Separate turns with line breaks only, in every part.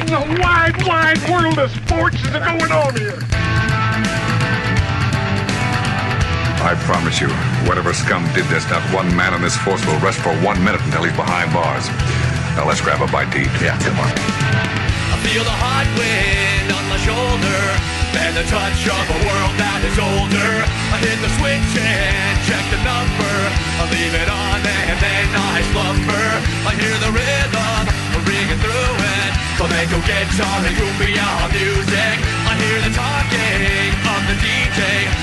in the wide, wide world of sports is going on here?
I promise you, whatever scum did this, not one man on this force will rest for 1 minute until he's behind bars. Now let's grab a bite to eat. Yeah, come on.
I feel the hot wind on my shoulder and the touch of a world that is older. I hit the switch and check the number. I leave it on and then I slumber. I hear the rhythm ringing through it. Flamenco guitar and cumbia music. I hear the talking of the DJ.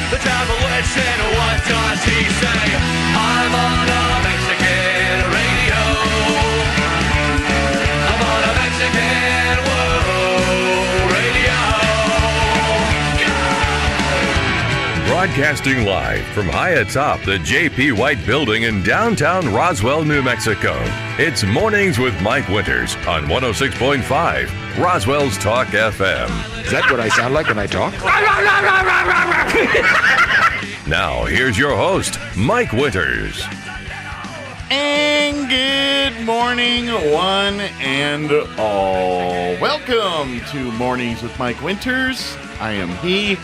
The devil wishing, what does he say? I'm on a Mexican radio. I'm on a Mexican world radio.
Broadcasting live from high atop the J.P. White Building in downtown Roswell, New Mexico. It's Mornings with Mike Winters on 106.5 Roswell's Talk FM.
Is that what I sound like when I talk?
Now, here's your host, Mike Winters.
And good morning, one and all. Welcome to Mornings with Mike Winters. I am he.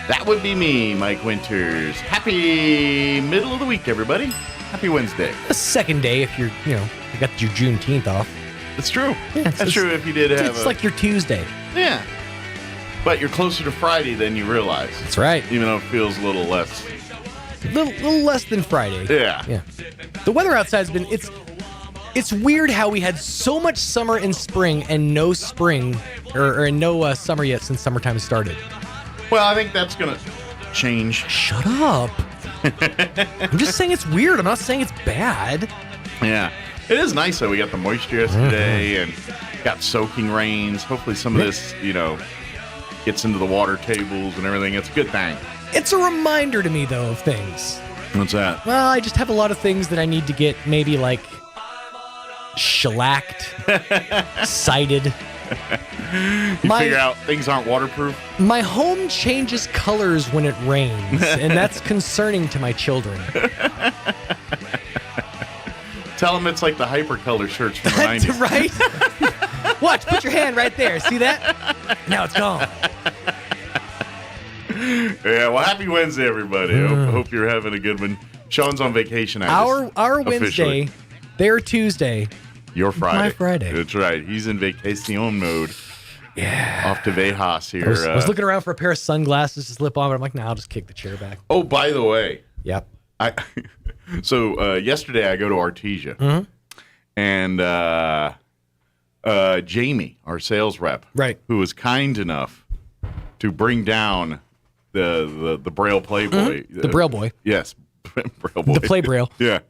That would be me, Mike Winters. Happy middle of the week, everybody. Happy Wednesday.
The second day if you got your Juneteenth off.
It's true.
Yeah,
That's true if you did have
it's like your Tuesday.
Yeah. But you're closer to Friday than you realize.
That's right.
Even though it feels a little less.
Little less than Friday.
Yeah.
The weather outside's been, it's weird how we had so much summer and spring and no spring, or no summer yet since summertime started.
Well, I think that's going to change.
Shut up. I'm just saying it's weird. I'm not saying it's bad.
Yeah. It is nice, though. We got the moisture yesterday and got soaking rains. Hopefully some of this, gets into the water tables and everything. It's a good thing.
It's a reminder to me, though, of things.
What's that?
Well, I just have a lot of things that I need to get maybe, like, shellacked, cited.
You figure out things aren't waterproof?
My home changes colors when it rains, and that's concerning to my children.
Tell them it's like the hypercolor shirts from the 90s.
Right? Watch, put your hand right there. See that? Now it's gone.
Yeah, well, happy Wednesday, everybody. Hope you're having a good one. Sean's on vacation.
Our Wednesday, their Tuesday.
Your Friday.
My Friday.
That's right. He's in vacation mode.
Yeah.
Off to Vegas here.
I was looking around for a pair of sunglasses to slip on, but I'm like, I'll just kick the chair back.
Oh, by the way.
Yep.
So yesterday I go to Artesia. And Jamie, our sales rep,
right,
who was kind enough to bring down the Braille Playboy.
The Braille Boy.
Yes. Braille Boy.
The Play Braille.
Yeah.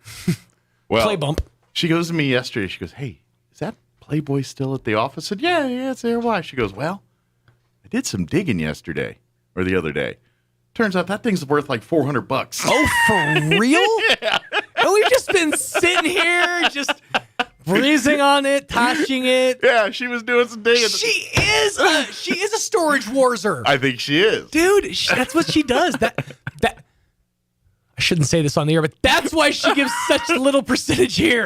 Well,
Play Bump.
She goes to me yesterday. She goes, "Hey, is that Playboy still at the office?" I said, Yeah, it's there. Why? She goes, "Well, I did some digging yesterday or the other day. Turns out that thing's worth like $400."
Oh, for real?
Yeah.
And we've just been sitting here, just breezing on it, touching it.
Yeah, she was doing some digging.
She is a storage warzer.
I think she is,
dude. That's what she does. That. I shouldn't say this on the air, but that's why she gives such little percentage here.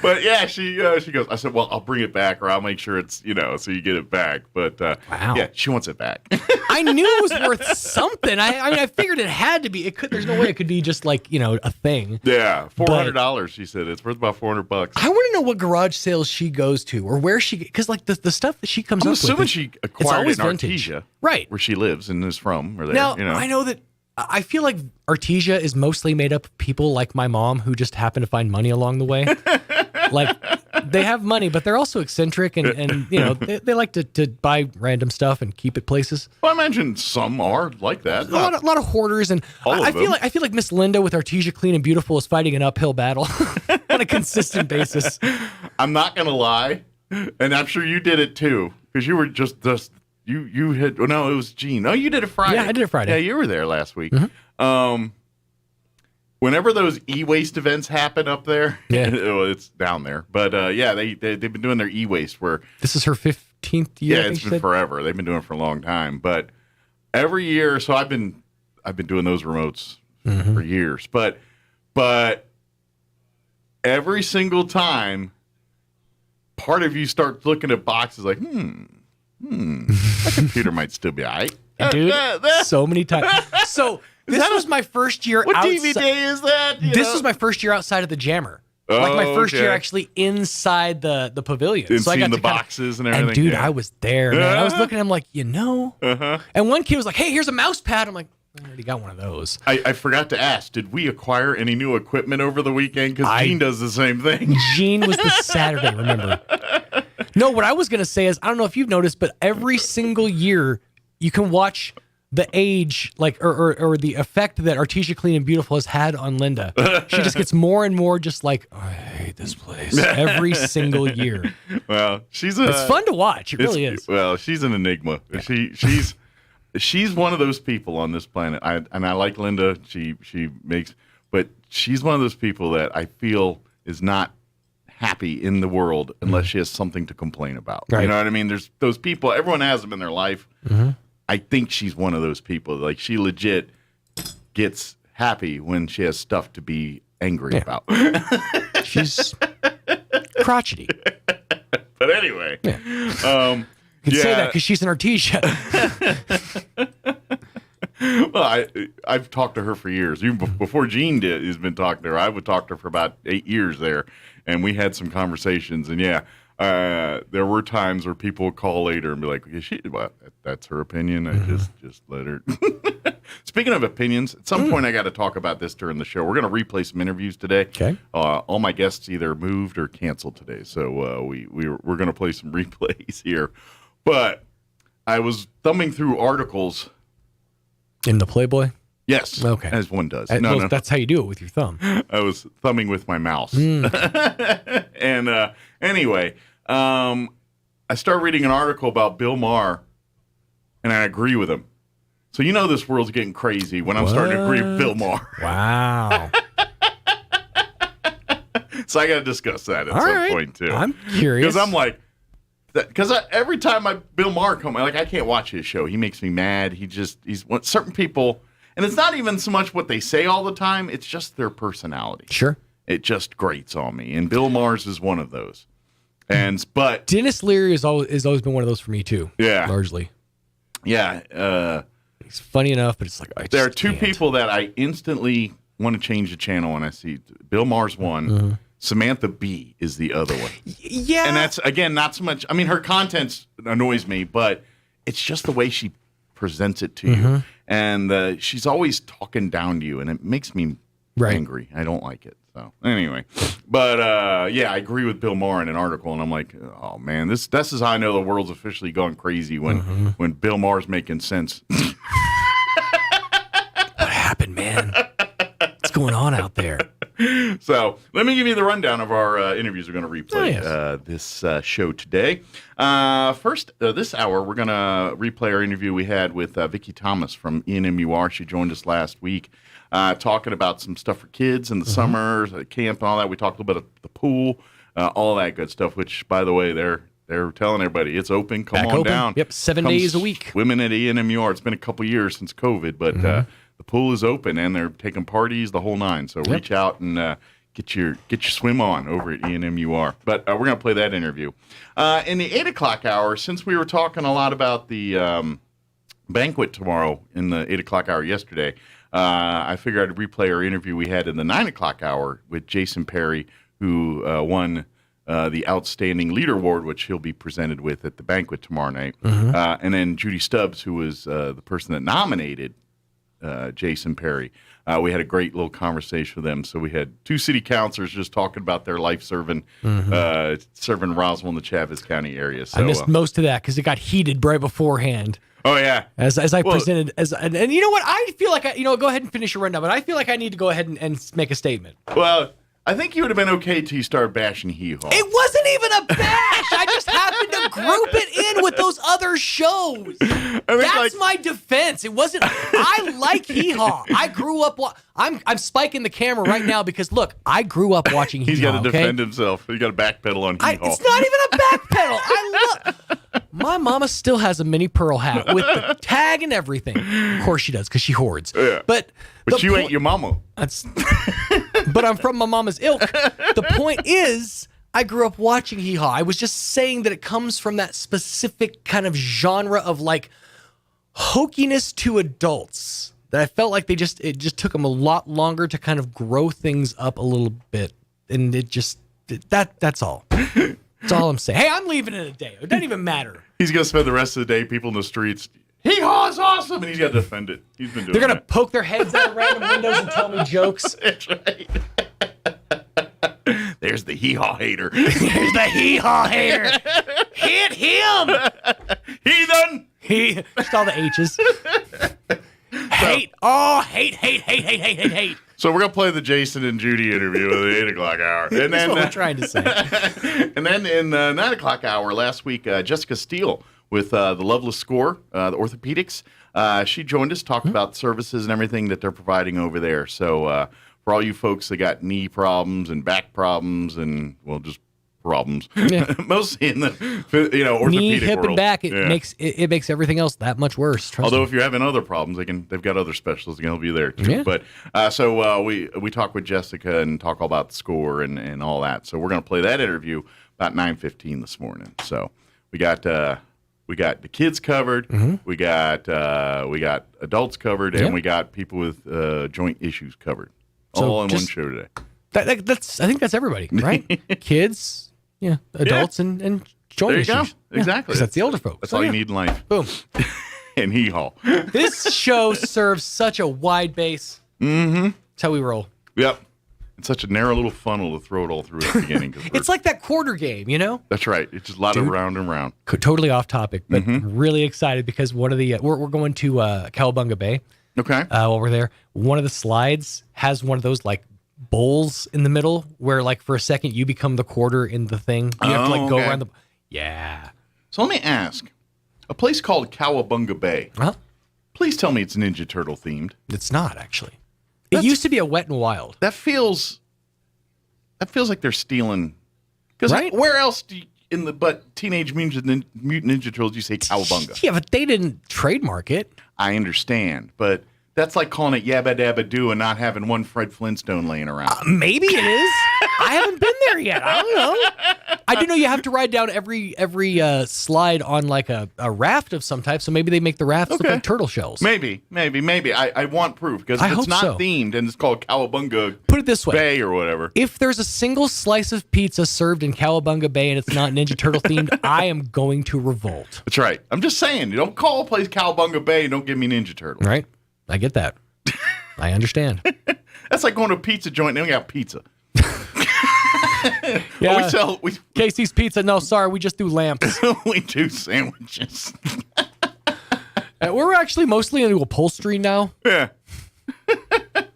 But yeah, she goes, I said, well, I'll bring it back, or I'll make sure it's, so you get it back. But
wow.
Yeah, she wants it back.
I knew it was worth something. I figured it had to be. There's no way it could be just like, a thing.
Yeah, $400. She said it's worth about $400.
I want to know what garage sales she goes to, or where she, because like the stuff that she comes up with.
I'm assuming she acquired it in
vintage.
Artesia,
right,
where she lives and is from. Or there,
now I know that. I feel like Artesia is mostly made up of people like my mom who just happen to find money along the way. Like, they have money, but they're also eccentric and they like to buy random stuff and keep it places.
Well, I imagine some are like that.
A lot of hoarders, and I feel like Miss Linda with Artesia Clean and Beautiful is fighting an uphill battle on a consistent basis.
I'm not gonna lie, and I'm sure you did it too, because you were just You had, no, it was Gene. No, you did it Friday.
Yeah, I did it Friday.
Yeah, you were there last week. Whenever those e-waste events happen up there, it's down there. But they've been doing their e-waste where
this is her 15th year.
Yeah, it's been forever. They've been doing it for a long time. But every year, so I've been doing those remotes for years. But every single time part of you starts looking at boxes like, my computer might still be all right.
Dude, so many times. So this was my first year
What
outside.
TV day is that?
This was my first year outside of the Jammer. Like my first year actually inside the pavilion.
And
so I got
seeing the
to kinda-
boxes and everything.
And dude,
yeah.
I was there, man. I was looking at him like, And one kid was like, hey, here's a mouse pad. I'm like, I already got one of those.
I forgot to ask, did we acquire any new equipment over the weekend? Because Gene does the same thing.
Gene was the Saturday, remember? No, what I was going to say is, I don't know if you've noticed, but every single year you can watch the age, like, or the effect that Artesia Clean and Beautiful has had on Linda. She just gets more and more just like, oh, I hate this place every single year.
Well, it's
fun to watch. It really is.
Well, she's an enigma. Yeah. She's one of those people on this planet. I like Linda. But she's one of those people that I feel is not happy in the world unless she has something to complain about. Right. You know what I mean? There's those people. Everyone has them in their life. Mm-hmm. I think she's one of those people. Like, she legit gets happy when she has stuff to be angry about.
She's crotchety.
But anyway.
Yeah. You can say that because she's an Artesia.
Well, I've talked to her for years. Even before Gene has been talking to her, I would talk to her for about 8 years there. And we had some conversations. And there were times where people would call later and be like, well, that's her opinion. I just let her. Speaking of opinions, at some point I got to talk about this during the show. We're going to replay some interviews today.
Okay.
All my guests either moved or canceled today. So we're going to play some replays here. But I was thumbing through articles.
In the Playboy?
Yes.
Okay.
As one does.
No, that's how you do it with your thumb.
I was thumbing with my mouse. And anyway, I started reading an article about Bill Maher, and I agree with him. So you know this world's getting crazy when I'm starting to agree with Bill Maher.
Wow.
So I got to discuss that at some point, too.
I'm curious.
Because I'm like, because every time Bill Maher comes, like, I can't watch his show. He makes me mad. He's certain people, and it's not even so much what they say all the time. It's just their personality.
Sure.
It just grates on me. And Bill Maher's is one of those. But
Dennis Leary has always been one of those for me, too.
Yeah.
Largely.
Yeah.
He's funny enough, but it's like,
there are two people that I instantly want to change the channel when I see. Bill Maher's one. Mm-hmm. Samantha Bee is the other one.
Yeah.
And that's, again, not so much. I mean, her content annoys me, but it's just the way she presents it to you. And she's always talking down to you, and it makes me angry. I don't like it. So, anyway. But, I agree with Bill Maher in an article, and I'm like, oh, man, this is how I know the world's officially gone crazy when Bill Maher's making sense.
What happened, man? What's going on out there?
So let me give you the rundown of our interviews we're going to replay this show today. First, this hour, we're going to replay our interview we had with Vicki Thomas from ENMUR. She joined us last week talking about some stuff for kids in the summer, camp and all that. We talked a little bit of the pool, all that good stuff, which, by the way, they're telling everybody it's open. Come on down.
Yep, 7 days a week.
Women at ENMUR. It's been a couple years since COVID, but the pool is open, and they're taking parties, the whole nine. So reach out and get your swim on over at ENMUR. But we're going to play that interview. In the 8 o'clock hour, since we were talking a lot about the banquet tomorrow in the 8 o'clock hour yesterday, I figured I'd replay our interview we had in the 9 o'clock hour with Jason Perry, who won the Outstanding Leader Award, which he'll be presented with at the banquet tomorrow night. And then Judy Stubbs, who was the person that nominated Jason Perry. We had a great little conversation with them. So we had two city councilors just talking about their life serving Roswell in the Chaves County area. So,
I missed most of that because it got heated right beforehand.
Oh, yeah.
As I presented, and you know what? I feel like, go ahead and finish your rundown, but I feel like I need to go ahead and make a statement.
Well, I think you would have been okay till you started bashing Hee Haw.
It wasn't even a bash. I just happened to group it in with those other shows. That's my defense. It wasn't. I like Hee Haw. I grew up. I'm spiking the camera right now because look, I grew up watching Hee Haw.
He's got to defend himself. He's got to backpedal on Hee Haw.
It's not even a backpedal. My mama still has a mini pearl hat with the tag and everything. Of course she does because she hoards.
Yeah.
But
you ain't your mama.
But I'm from my mama's ilk. The point is, I grew up watching Hee Haw. I was just saying that it comes from that specific kind of genre of like hokiness to adults that I felt like it just took them a lot longer to kind of grow things up a little bit. And that's all. That's all I'm saying. Hey, I'm leaving in a day. It doesn't even matter.
He's going to spend the rest of the day, people in the streets, Hee Haw is awesome, and he's got to defend it. He's been doing
They're going to poke their heads out of random windows and tell me jokes.
That's right. There's the Hee Haw hater.
There's the Hee Haw hater. Hit him.
Heathen.
Just all the H's. Hate. Oh, hate.
So we're going to play the Jason and Judy interview at the 8 o'clock hour. And
That's what we're trying to say.
And then in the 9 o'clock hour last week, Jessica Steele with the Loveless Score, the orthopedics, she joined us, talked about services and everything that they're providing over there. So for all you folks that got knee problems and back problems and, well, just problems, mostly in the orthopedic
knee, hip,
world.
and back, it makes everything else that much worse.
Although if you're having other problems, they've got other specialists that can help you there too.
Yeah.
But so we talk with Jessica and talk all about the score and all that. So we're going to play that interview about 9:15 this morning. So we got the kids covered, we got adults covered, and we got people with joint issues covered, all in one show today.
I think that's everybody, right? Kids. Yeah, adults and joint
There you
issues.
go. Exactly.
'Cause that's the older folks.
That's all you need in life.
Boom.
And Hee Haw.
This show serves such a wide base. Mm-hmm. That's how we roll.
Yep. It's such a narrow little funnel to throw it all through at the beginning.
It's like that quarter game, you know?
That's right. It's just a lot of round and round.
Totally off topic, but really excited because one of the we're going to Cowabunga Bay.
Okay.
While we're there, one of the slides has one of those like bowls in the middle where like for a second you become the quarter in the thing. You have to like go around the. Yeah.
So let me ask, a place called Cowabunga Bay.
Huh?
Please tell me it's Ninja Turtle themed.
It's not actually. It used to be a Wet and Wild.
That feels like they're stealing. Because
Right?
where else do you, but Teenage Mutant Ninja Turtles, you say Cowabunga?
Yeah, but they didn't trademark it.
I understand, but that's like calling it Yabba Dabba Doo and not having one Fred Flintstone laying around.
Maybe it is. I haven't been there yet. I don't know. I do know you have to ride down every slide on like a raft of some type. So maybe they make the rafts look like turtle shells.
Maybe. I want proof because if it's not themed and it's called Cowabunga
Put it this way.
Bay or whatever.
If there's a single slice of pizza served in Cowabunga Bay and it's not Ninja Turtle themed, I am going to revolt.
That's right. I'm just saying, you don't call a place Cowabunga Bay and don't give me Ninja Turtles.
Right? I get that. I understand.
That's like going to a pizza joint and they don't got pizza.
Yeah.
We
Casey's Pizza. No, sorry, we just do lamps.
we do sandwiches.
We're actually mostly into upholstery now.
Yeah.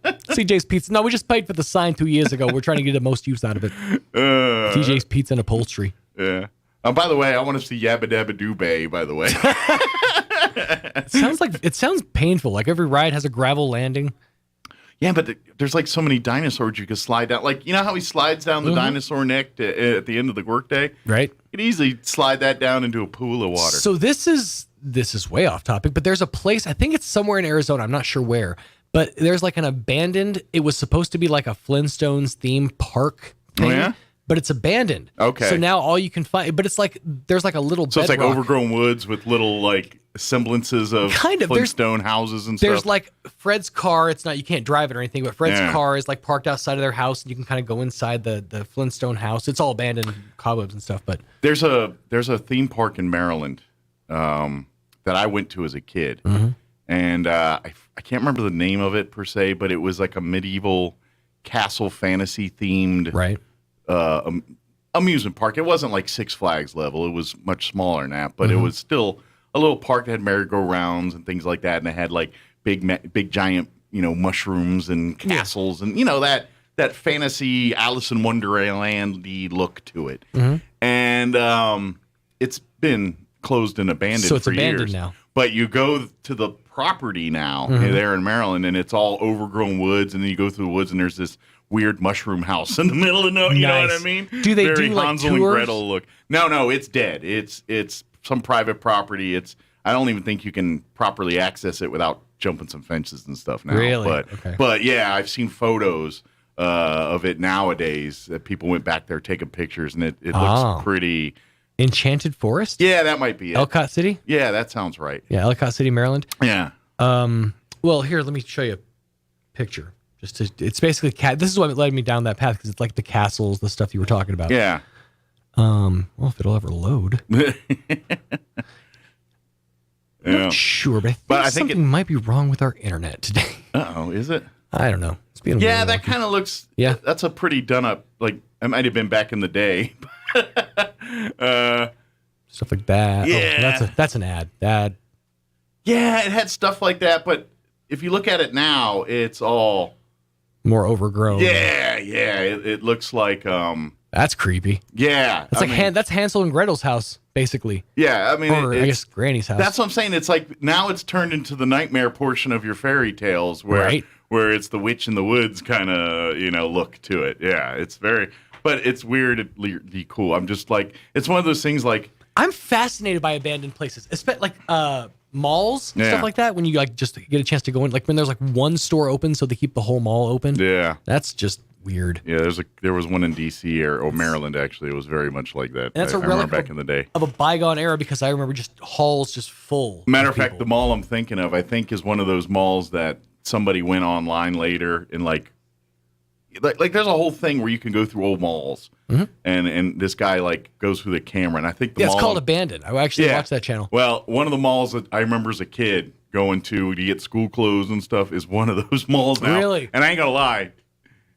TJ's Pizza. No, we just paid for the sign 2 years ago. We're trying to get the most use out of it. TJ's Pizza and upholstery.
Yeah. By the way, I want to see Yabba Dabba Doo Bay, by the way.
It sounds painful. Like every ride has a gravel landing.
Yeah, but there's like so many dinosaurs you could slide down. Like, you know how he slides down the dinosaur neck at the end of the workday?
Right.
You could easily slide that down into a pool of water.
So this is way off topic, but there's a place, I think it's somewhere in Arizona, I'm not sure where, but there's like an abandoned, it was supposed to be like a Flintstones theme park thing.
Oh, yeah?
But it's abandoned.
Okay.
So now all you can find, but it's like, there's like a little
So it's like
bedrock.
overgrown woods with little like semblances of Flintstone houses and stuff.
There's like Fred's car. It's not, you can't drive it or anything, but Fred's car is like parked outside of their house and you can kind of go inside the Flintstone house. It's all abandoned, cobwebs and stuff, but.
There's a theme park in Maryland that I went to as a kid. And I can't remember the name of it per se, but it was like a medieval castle fantasy themed.
Right.
Amusement park. It wasn't like Six Flags level. It was much smaller than that, but it was still a little park that had merry-go-rounds and things like that, and it had like big giant mushrooms and castles and that fantasy Alice in Wonderland-y look to it. And it's been closed and abandoned
So it's
for
abandoned
years.
now.
But you go to the property now there in Maryland, and it's all overgrown woods, and then you go through the woods, and there's this weird mushroom house in the middle of nowhere. You know what I mean?
Do they
Very
do like
Hansel
tours?
and Gretel look. No, it's dead. It's some private property. I don't even think you can properly access it without jumping some fences and stuff now.
Really?
But yeah, I've seen photos of it nowadays. That people went back there taking pictures, and it looks pretty.
Enchanted Forest?
Yeah, that might be it.
Ellicott City?
Yeah, that sounds right.
Yeah, Ellicott City, Maryland.
Yeah.
Well, here, let me show you a picture. It's basically this is what led me down that path because it's like the castles, the stuff you were talking about.
Yeah.
Well, if it'll ever load. I'm not sure, but I think something might be wrong with our internet today.
Uh-oh, is it?
I don't know. It's being
that kind of looks.
Yeah,
that's a pretty done up. Like it might have been back in the day.
Stuff like that.
Yeah,
that's an ad. That.
Yeah, it had stuff like that, but if you look at it now, it's all
more overgrown.
Yeah. It looks like.
That's creepy.
Yeah,
that's Hansel and Gretel's house, basically.
Yeah, I mean,
I guess Granny's house.
That's what I'm saying. It's like now it's turned into the nightmare portion of your fairy tales, where it's the witch in the woods kind of look to it. Yeah, it's but it's weirdly cool. I'm just like, it's one of those things like
I'm fascinated by abandoned places, especially like malls, stuff like that. When you like just get a chance to go in, like when there's like one store open, so they keep the whole mall open.
Yeah,
that's just weird.
Yeah, there was one in D.C. or Maryland actually. It was very much like that.
And that's
I
relic
remember back in the day
of a bygone era because I remember just halls just full.
Matter of fact, the mall I'm thinking of, I think, is one of those malls that somebody went online later and like there's a whole thing where you can go through old malls, and this guy like goes through the camera, and I think the mall,
it's called Abandoned. I actually watched that channel.
Well, one of the malls that I remember as a kid going to get school clothes and stuff is one of those malls now.
Really?
And I ain't gonna lie,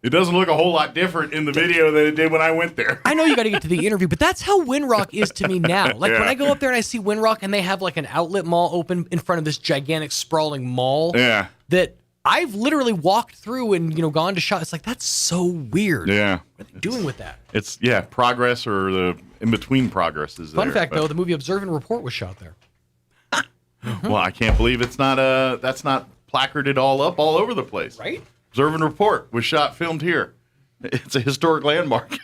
it doesn't look a whole lot different in the video than it did when I went there.
I know you got to get to the interview, but that's how Windrock is to me now. Like when I go up there and I see Windrock and they have like an outlet mall open in front of this gigantic sprawling mall.
Yeah.
That I've literally walked through and gone to shop. It's like that's so weird.
Yeah.
What are they doing with that?
It's progress or the in between progress is
Fun
there.
fact though, the movie Observe and Report was shot there.
Well, I can't believe it's not that's not placarded all over the place.
Right?
Observe and Report was filmed here. It's a historic landmark.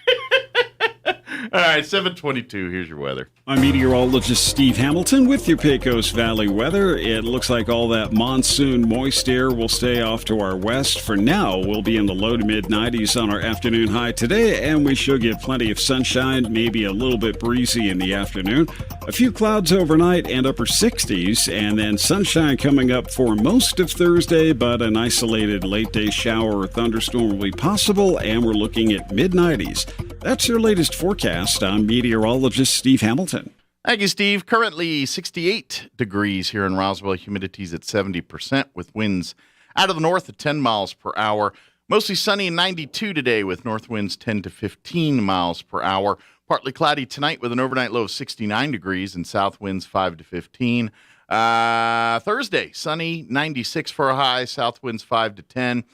All right, 7:22. Here's your weather.
I'm meteorologist Steve Hamilton with your Pecos Valley weather. It looks like all that monsoon moist air will stay off to our west. For now, we'll be in the low to mid 90s on our afternoon high today, and we should get plenty of sunshine, maybe a little bit breezy in the afternoon. A few clouds overnight and upper 60s, and then sunshine coming up for most of Thursday, but an isolated late day shower or thunderstorm will be possible, and we're looking at mid 90s. That's your latest forecast. I'm meteorologist Steve Hamilton.
Thank you, Steve. Currently 68 degrees here in Roswell. Humidity's at 70% with winds out of the north at 10 miles per hour. Mostly sunny and 92 today with north winds 10 to 15 miles per hour. Partly cloudy tonight with an overnight low of 69 degrees and south winds 5 to 15. Thursday, sunny, 96 for a high, south winds 5 to 10.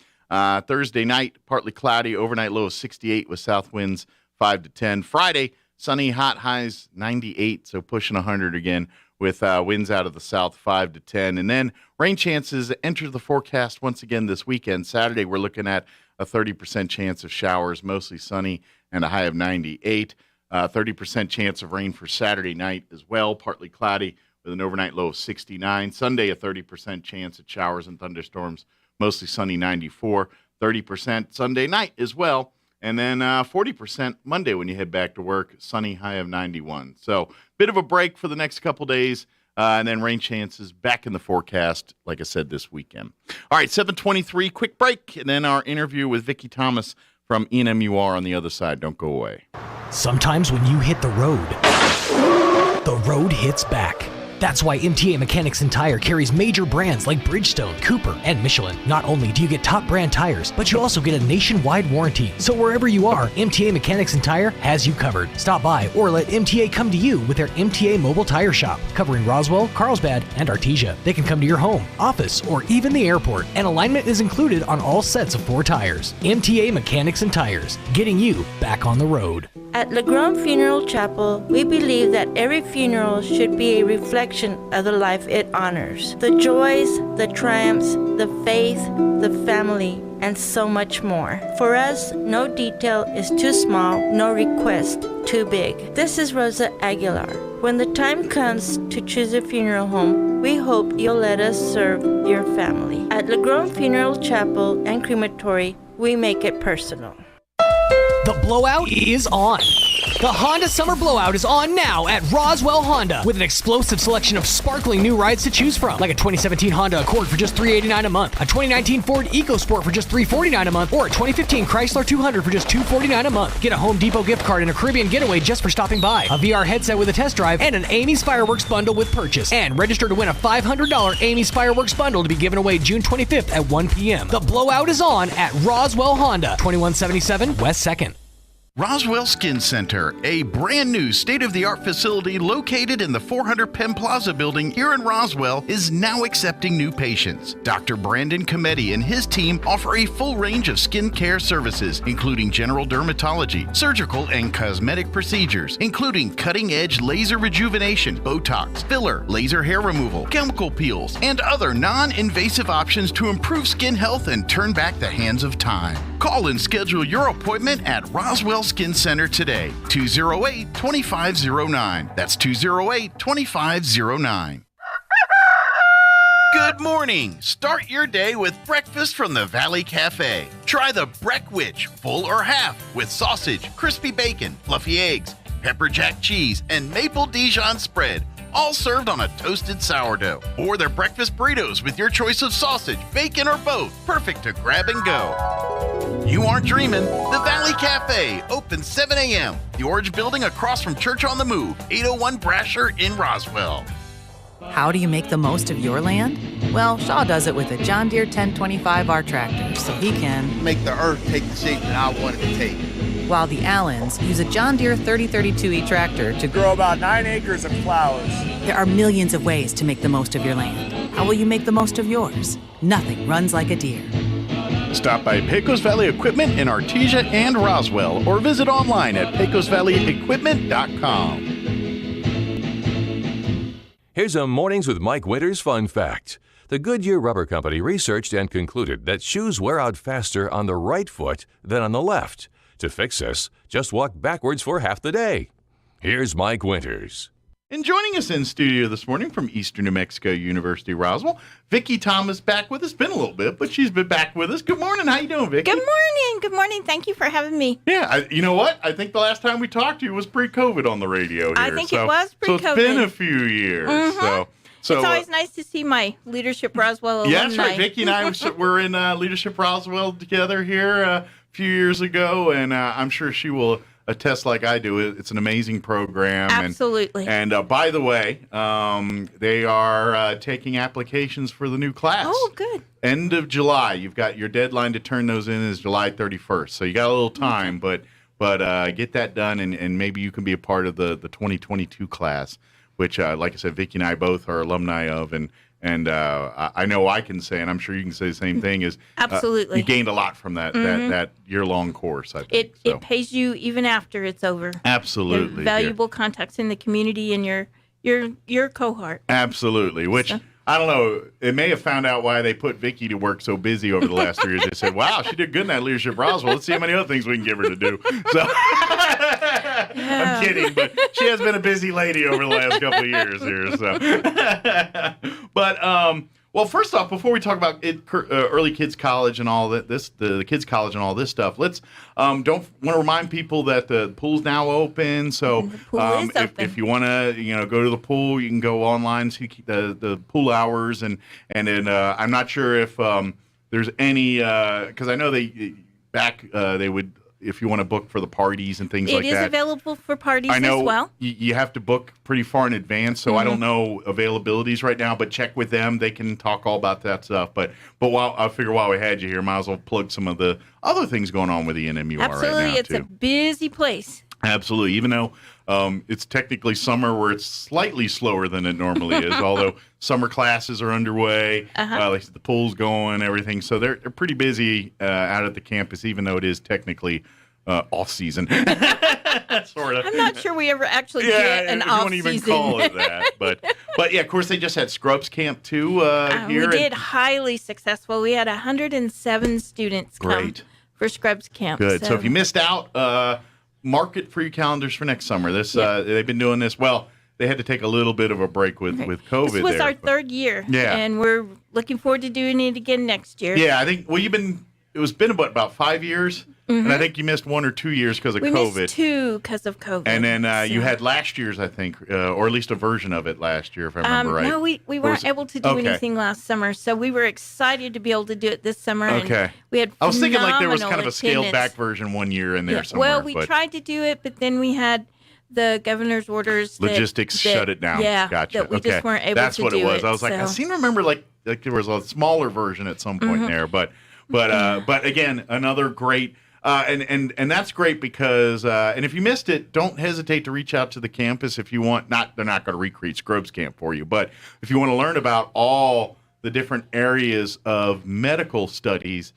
Thursday night, partly cloudy, overnight low of 68 with south winds 5 to 10. Friday, sunny, hot, highs 98, so pushing 100 again with winds out of the south 5 to 10. And then rain chances enter the forecast once again this weekend. Saturday, we're looking at a 30% chance of showers, mostly sunny, and a high of 98. 30% chance of rain for Saturday night as well, partly cloudy with an overnight low of 69. Sunday, a 30% chance of showers and thunderstorms, mostly sunny, 94. 30% Sunday night as well. And then 40% Monday when you head back to work, sunny, high of 91. So bit of a break for the next couple days, and then rain chances back in the forecast, like I said, this weekend. All right, 7:23, quick break, and then our interview with Vicki Thomas from ENMUR on the other side. Don't go away.
Sometimes when you hit the road hits back. That's why MTA Mechanics and Tire carries major brands like Bridgestone, Cooper, and Michelin. Not only do you get top brand tires, but you also get a nationwide warranty. So wherever you are, MTA Mechanics and Tire has you covered. Stop by or let MTA come to you with their MTA Mobile Tire Shop, covering Roswell, Carlsbad, and Artesia. They can come to your home, office, or even the airport, and alignment is included on all sets of 4 tires. MTA Mechanics and Tires, getting you back on the road.
At LeGrand Funeral Chapel, we believe that every funeral should be a reflection of the life it honors. The joys, the triumphs, the faith, the family, and so much more. For us, no detail is too small, no request too big. This is Rosa Aguilar. When the time comes to choose a funeral home, we hope you'll let us serve your family. At LeGrand Funeral Chapel and Crematory, we make it personal.
The blowout is on. The Honda Summer Blowout is on now at Roswell Honda with an explosive selection of sparkling new rides to choose from, like a 2017 Honda Accord for just $389 a month, a 2019 Ford EcoSport for just $349 a month, or a 2015 Chrysler 200 for just $249 a month. Get a Home Depot gift card and a Caribbean getaway just for stopping by, a VR headset with a test drive, and an Amy's Fireworks bundle with purchase. And register to win a $500 Amy's Fireworks bundle to be given away June 25th at 1 p.m. The blowout is on at Roswell Honda, 2177 West 2nd.
Roswell Skin Center, a brand new state-of-the-art facility located in the 400 Penn Plaza building here in Roswell, is now accepting new patients. Dr. Brandon Cometti and his team offer a full range of skin care services, including general dermatology, surgical and cosmetic procedures, including cutting-edge laser rejuvenation, Botox, filler, laser hair removal, chemical peels, and other non-invasive options to improve skin health and turn back the hands of time. Call and schedule your appointment at Roswell Skin Center today, 208-2509. That's 208-2509. Good morning. Start your day with breakfast from the Valley Cafe. Try the Breckwich, full or half, with sausage, crispy bacon, fluffy eggs, pepper jack cheese, and maple Dijon spread, all served on a toasted sourdough. Or their breakfast burritos with your choice of sausage, bacon, or both, perfect to grab and go. You aren't dreaming. The Valley Cafe, open 7 a.m. The Orange Building across from Church on the Move, 801 Brasher in Roswell.
How do you make the most of your land? Well, Shaw does it with a John Deere 1025R tractor, so he can
make the earth take the shape that I want it to take.
While the Allens use a John Deere 3032E tractor to
grow about 9 acres of flowers.
There are millions of ways to make the most of your land. How will you make the most of yours? Nothing runs like a Deere.
Stop by Pecos Valley Equipment in Artesia and Roswell, or visit online at pecosvalleyequipment.com.
Here's a Mornings with Mike Winters fun fact. The Goodyear Rubber Company researched and concluded that shoes wear out faster on the right foot than on the left. To fix this, just walk backwards for half the day. Here's Mike Winters.
And joining us in studio this morning from Eastern New Mexico University, Roswell, Vicki Thomas back with us. Been a little bit, but she's been back with us. Good morning. How you doing, Vicki?
Good morning. Good morning. Thank you for having me.
Yeah, you know what? I think the last time we talked to you was pre-COVID on the radio here.
I think it was pre-COVID.
So it's been a few years.
Mm-hmm. So it's always nice to see my Leadership Roswell alumni.
Yeah, that's right. Vicki and I were in Leadership Roswell together here a few years ago, and I'm sure she will attest like I do. It's an amazing program.
Absolutely.
And by the way, they are taking applications for the new class.
Oh, good.
End of July. You've got your deadline to turn those in is July 31st. So you got a little time, but get that done, and maybe you can be a part of the 2022 class, which, like I said, Vicki and I both are alumni of, and I know I can say, and I'm sure you can say the same thing, is
absolutely
you gained a lot from that that year-long course, I think.
It pays you even after it's over.
Absolutely.
Valuable contacts in the community and your cohort.
Absolutely, which... So. I don't know. It may have found out why they put Vicki to work so busy over the last 3 years. They said, wow, she did good in that Leadership Roswell. Let's see how many other things we can give her to do. So I'm kidding, but she has been a busy lady over the last couple of years here. So, but well, first off, before we talk about early kids college and all that, the kids college and all this stuff, let's want to remind people that the pool's now open. So if you want to go to the pool, you can go online, see the pool hours, and then I'm not sure if there's any because I know they would. If you want to book for the parties and things like that.
It is available for parties
as
well.
I know you have to book pretty far in advance, so I don't know availabilities right now, but check with them. They can talk all about that stuff. But while we had you here, might as well plug some of the other things going on with the NMUR right now,
Absolutely. It's a busy place.
Absolutely. Even though it's technically summer where it's slightly slower than it normally is, although summer classes are underway, like the pool's going, everything. So they're pretty busy out at the campus, even though it is technically off season. Sort of.
I'm not sure we ever actually get an off season.
You won't even call it that. But yeah, of course, they just had Scrubs Camp too here.
We did highly successful. We had 107 students come for Scrubs Camp.
Good. So if you missed out, mark it for your calendars for next summer. They've been doing this. Well, they had to take a little bit of a break with COVID.
This was our third year, and we're looking forward to doing it again next year.
Yeah, I think. Well, you've been it's been about 5 years, and I think you missed 1 or 2 years because of
we
COVID.
We missed 2 because of COVID.
And then you had last year's, I think, or at least a version of it last year, if I remember right.
No, we weren't able to do anything last summer, so we were excited to be able to do it this summer.
Okay.
And we had
I was thinking like there was kind of a
attendance.
scaled-back version one year in there somewhere.
Well, we tried to do it, but then we had the governor's orders.
Logistics shut it down.
Yeah,
gotcha.
that we just weren't able
That's
to
what
do
it was.
it,
I was like, I
so.
seem to remember like there was a smaller version at some point there, but again, another great. And that's great because and if you missed it, don't hesitate to reach out to the campus if you want. They're not going to recreate Scrubs Camp for you, but if you want to learn about all the different areas of medical studies,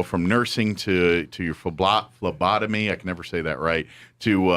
from nursing to your phlebotomy, I can never say that right, to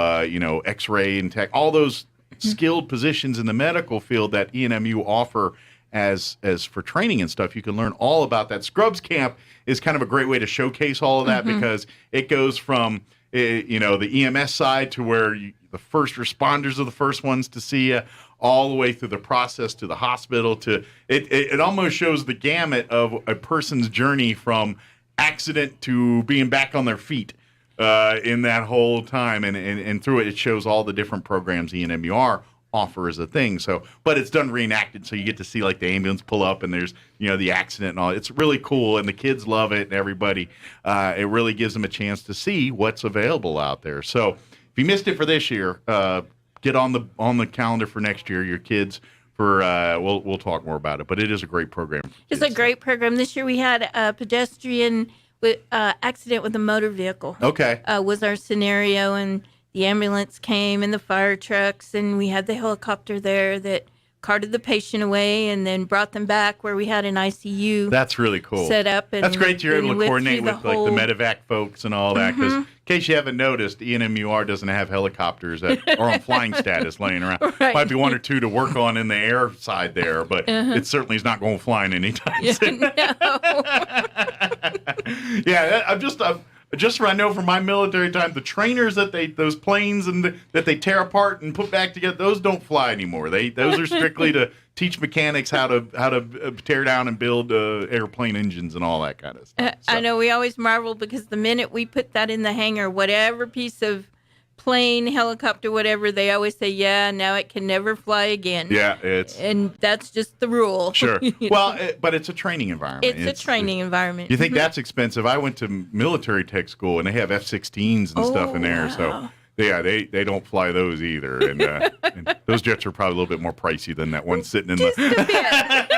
X-ray and tech, all those skilled positions in the medical field that ENMU offer as for training and stuff, you can learn all about that. Scrubs Camp is kind of a great way to showcase all of that because it goes from the EMS side to where the first responders are the first ones to see you, all the way through the process to the hospital. To it almost shows the gamut of a person's journey from accident to being back on their feet in that whole time, and through it shows all the different programs ENMUR offer as a thing. So, but it's done reenacted, so you get to see like the ambulance pull up and there's the accident and all. It's really cool, and the kids love it, and everybody. It really gives them a chance to see what's available out there. So, if you missed it for this year, get on the calendar for next year. Your kids. We'll talk more about it, but it is a great program.
It's a great program. This year we had a pedestrian accident with a motor vehicle.
Okay,
was our scenario, and the ambulance came and the fire trucks, and we had the helicopter there that carted the patient away and then brought them back where we had an ICU.
That's really cool.
Set up. And
that's great. You're able to coordinate with
like
the medevac folks and all that. Because in case you haven't noticed, ENMUR doesn't have helicopters that are on flying status laying around.
Right.
Might be 1 or 2 to work on in the air side there, but it certainly is not going flying anytime soon.
No.
Yeah, just what I know from my military time, the trainers those planes that they tear apart and put back together, those don't fly anymore. Those are strictly to teach mechanics how to tear down and build airplane engines and all that kind of stuff.
I know we always marvel because the minute we put that in the hangar, whatever piece of plane, helicopter, whatever, they always say, yeah, now it can never fly again.
Yeah,
and that's just the rule.
Sure. Well, but it's a training environment.
It's a training environment.
You think that's expensive? I went to military tech school, and they have F-16s and stuff in there.
Wow.
So, yeah, they don't fly those either. And those jets are probably a little bit more pricey than that one sitting in
Just a bit.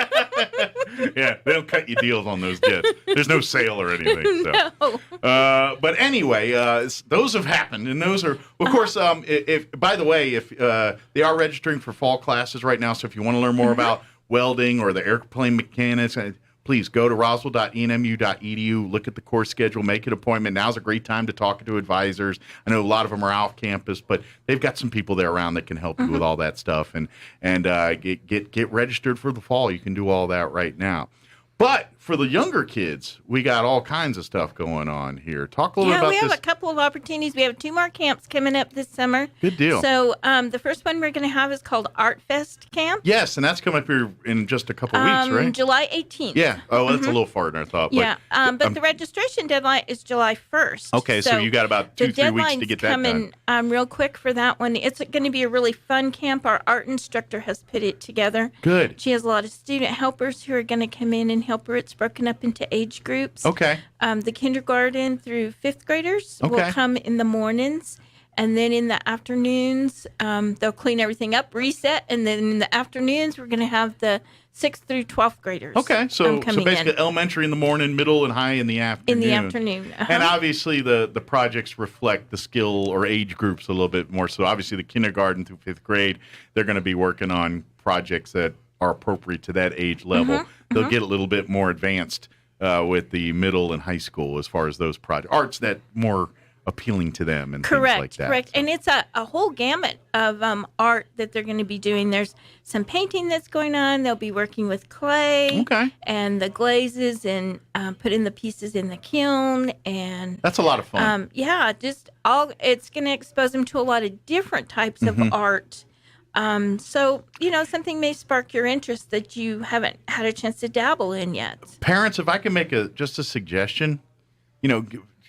Yeah, they don't cut you deals on those jets. There's no sale or anything. So.
No.
But anyway, those have happened, and those are, of course. If by the way, if they are registering for fall classes right now, so if you want to learn more about welding or the airplane mechanics, please go to roswell.enmu.edu, look at the course schedule, make an appointment. Now's a great time to talk to advisors. I know a lot of them are off campus, but they've got some people there around that can help you with all that stuff. And get registered for the fall. You can do all that right now. But for the younger kids, we got all kinds of stuff going on here. Talk a little bit about this.
Yeah, we have a couple of opportunities. We have 2 more camps coming up this summer.
Good deal.
So the first one we're going to have is called Art Fest Camp.
Yes, and that's coming up here in just a couple weeks, right?
July 18th.
Yeah. Oh, that's a little farther than I thought.
Yeah, but the registration deadline is July 1st.
Okay, so you got about 2-3 weeks to get that done.
The deadline's coming real quick for that one. It's going to be a really fun camp. Our art instructor has put it together.
Good.
She has a lot of student helpers who are going to come in and help her. It's broken up into age groups.
Okay.
The kindergarten through 5th graders will come in the mornings, and then in the afternoons, they'll clean everything up, reset, and then in the afternoons, we're going to have the 6th through 12th graders.
Okay, so basically elementary in the morning, middle and high in the afternoon.
In the afternoon.
And obviously the projects reflect the skill or age groups a little bit more. So obviously the kindergarten through 5th grade, they're going to be working on projects that are appropriate to that age level. They'll get a little bit more advanced with the middle and high school as far as those projects. Arts that more appealing to them and things like that.
Correct. And it's a whole gamut of art that they're going to be doing. There's some painting that's going on. They'll be working with clay and the glazes and putting the pieces in the kiln. And
that's a lot of fun.
It's going to expose them to a lot of different types of art. So, something may spark your interest that you haven't had a chance to dabble in yet.
Parents, if I can make just a suggestion,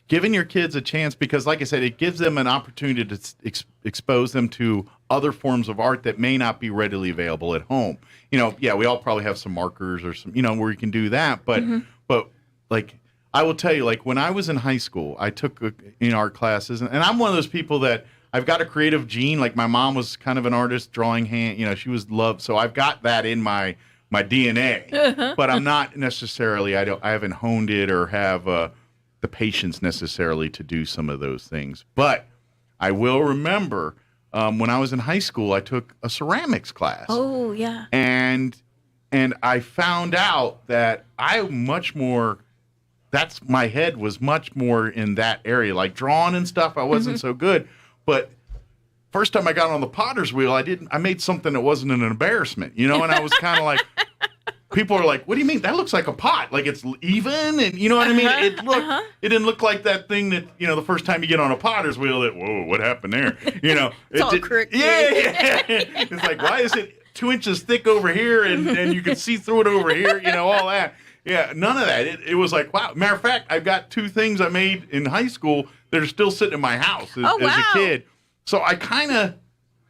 giving your kids a chance, because like I said, it gives them an opportunity to expose them to other forms of art that may not be readily available at home. We all probably have some markers or some, where you can do that. But, but like, I will tell you, like when I was in high school, I took in art classes, and I'm one of those people that I've got a creative gene. Like my mom was kind of an artist, drawing hand, she was loved. So I've got that in my DNA, but I'm not necessarily, I haven't honed it or have the patience necessarily to do some of those things. But I will remember when I was in high school, I took a ceramics class.
Oh, yeah.
And I found out that my head was much more in that area, like drawing and stuff. I wasn't so good, but first time I got on the potter's wheel, I made something that wasn't an embarrassment, and I was kind of like, people are like, what do you mean? That looks like a pot. Like it's even, and you know what I mean? It didn't look like that thing that, the first time you get on a potter's wheel that, whoa, what happened there?
It's all crooked.
Yeah. It's like, why is it 2 inches thick over here and you can see through it over here, all that. Yeah, none of that. It was like, wow. Matter of fact, I've got 2 things I made in high school that are still sitting in my house as a kid. So I kind of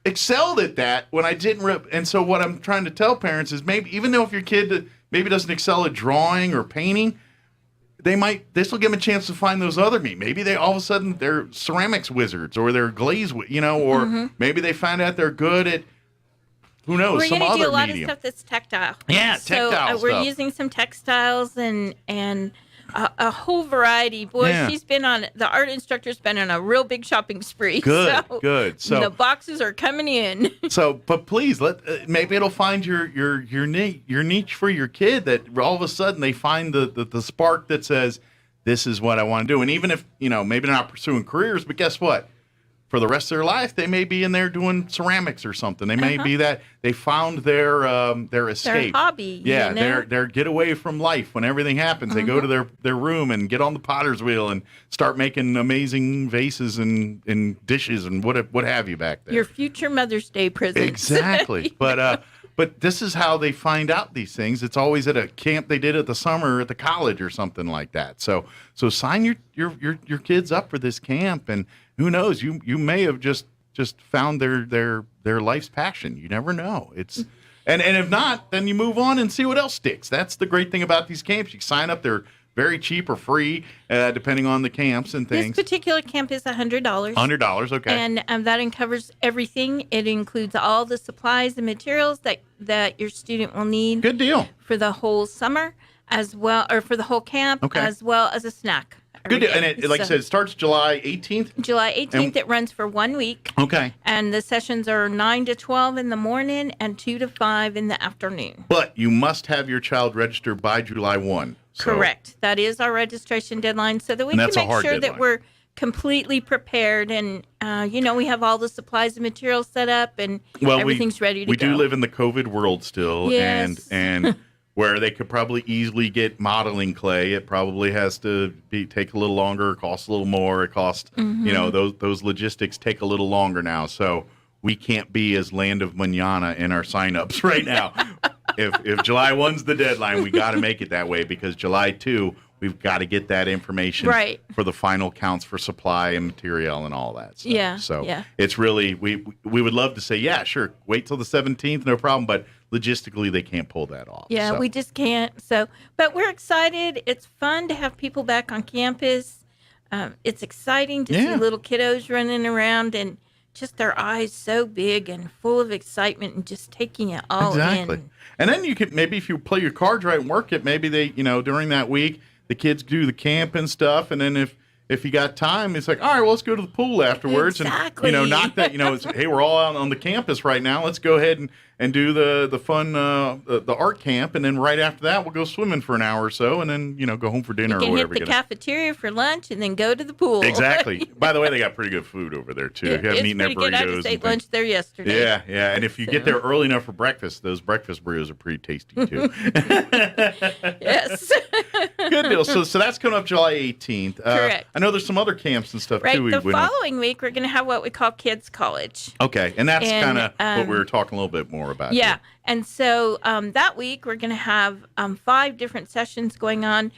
excelled at that when I didn't and so what I'm trying to tell parents is, maybe even though if your kid maybe doesn't excel at drawing or painting, this will give them a chance to find those other maybe they all of a sudden they're ceramics wizards, or they're glaze, or maybe they find out they're good at, who knows,
we're
some
going to
other
do a lot
medium.
of stuff that's tactile.
Yeah, tactile stuff.
We're using some textiles and a whole variety. Boy, the art instructor's been on a real big shopping spree.
Good. So
the boxes are coming in.
But please maybe it'll find your niche for your kid, that all of a sudden they find the spark that says, this is what I want to do. And even if, maybe they're not pursuing careers, but guess what? For the rest of their life, they may be in there doing ceramics or something. They may be that they found their escape,
their hobby.
Yeah, their getaway from life. When everything happens, they go to their room and get on the potter's wheel and start making amazing vases and dishes and what have you back there.
Your future Mother's Day presents.
Exactly. But this is how they find out these things. It's always at a camp they did at the summer at the college or something like that. So sign your kids up for this camp, and who knows, you may have just found their life's passion. You never know. It's and if not, then you move on and see what else sticks. That's the great thing about these camps. You sign up, they're very cheap or free, depending on the camps and things.
This particular camp is $100.
$100, okay.
And that covers everything. It includes all the supplies and materials that your student will need.
Good deal.
For the whole summer, as well, or for the whole camp, as well as a snack.
Good deal. And like I said, it starts July 18th?
July 18th. It runs for 1 week.
Okay.
And the sessions are 9 to 12 in the morning and 2 to 5 in the afternoon.
But you must have your child registered by July 1.
Correct. That is our registration deadline, so that we can make sure that we're completely prepared, and we have all the supplies and materials set up, and everything's ready to go.
We do live in the COVID world still,
yes.
and where they could probably easily get modeling clay, it probably has to take a little longer, cost a little more. It costs, those logistics take a little longer now. So we can't be as land of manana in our signups right now. If July 1's the deadline, we got to make it that way, because July 2, we've got to get that information for the final counts for supply and material and all that stuff. It's really, we would love to say, yeah, sure, wait till the 17th, no problem, but logistically they can't pull that off.
Yeah, we just can't. But we're excited. It's fun to have people back on campus. It's exciting to see little kiddos running around and just their eyes so big and full of excitement and just taking it all in.
And then you could, maybe if you play your cards right and work it, maybe they, during that week, the kids do the camp and stuff. And then if you got time, it's like, all right, well, let's go to the pool afterwards.
Exactly.
And, not that, it's, hey, we're all out on the campus right now. Let's go ahead and do the fun, the art camp. And then right after that, we'll go swimming for an hour or so. And then, go home for dinner or whatever.
Hit the cafeteria for lunch and then go to the pool.
Exactly. By the way, they got pretty good food over there, too. If you haven't eaten their burritos.
I just ate lunch there yesterday.
Yeah. And if you get there early enough for breakfast, those breakfast burritos are pretty tasty, too.
Yes.
Good deal. So that's coming up July 18th.
Correct.
I know there's some other camps and stuff, too.
The following week, we're going to have what we call Kids College.
Okay. And that's kind of what we were talking a little bit more about.
Yeah. And so that week, we're going to have 5 different sessions going on.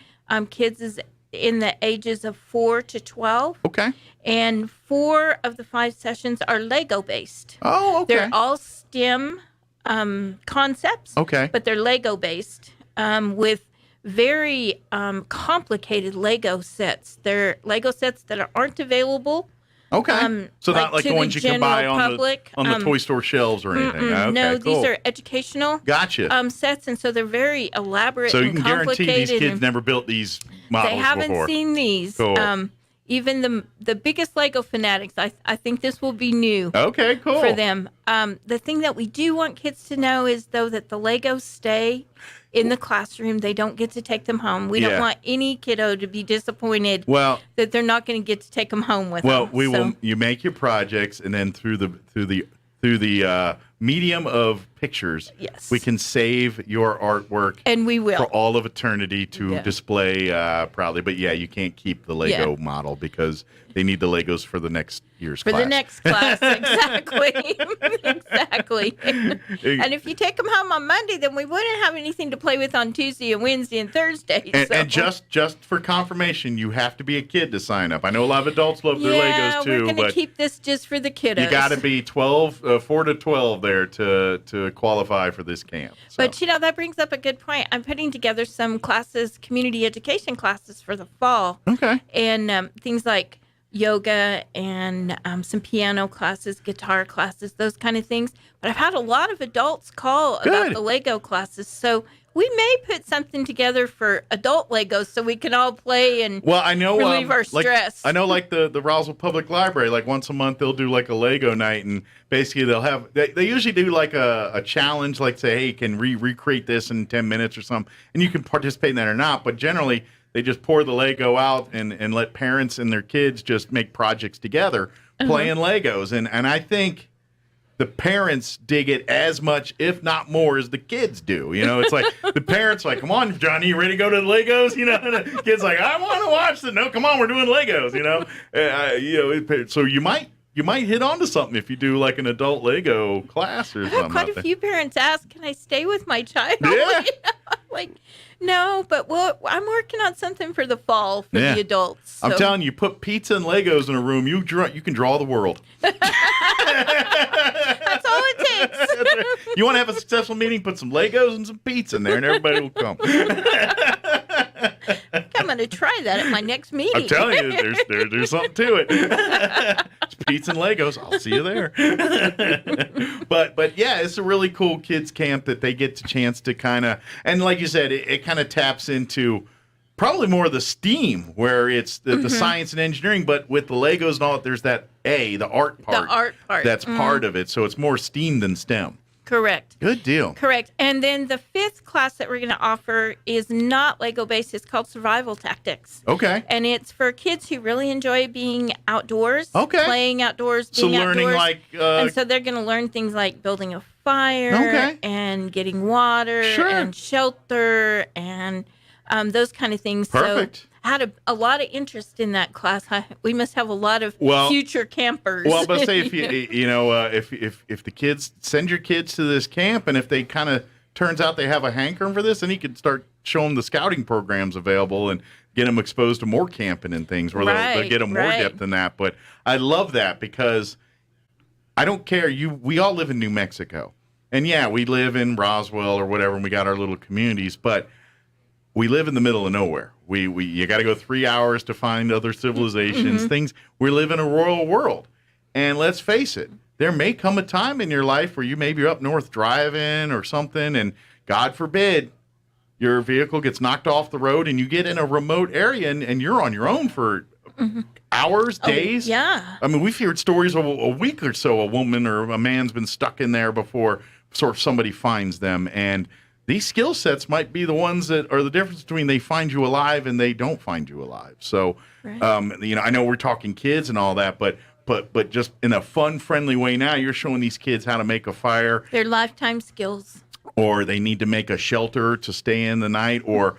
Kids' in the ages of 4 to 12.
Okay.
And 4 of the 5 sessions are Lego based.
Oh, okay.
They're all STEM concepts.
Okay.
But they're Lego based with very complicated Lego sets. They're Lego sets that aren't available.
Okay. So not like the ones you can buy on the toy store shelves or anything. Okay,
no,
cool.
these are educational
Gotcha.
sets, and so they're very elaborate
So you
and
can guarantee
complicated.
these kids never built these models
They haven't
before.
seen these.
Cool.
Even the biggest Lego fanatics, I think this will be new.
Okay, cool.
For them. The thing that we do want kids to know is, though, that the Legos stay in the classroom. They don't get to take them home. We don't want any kiddo to be disappointed that they're not going to get to take them home with them.
Well, we will. You make your projects, and then through the medium of pictures,
yes,
we can save your artwork,
and we will
for all of eternity to display proudly. But yeah, you can't keep the Lego model because they need the Legos for the next year's class.
For the next class, exactly. Exactly. And if you take them home on Monday, then we wouldn't have anything to play with on Tuesday and Wednesday and Thursday.
And just for confirmation, you have to be a kid to sign up. I know a lot of adults love their Legos too.
We're going to keep this just for the kiddos.
You got to be 4 to 12 there to qualify for this camp. So.
But, that brings up a good point. I'm putting together some classes, community education classes for the fall.
Okay.
And things like yoga and some piano classes, guitar classes, those kind of things. But I've had a lot of adults call about the Lego classes. So we may put something together for adult Legos so we can all play and relieve our stress.
I know, like the Roswell Public Library, like once a month they'll do like a Lego night, and basically they'll have they usually do like a challenge, like say, hey, you can recreate this in 10 minutes or something, and you can participate in that or not. But generally, they just pour the Lego out and let parents and their kids just make projects together, playing Legos, and I think the parents dig it as much, if not more, as the kids do. It's like the parents like, come on, Johnny, you ready to go to the Legos? And the kid's like, I want to watch it. No, come on, we're doing Legos. So you might hit onto something if you do like an adult Lego class or something.
Quite a few parents ask, can I stay with my child?
Yeah.
Like, no, but I'm working on something for the fall for the adults. So.
I'm telling you, put pizza and Legos in a room, you can draw the world.
That's all it takes.
You want to have a successful meeting, put some Legos and some pizza in there, and everybody will come.
I'm going to try that at my next meeting.
I'm telling you, there's something to it. It's pizza and Legos. I'll see you there. But yeah, it's a really cool kids camp that they get the chance to kind of, and like you said, it kind of taps into probably more of the STEAM, where it's the science and engineering, but with the Legos and all that, there's that the art part.
The art part.
That's part of it. So it's more STEAM than STEM.
Correct.
Good deal.
Correct. And then the 5th class that we're going to offer is not Lego based. It's called Survival Tactics.
Okay.
And it's for kids who really enjoy being outdoors.
Okay.
Playing outdoors, being outdoors.
So learning like...
and so they're going to learn things like building a fire and getting water and shelter and those kind of things.
Perfect.
So I had a lot of interest in that class. We must have a lot of future campers.
Well, but say if if the kids send your kids to this camp, and if they kind of turns out they have a hankering for this, then you could start showing the scouting programs available and get them exposed to more camping and things where they'll get them more depth than that. But I love that because I don't care. We all live in New Mexico, and we live in Roswell or whatever, and we got our little communities, but we live in the middle of nowhere. You got to go 3 hours to find other civilizations, things. We live in a rural world. And let's face it, there may come a time in your life where you maybe you're up north driving or something, and God forbid, your vehicle gets knocked off the road and you get in a remote area and you're on your own for hours, days.
Yeah.
I mean, we've heard stories of a week or so, a woman or a man's been stuck in there before somebody finds them. And these skill sets might be the ones that are the difference between they find you alive and they don't find you alive. So, I know we're talking kids and all that, but just in a fun, friendly way now, you're showing these kids how to make a fire.
Their lifetime skills.
Or they need to make a shelter to stay in the night, or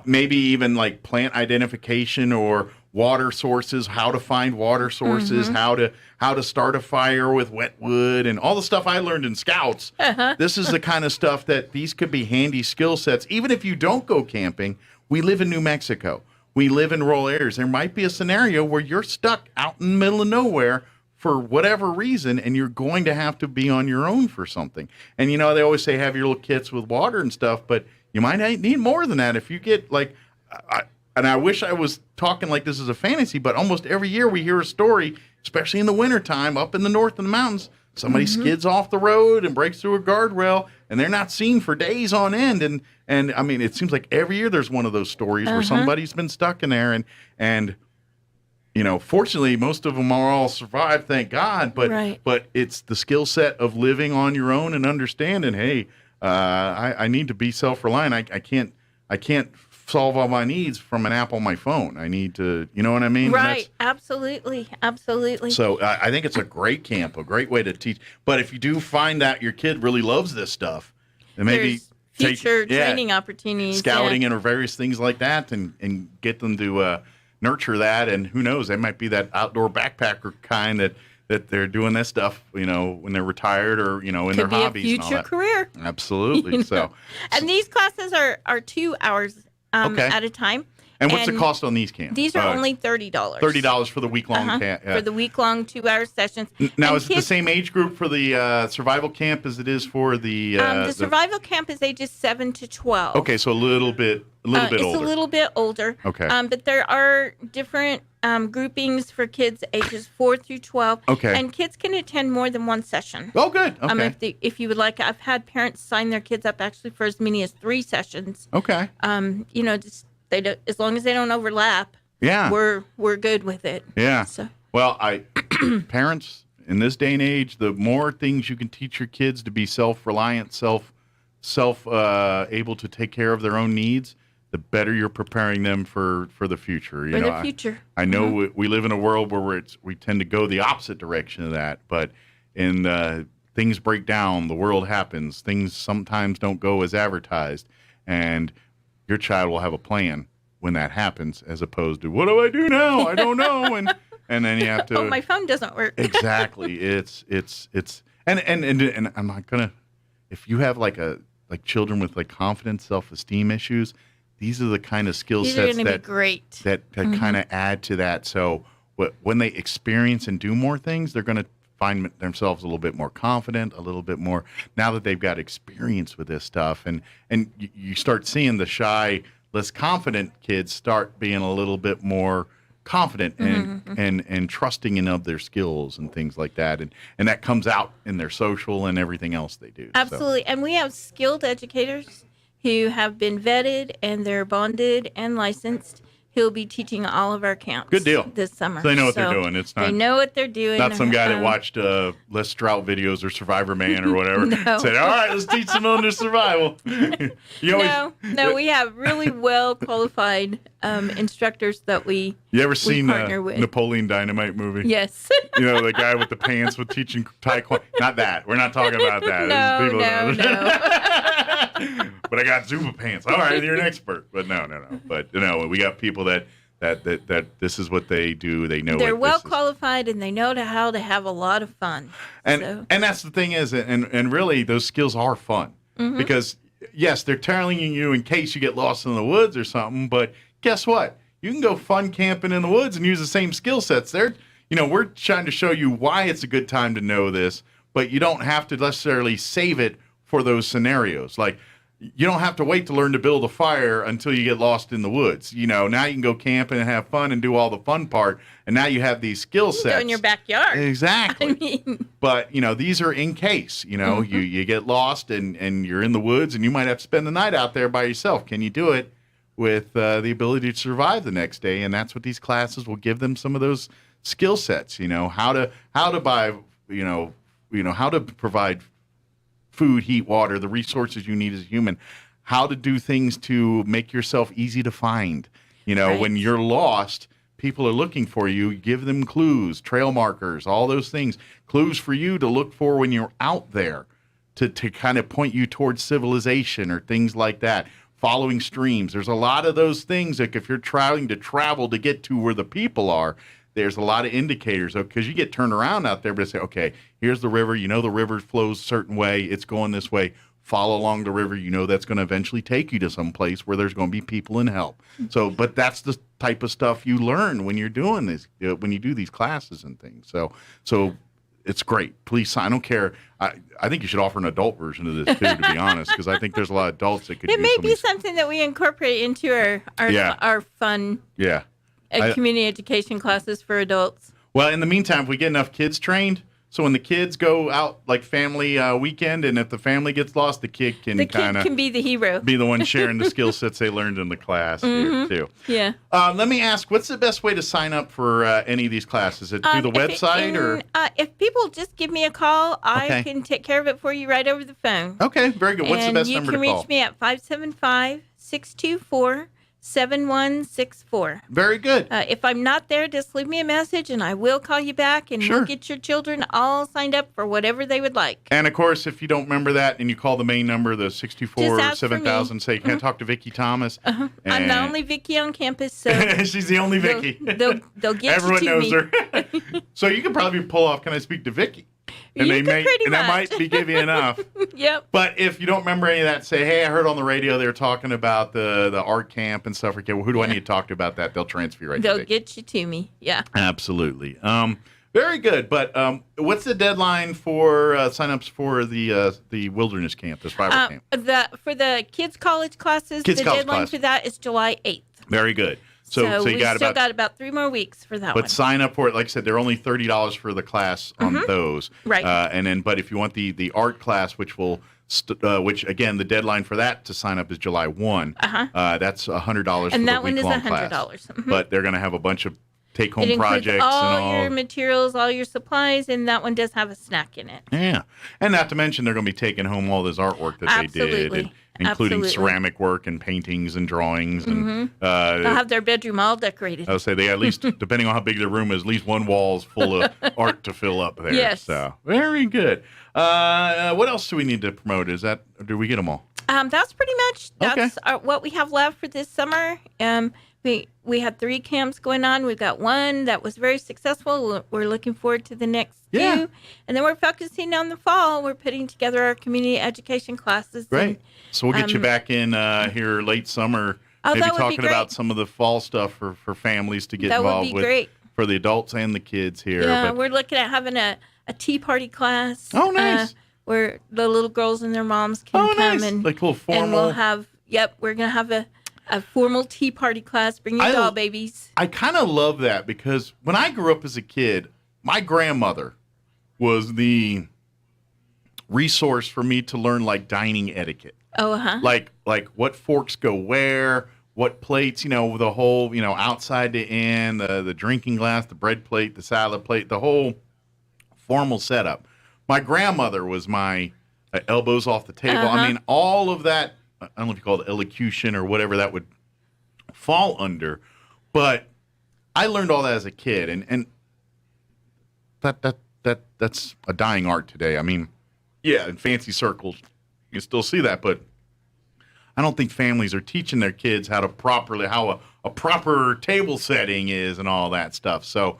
maybe even like plant identification or water sources, how to find water sources, how to start a fire with wet wood, and all the stuff I learned in Scouts. This is the kind of stuff that these could be handy skill sets. Even if you don't go camping, we live in New Mexico. we live in rural areas. There might be a scenario where you're stuck out in the middle of nowhere for whatever reason, and you're going to have to be on your own for something. And, you know, they always say have your little kits with water and stuff, but you might need more than that. If you get, like, and I wish I was talking like this is a fantasy, but almost every year we hear a story, especially in the wintertime, up in the north of the mountains, somebody skids off the road and breaks through a guardrail, and they're not seen for days on end. And I mean, it seems like every year there's one of those stories where somebody's been stuck in there. And you know, fortunately, most of them are all survived, thank God. But it's the skill set of living on your own and understanding, hey, I need to be self-reliant. I can't solve all my needs from an app on my phone. I need to, you know what I mean?
Right. Absolutely.
So I think it's a great camp, a great way to teach. But if you do find that your kid really loves this stuff, then maybe
there's future training opportunities,
scouting and or various things like that, and get them to nurture that. And who knows, they might be that outdoor backpacker kind that they're doing this stuff, you know, when they're retired or, you know, in their hobbies.
Could be a future career.
Absolutely.
You know? And these classes are 2 hours at a time.
And what's the cost on these camps?
These are only $30.
$30 for the week-long camp.
For the week-long 2-hour sessions.
Now, is it the same age group for the survival camp as it is for the...
the survival camp is ages 7 to 12.
Okay, so a little bit older.
It's a little bit older.
Okay.
But there are different groupings for kids ages 4 through 12.
Okay.
And kids can attend more than one session.
Oh, good. Okay.
If you would like, I've had parents sign their kids up actually for as many as 3 sessions.
Okay.
You know, just... as long as they don't overlap, we're good with it.
Yeah.
So.
Well, parents in this day and age, the more things you can teach your kids to be self-reliant, able to take care of their own needs, the better you're preparing them for the future. You know,
the future.
I know we live in a world where we tend to go the opposite direction of that, but in things break down, the world happens, things sometimes don't go as advertised, and your child will have a plan when that happens, as opposed to, what do I do now? I don't know. And then you have to.
Oh, my phone doesn't work.
Exactly. It's and I'm not gonna. If you have like children with like confidence, self-esteem issues, these are the kind of skill sets that kind of add to that. So when they experience and do more things, they're gonna find themselves a little bit more confident, a little bit more now that they've got experience with this stuff, and you start seeing the shy, less confident kids start being a little bit more confident and trusting in of their skills and things like that, and that comes out in their social and everything else they do.
Absolutely. And we have skilled educators who have been vetted and they're bonded and licensed. He'll be teaching all of our camps.
Good deal.
This summer.
So they know what they're doing. It's not.
They know what they're doing.
Not some guy that watched Les Strout videos or Survivor Man or whatever.
No.
Said, all right, let's teach them under survival.
No, we have really well qualified instructors that we.
You ever seen
with.
Napoleon Dynamite movie?
Yes.
You know, the guy with the pants with teaching taekwondo. Not that. We're not talking about that.
No.
But I got Zuba pants. All right, you're an expert. But no. But we got people that this is what they do. They know
they're well qualified and they know how to have a lot of fun.
And that's the thing is, and really those skills are fun because yes, they're telling you in case you get lost in the woods or something. But guess what? You can go fun camping in the woods and use the same skill sets. We're trying to show you why it's a good time to know this, but you don't have to necessarily save it for those scenarios. Like, you don't have to wait to learn to build a fire until you get lost in the woods. You know, now you can go camping and have fun and do all the fun part, and now you have these skill sets.
Go in your backyard.
Exactly. But, these are in case, you get lost and you're in the woods and you might have to spend the night out there by yourself. Can you do it with the ability to survive the next day? And that's what these classes will give them, some of those skill sets, how to buy, how to provide food, heat, water, the resources you need as a human, how to do things to make yourself easy to find. Right. When you're lost, people are looking for you. Give them clues, trail markers, all those things, clues for you to look for when you're out there to kind of point you towards civilization or things like that. Following streams. There's a lot of those things, like if you're trying to travel to get to where the people are, there's a lot of indicators, because you get turned around out there, but say, okay, here's the river. The river flows a certain way. It's going this way. follow along the river. You know that's going to eventually take you to some place where there's going to be people and help. So, but that's the type of stuff you learn when you're doing this, when you do these classes and things. So it's great. Please, I don't care. I think you should offer an adult version of this too, to be honest, because I think there's a lot of adults that could.
It may be something that we incorporate into our fun community education classes for adults.
Well, in the meantime, if we get enough kids trained, so when the kids go out like family weekend, and if the family gets lost, the kid can
be the hero,
be the one sharing the skill sets they learned in the class here too.
Yeah.
Let me ask, what's the best way to sign up for any of these classes? Is it through the website or?
If people just give me a call, I can take care of it for you right over the phone.
Okay, very good. What's the best number to call?
You can reach me at 575-624. 7164.
Very good.
If I'm not there, just leave me a message and I will call you back, and we'll get your children all signed up for whatever they would like.
And of course, if you don't remember that and you call the main number, the 624-7000, say, can I talk to Vicki Thomas?
I'm the only Vicki on campus, so
she's the only Vicki.
They'll get
Everyone
you to
knows her. So you can probably pull off, can I speak to Vicki? And that might be give you enough.
Yep.
But if you don't remember any of that, say, hey, I heard on the radio they were talking about the art camp and stuff. Okay, well, who do I need to talk to about that? They'll transfer you right to
They'll
Vicki.
get you to me. Yeah.
Absolutely. Very good. But what's the deadline for signups for the wilderness camp, this fiber camp?
For the kids' college classes, the deadline for that is July 8th.
Very good. So you got
about 3 more weeks for that one.
But sign up for it. Like I said, they're only $30 for the class on those.
Right.
But if you want the art class, which again, the deadline for that to sign up is July 1. That's $100 for the week-long class.
And that one is $100.
But they're going to have a bunch of take-home
It
projects
includes all
and all
your materials, all your supplies, and that one does have a snack in it.
Yeah. And not to mention they're going to be taking home all this artwork that they did, including ceramic work and paintings and drawings. And
they'll have their bedroom all decorated.
I would say they at least, depending on how big their room is, at least one wall is full of art to fill up there.
Yes.
So very good. What else do we need to promote? Or do we get them all?
That's pretty much what we have left for this summer. We had 3 camps going on. We've got one that was very successful. We're looking forward to the next 2. And then we're focusing on the fall. We're putting together our community education classes.
Great. So we'll get you back in here late summer, maybe talking about some of the fall stuff for families to get involved with.
Great.
For the adults and the kids here.
Yeah, we're looking at having a tea party class.
Oh, nice.
Where the little girls and their moms can come and,
like little formal.
And we'll have, we're going to have a formal tea party class. Bring your doll babies.
I kind of love that because when I grew up as a kid, my grandmother was the resource for me to learn like dining etiquette.
Oh, uh-huh.
Like what forks go where, what plates, the whole, outside to in, the drinking glass, the bread plate, the salad plate, the whole formal setup. My grandmother was my elbows off the table. I mean, all of that, I don't know if you call it elocution or whatever that would fall under, but I learned all that as a kid, and that's a dying art today. I mean, yeah, in fancy circles, you still see that, but I don't think families are teaching their kids how a proper table setting is and all that stuff. So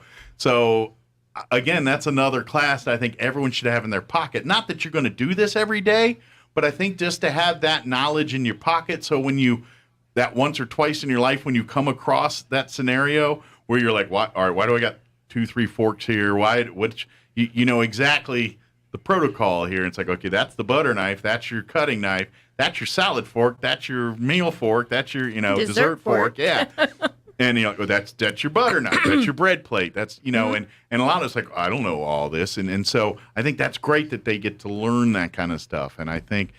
again, that's another class that I think everyone should have in their pocket. Not that you're going to do this every day, but I think just to have that knowledge in your pocket, so when that once or twice in your life, when you come across that scenario where you're like, "What? All right, why do I got 2, 3 forks here? You know exactly the protocol here." And it's like, okay, that's the butter knife, that's your cutting knife, that's your salad fork, that's your meal fork, that's your dessert fork. Yeah. And that's your butter knife, that's your bread plate, that's and a lot of us like, I don't know all this, and so I think that's great that they get to learn that kind of stuff, and I think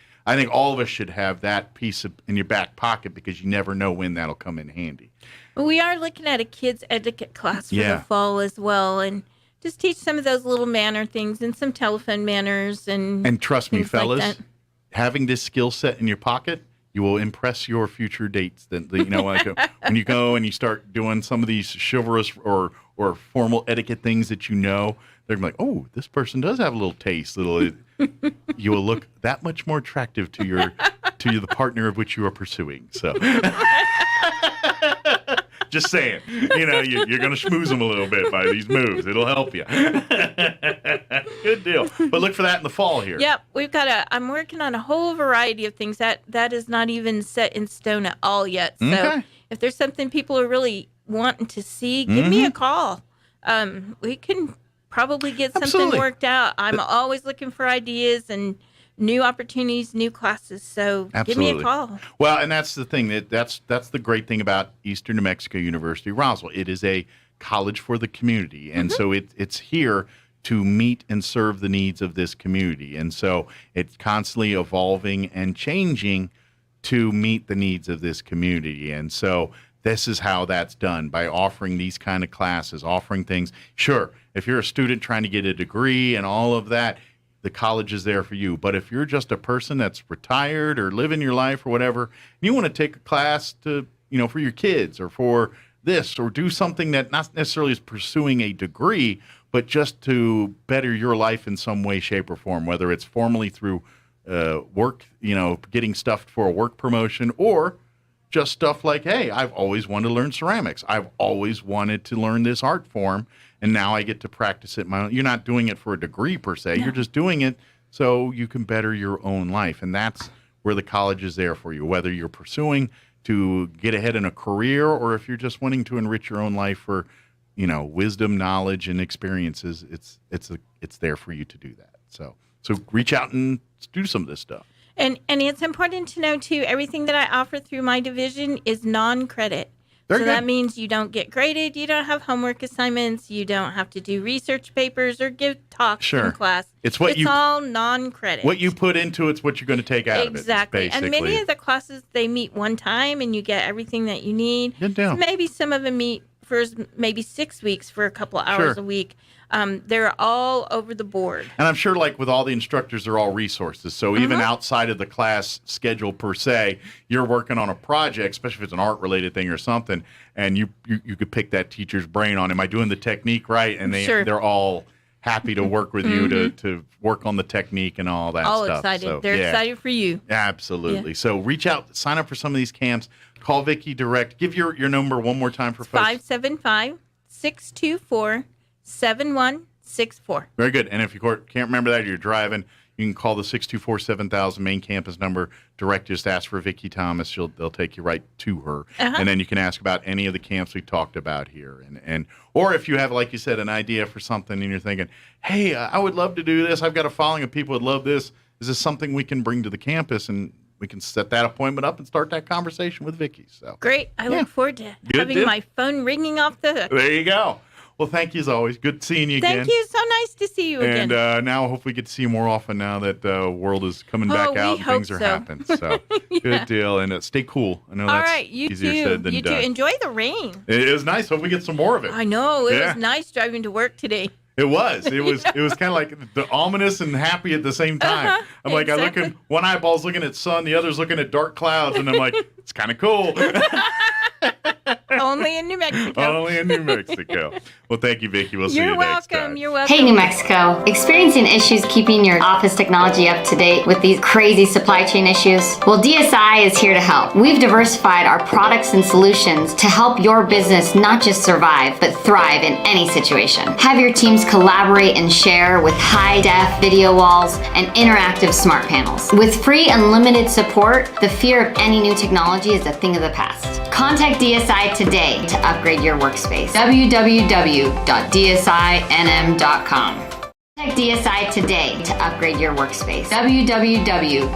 all of us should have that piece in your back pocket because you never know when that'll come in handy.
We are looking at a kids etiquette class for the fall as well, and just teach some of those little manner things and some telephone manners and
trust me, fellas, having this skill set in your pocket, you will impress your future dates. When you go and you start doing some of these chivalrous or formal etiquette things that they're going to be like, oh, this person does have a little taste. You will look that much more attractive to the partner of which you are pursuing. So, just saying, you're going to schmooze them a little bit by these moves. It'll help you. Good deal. But look for that in the fall here.
Yep, I'm working on a whole variety of things that is not even set in stone at all yet. So if there's something people are really wanting to see, give me a call. We can probably get something worked out. I'm always looking for ideas and new opportunities, new classes. So give me a call.
Well, and that's the thing. That's the great thing about Eastern New Mexico University Roswell. It is a college for the community. And so it's here to meet and serve the needs of this community. And so it's constantly evolving and changing to meet the needs of this community. And so this is how that's done, by offering these kind of classes, offering things. Sure, if you're a student trying to get a degree and all of that, the college is there for you. But if you're just a person that's retired or living your life or whatever, and you want to take a class to, for your kids or for this, or do something that not necessarily is pursuing a degree, but just to better your life in some way, shape, or form, whether it's formally through work, getting stuff for a work promotion, or just stuff like, hey, I've always wanted to learn ceramics. I've always wanted to learn this art form, and now I get to practice it. You're not doing it for a degree per se. No. You're just doing it so you can better your own life, and that's where the college is there for you, whether you're pursuing to get ahead in a career or if you're just wanting to enrich your own life for, wisdom, knowledge, and experiences. It's there for you to do that. So reach out and do some of this stuff.
And it's important to know, too, everything that I offer through my division is non-credit. That means you don't get graded, you don't have homework assignments, you don't have to do research papers or give talks in class. It's all non-credit.
What you put into it's what you're going to take out of it.
Exactly. And many of the classes, they meet one time and you get everything that you need.
Good deal.
Maybe some of them meet for maybe 6 weeks for a couple of hours a week. They're all over the board.
And I'm sure, like with all the instructors, they're all resources. So even outside of the class schedule per se, you're working on a project, especially if it's an art-related thing or something, and you could pick that teacher's brain on, am I doing the technique right? And they're all happy to work with you to work on the technique and all that stuff.
All excited. So, they're excited for you.
Absolutely. Yeah. So reach out, sign up for some of these camps. Call Vicki direct. Give your number one more time for folks.
575-624-7164.
Very good. And if you can't remember that, you're driving, you can call the 624-7000 main campus number direct. Just ask for Vicki Thomas. They'll take you right to her. And then you can ask about any of the camps we talked about here. Or if you have, like you said, an idea for something and you're thinking, hey, I would love to do this. I've got a following of people who would love this. Is this something we can bring to the campus? And we can set that appointment up and start that conversation with Vicki. So
great. I look forward to having my phone ringing off the hook.
There you go. Well, thank you as always. Good seeing you again.
Thank you. So nice to see you again.
And now hopefully we get to see you more often now that the world is coming back out and things are happening. So good deal. And stay cool. I know that's easier said than done.
You too. Enjoy the rain.
It is nice. Hope we get some more of it.
I know. It was nice driving to work today.
It was. It was kind of like the ominous and happy at the same time. I'm like, exactly. I look at one eyeball's looking at sun, the other's looking at dark clouds, and I'm like, it's kind of cool.
Only in New Mexico.
Only in New Mexico. Well, thank you, Vicki. We'll see you next time.
You're welcome.
Hey, New Mexico. Experiencing issues keeping your office technology up to date with these crazy supply chain issues? Well, DSI is here to help. We've diversified our products and solutions to help your business not just survive, but thrive in any situation. Have your teams collaborate and share with high-def video walls and interactive smart panels. With free unlimited support, the fear of any new technology is a thing of the past. Contact DSI today to upgrade your workspace. www.dsinm.com. Contact DSI today to upgrade your workspace. www.dsinm.com.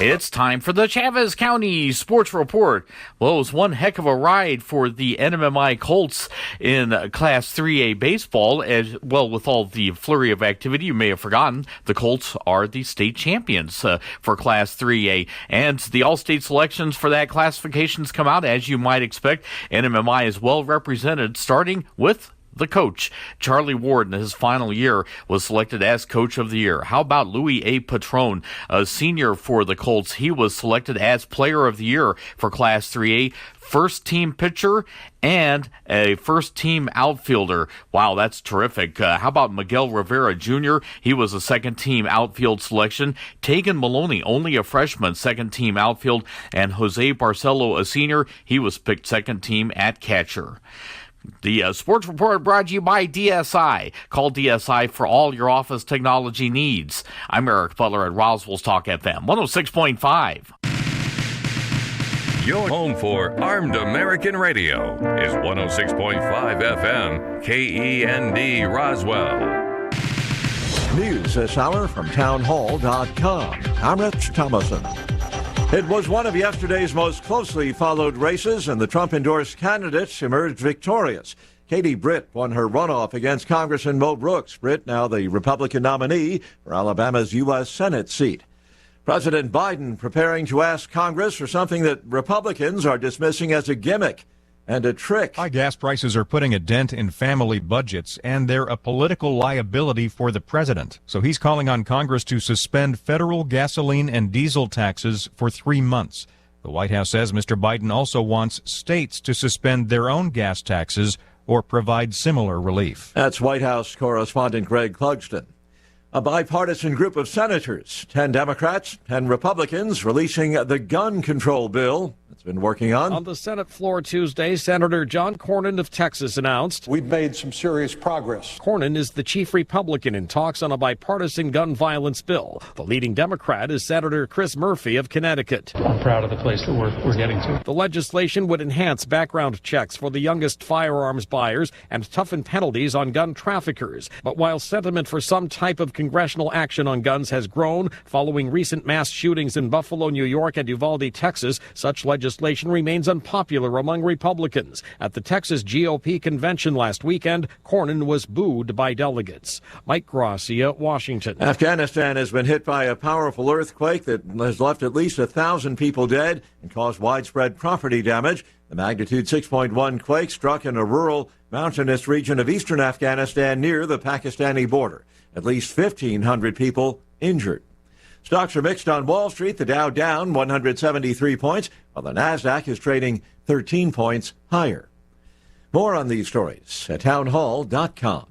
It's time for the Chavez County Sports Report. Well, it was one heck of a ride for the NMMI Colts in Class 3A baseball. As well, with all the flurry of activity, you may have forgotten, the Colts are the state champions for Class 3A. And the all-state selections for that classifications come out, as you might expect. NMMI is well represented, starting with the coach. Charlie Ward, in his final year, was selected as Coach of the Year. How about Louis A. Patron, a senior for the Colts? He was selected as Player of the Year for Class 3A, first-team pitcher, and a first-team outfielder. Wow, that's terrific. How about Miguel Rivera Jr.? He was a second-team outfield selection. Tegan Maloney, only a freshman, second-team outfield. And Jose Barcelo, a senior, he was picked second-team at catcher. The Sports Report brought to you by DSI. Call DSI for all your office technology needs. I'm Eric Butler at Roswell Talk FM 106.5.
Your home for Armed American Radio is 106.5 FM, KEND Roswell.
News this hour from townhall.com. I'm Rich Thomason. It was one of yesterday's most closely followed races, and the Trump-endorsed candidates emerged victorious. Katie Britt won her runoff against Congressman Mo Brooks. Britt now the Republican nominee for Alabama's U.S. Senate seat. President Biden preparing to ask Congress for something that Republicans are dismissing as a gimmick and a trick.
High gas prices are putting a dent in family budgets, and they're a political liability for the president. So he's calling on Congress to suspend federal gasoline and diesel taxes for 3 months. The White House says Mr. Biden also wants states to suspend their own gas taxes or provide similar relief.
That's White House correspondent Greg Clugston. A bipartisan group of senators, 10 Democrats, 10 Republicans, releasing the gun control bill it's been working on.
On the Senate floor Tuesday, Senator John Cornyn of Texas announced, "We've made some serious progress." Cornyn is the chief Republican in talks on a bipartisan gun violence bill. The leading Democrat is Senator Chris Murphy of Connecticut.
I'm proud of the place that we're getting to.
The legislation would enhance background checks for the youngest firearms buyers and toughen penalties on gun traffickers. But while sentiment for some type of congressional action on guns has grown following recent mass shootings in Buffalo, New York and Uvalde, Texas, such legislation remains unpopular among Republicans. At the Texas GOP convention last weekend, Cornyn was booed by delegates. Mike Gracia, Washington.
Afghanistan has been hit by a powerful earthquake that has left at least 1,000 people dead and caused widespread property damage. The magnitude 6.1 quake struck in a rural, mountainous region of eastern Afghanistan near the Pakistani border. At least 1,500 people injured. Stocks are mixed on Wall Street. The Dow down 173 points, while the Nasdaq is trading 13 points higher. More on these stories at townhall.com.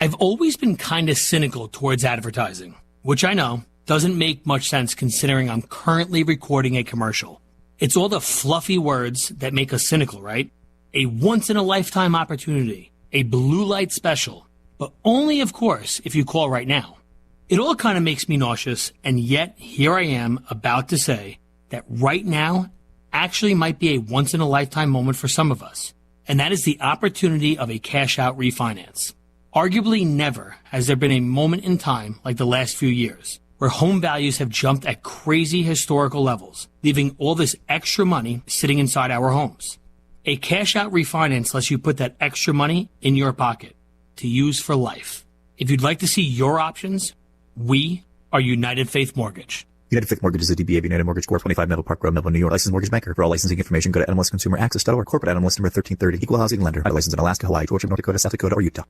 I've always been kind of cynical towards advertising, which I know doesn't make much sense considering I'm currently recording a commercial. It's all the fluffy words that make us cynical, right? A once-in-a-lifetime opportunity, a blue light special, but only, of course, if you call right now. It all kind of makes me nauseous, and yet here I am about to say that right now actually might be a once-in-a-lifetime moment for some of us, and that is the opportunity of a cash-out refinance. Arguably never has there been a moment in time like the last few years where home values have jumped at crazy historical levels, leaving all this extra money sitting inside our homes. A cash-out refinance lets you put that extra money in your pocket to use for life. If you'd like to see your options, we are United Faith Mortgage.
United Faith Mortgage is a DBA of United Mortgage Corp. 25 Melville Park Road, Melville, New York. Licensed mortgage banker. For all licensing information, go to nmlsconsumeraccess.org. Corporate NMLS number 1330. Equal housing lender. Licensed in Alaska, Hawaii, Georgia, North Dakota, South Dakota, or Utah.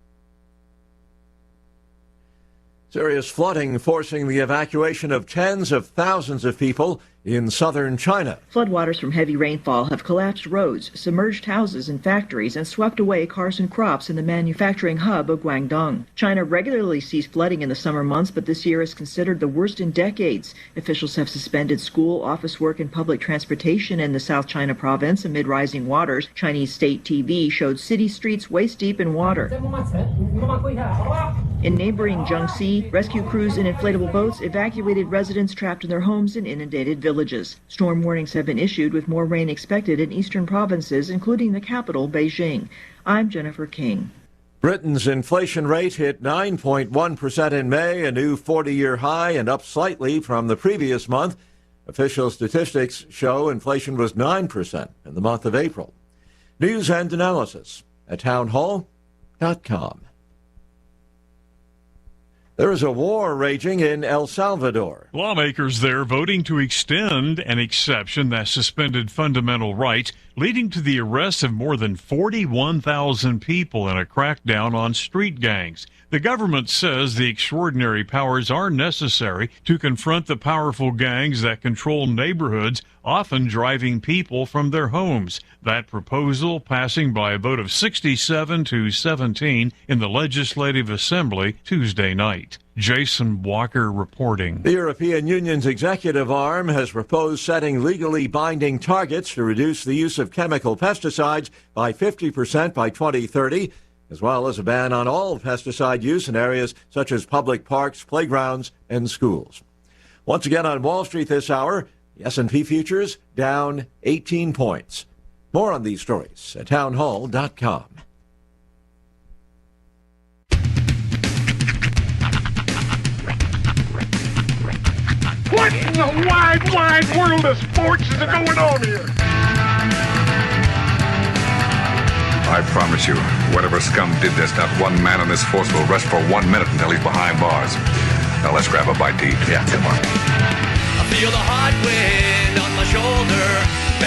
Serious flooding forcing the evacuation of tens of thousands of people in southern China.
Floodwaters from heavy rainfall have collapsed roads, submerged houses and factories, and swept away cars and crops in the manufacturing hub of Guangdong. China regularly sees flooding in the summer months, but this year is considered the worst in decades. Officials have suspended school, office work, and public transportation in the South China province amid rising waters. Chinese state TV showed city streets waist deep in water. In neighboring Jiangxi, rescue crews in inflatable boats evacuated residents trapped in their homes in inundated villages. Storm warnings have been issued with more rain expected in eastern provinces, including the capital, Beijing. I'm Jennifer King.
Britain's inflation rate hit 9.1% in May, a new 40-year high and up slightly from the previous month. Official statistics show inflation was 9% in the month of April. News and analysis at townhall.com. There is a war raging in El Salvador.
Lawmakers there voting to extend an exception that suspended fundamental rights, leading to the arrest of more than 41,000 people in a crackdown on street gangs. The government says the extraordinary powers are necessary to confront the powerful gangs that control neighborhoods, often driving people from their homes. That proposal passing by a vote of 67 to 17 in the Legislative Assembly Tuesday night. Jason Walker reporting.
The European Union's executive arm has proposed setting legally binding targets to reduce the use of chemical pesticides by 50% by 2030, as well as a ban on all pesticide use in areas such as public parks, playgrounds, and schools. Once again on Wall Street this hour, the S&P futures down 18 points. More on these stories at townhall.com.
What in the wide, wide world of sports is going on here?
I promise you, whatever scum did this, not one man in this force will rest for 1 minute until he's behind bars. Now let's grab a bite to eat. Yeah, come on.
I feel the hot wind on my shoulder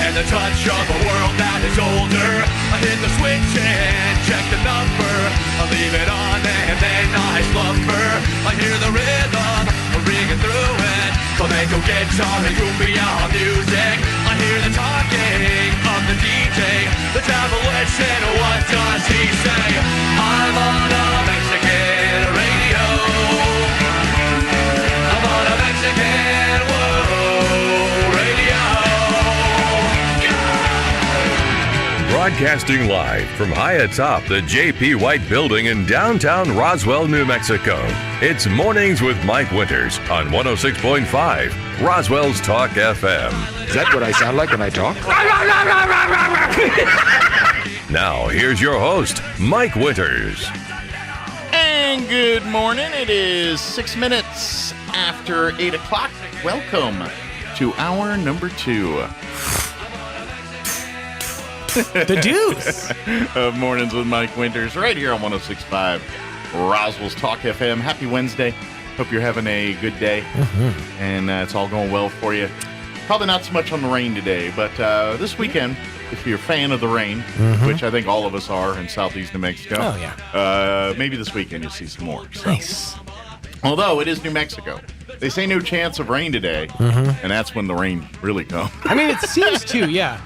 and the touch of a world that is older. I hit the switch and check the number. I leave it on and then I slumber. I hear the rhythm ringing through it. Flamenco guitar and cumbia music. I hear the talking of the DJ. The demolition, what does he say? I'm on a Mexican radio. I'm on a Mexican radio.
Broadcasting live from high atop the J.P. White Building in downtown Roswell, New Mexico. It's Mornings with Mike Winters on 106.5 Roswell's Talk FM.
Is that what I sound like when I talk?
Now, here's your host, Mike Winters.
And good morning. It is 6 minutes after 8 o'clock. Welcome to hour number 2.
The deuce
of Mornings with Mike Winters right here on 106.5 Roswell's Talk FM. Happy Wednesday. Hope you're having a good day and it's all going well for you. Probably not so much on the rain today, but this weekend, if you're a fan of the rain, which I think all of us are in southeast New Mexico, maybe this weekend you'll see some more. So.
Nice.
Although it is New Mexico. They say no chance of rain today, and that's when the rain really comes.
I mean, it seems to, yeah.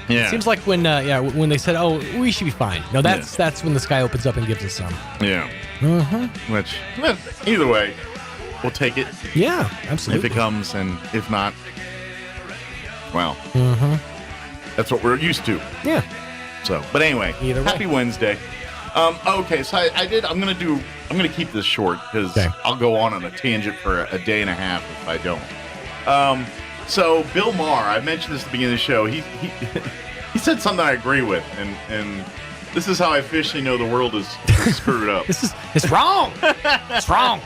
Yeah.
It seems like when they said, "Oh, we should be fine." No, that's when the sky opens up and gives us some.
Yeah. Which, either way, we'll take it.
Yeah, absolutely.
If it comes, and if not, well, that's what we're used to.
Yeah.
So, but anyway, happy Wednesday. Okay, so I'm gonna keep this short because I'll go on a tangent for a day and a half if I don't. So Bill Maher, I mentioned this at the beginning of the show. He said something I agree with, and this is how I officially know the world is screwed up.
It's wrong. It's wrong.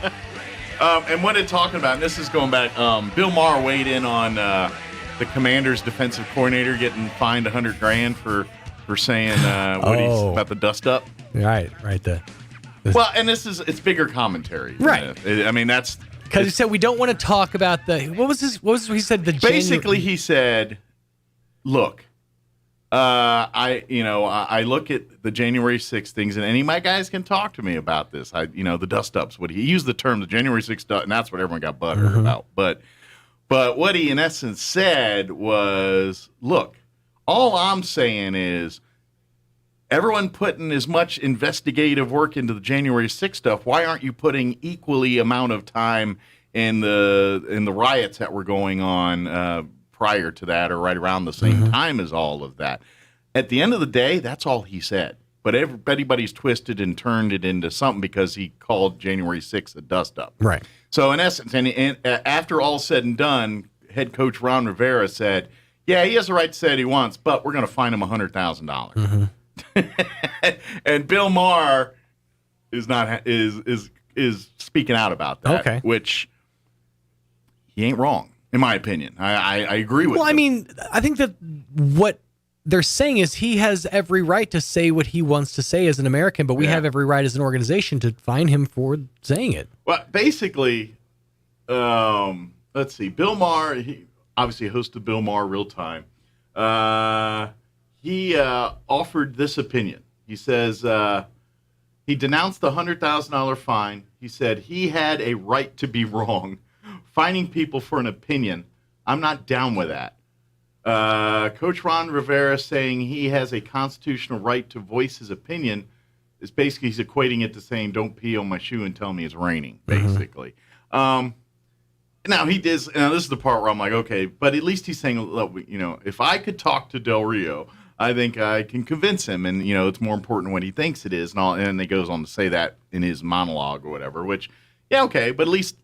And what it's talking about, and this is going back. Bill Maher weighed in on the Commanders' defensive coordinator getting fined $100,000 for saying about the dust up.
Right.
Well, and it's bigger commentary.
Right.
I mean, that's.
Because he said we don't want to talk about what was he said?
Basically, he said, "Look, I look at the January 6th things, and any of my guys can talk to me about this. The dust ups. What he used the term the January 6th dust, and that's what everyone got butthurt about. But what he in essence said was, look, all I'm saying is." Everyone putting as much investigative work into the January 6th stuff. Why aren't you putting equally amount of time in the riots that were going on prior to that, or right around the same time as all of that? At the end of the day, that's all he said. But everybody's twisted and turned it into something because he called January 6th a dust up.
Right.
So in essence, and after all said and done, head coach Ron Rivera said, "Yeah, he has the right to say what he wants, but we're going to fine him $100,000." And Bill Maher is speaking out about that, which he ain't wrong, in my opinion. I agree with him.
Well, I mean, I think that what they're saying is he has every right to say what he wants to say as an American, but we have every right as an organization to fine him for saying it.
Well, basically, let's see. Bill Maher, he obviously hosted Bill Maher Real Time. He offered this opinion. He says he denounced the $100,000 fine. He said he had a right to be wrong. Fining people for an opinion, I'm not down with that. Coach Ron Rivera saying he has a constitutional right to voice his opinion It's basically he's equating it to saying, "Don't pee on my shoe and tell me it's raining." Basically. Now he does. Now this is the part where I'm like, okay, but at least he's saying, look, if I could talk to Del Rio, I think I can convince him, and it's more important what he thinks it is, and all. And he goes on to say that in his monologue or whatever. Which, yeah, okay, but at least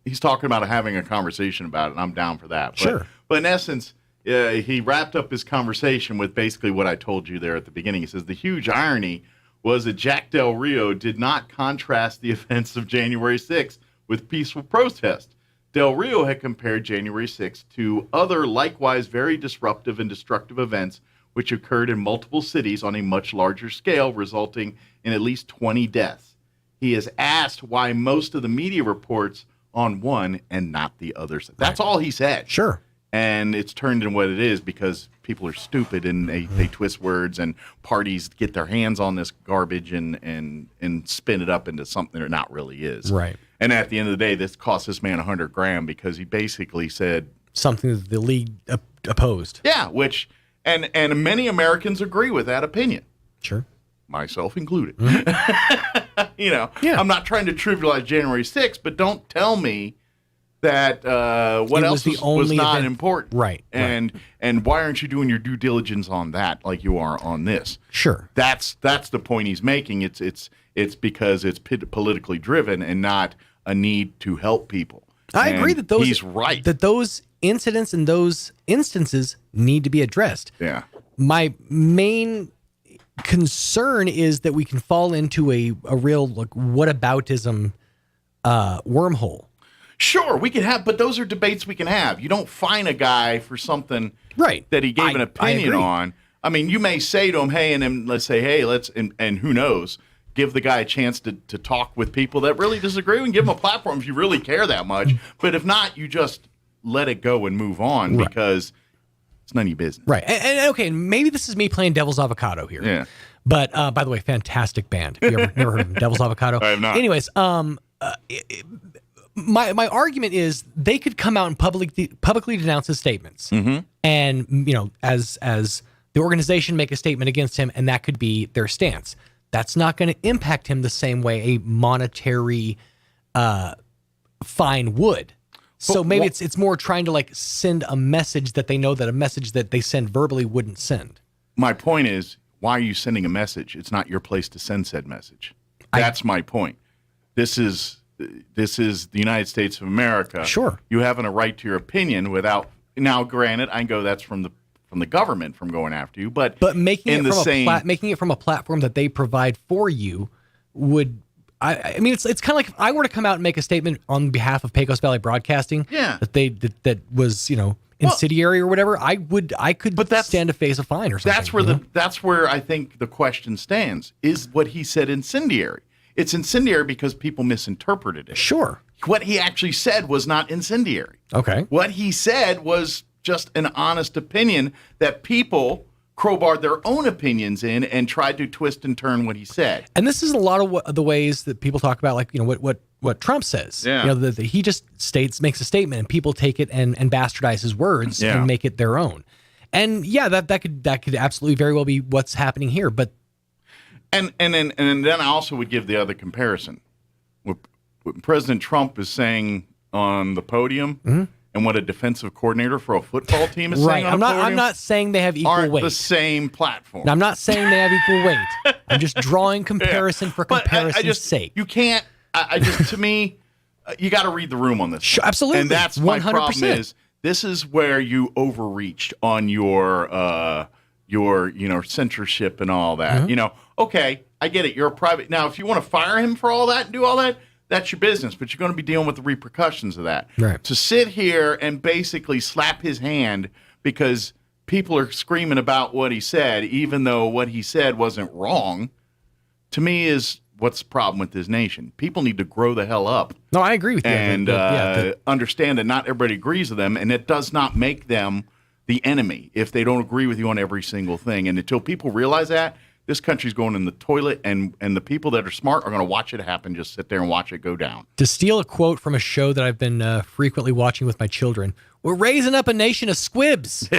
he's talking about having a conversation about it, and I'm down for that.
Sure.
But in essence, he wrapped up his conversation with basically what I told you there at the beginning. He says the huge irony was that Jack Del Rio did not contrast the events of January 6th with peaceful protest. Del Rio had compared January 6th to other likewise very disruptive and destructive events which occurred in multiple cities on a much larger scale, resulting in at least 20 deaths. He has asked why most of the media reports on one and not the others. That's all he said.
Sure.
And it's turned into what it is because people are stupid and they twist words, and parties get their hands on this garbage and spin it up into something it not really is.
Right.
And at the end of the day, this cost this man $100,000 because he basically said
something that the league opposed.
Yeah, which and many Americans agree with that opinion.
Sure.
Myself included.
Mm-hmm.
I'm not trying to trivialize January 6th, but don't tell me that what else was not important.
Right.
And why aren't you doing your due diligence on that like you are on this?
Sure.
That's the point he's making. It's because it's politically driven and not a need to help people.
I agree that
he's right.
That those incidents and those instances need to be addressed.
Yeah.
My main concern is that we can fall into a real whataboutism wormhole.
Sure, we can have, but those are debates we can have. You don't fine a guy for something that he gave an opinion on. I mean, you may say to him, hey, and then let's say, hey, and who knows, give the guy a chance to talk with people that really disagree and give them a platform if you really care that much. But if not, you just let it go and move on because it's none of your business.
Right. And okay, maybe this is me playing devil's avocado here.
Yeah.
But by the way, fantastic band. Have you never heard of them? Devil's Avocado?
I have not.
Anyways, my argument is they could come out and publicly denounce his statements, and as the organization make a statement against him, and that could be their stance. That's not going to impact him the same way a monetary fine would. So maybe it's more trying to send a message that they know that a message that they send verbally wouldn't send.
My point is, why are you sending a message? It's not your place to send said message. That's my point. This is the United States of America.
Sure.
You having a right to your opinion without. Now, granted, I go that's from the government from going after you, but
making it from a platform that they provide for you would. I mean, it's kind of like if I were to come out and make a statement on behalf of Pecos Valley Broadcasting, that was incendiary or whatever. I could stand to face a fine or something.
That's where I think the question stands: is what he said incendiary? It's incendiary because people misinterpreted it.
Sure.
What he actually said was not incendiary.
Okay.
What he said was just an honest opinion that people crowbarred their own opinions in and tried to twist and turn what he said.
And this is a lot of the ways that people talk about, what Trump says.
Yeah.
That he just makes a statement, and people take it and bastardize his words and make it their own. And that could absolutely very well be what's happening here. But
And then I also would give the other comparison. What President Trump is saying on the podium and what a defensive coordinator for a football team is saying on the podium.
I'm not saying they have equal weight.
The same platform.
I'm not saying they have equal weight. I'm just drawing comparison for comparison's sake.
You can't. To me, you got to read the room on this.
Sure, absolutely.
And that's my
100%.
problem is this is where you overreached on your censorship and all that. Okay, I get it. You're a private. Now, if you want to fire him for all that and do all that, that's your business, but you're going to be dealing with the repercussions of that.
Right.
To sit here and basically slap his hand because people are screaming about what he said, even though what he said wasn't wrong, to me is what's the problem with this nation. People need to grow the hell up.
No, I agree with you.
And understand that not everybody agrees with them, and it does not make them the enemy if they don't agree with you on every single thing. And until people realize that, this country's going in the toilet, and the people that are smart are going to watch it happen, just sit there and watch it go down.
To steal a quote from a show that I've been frequently watching with my children, we're raising up a nation of squibs.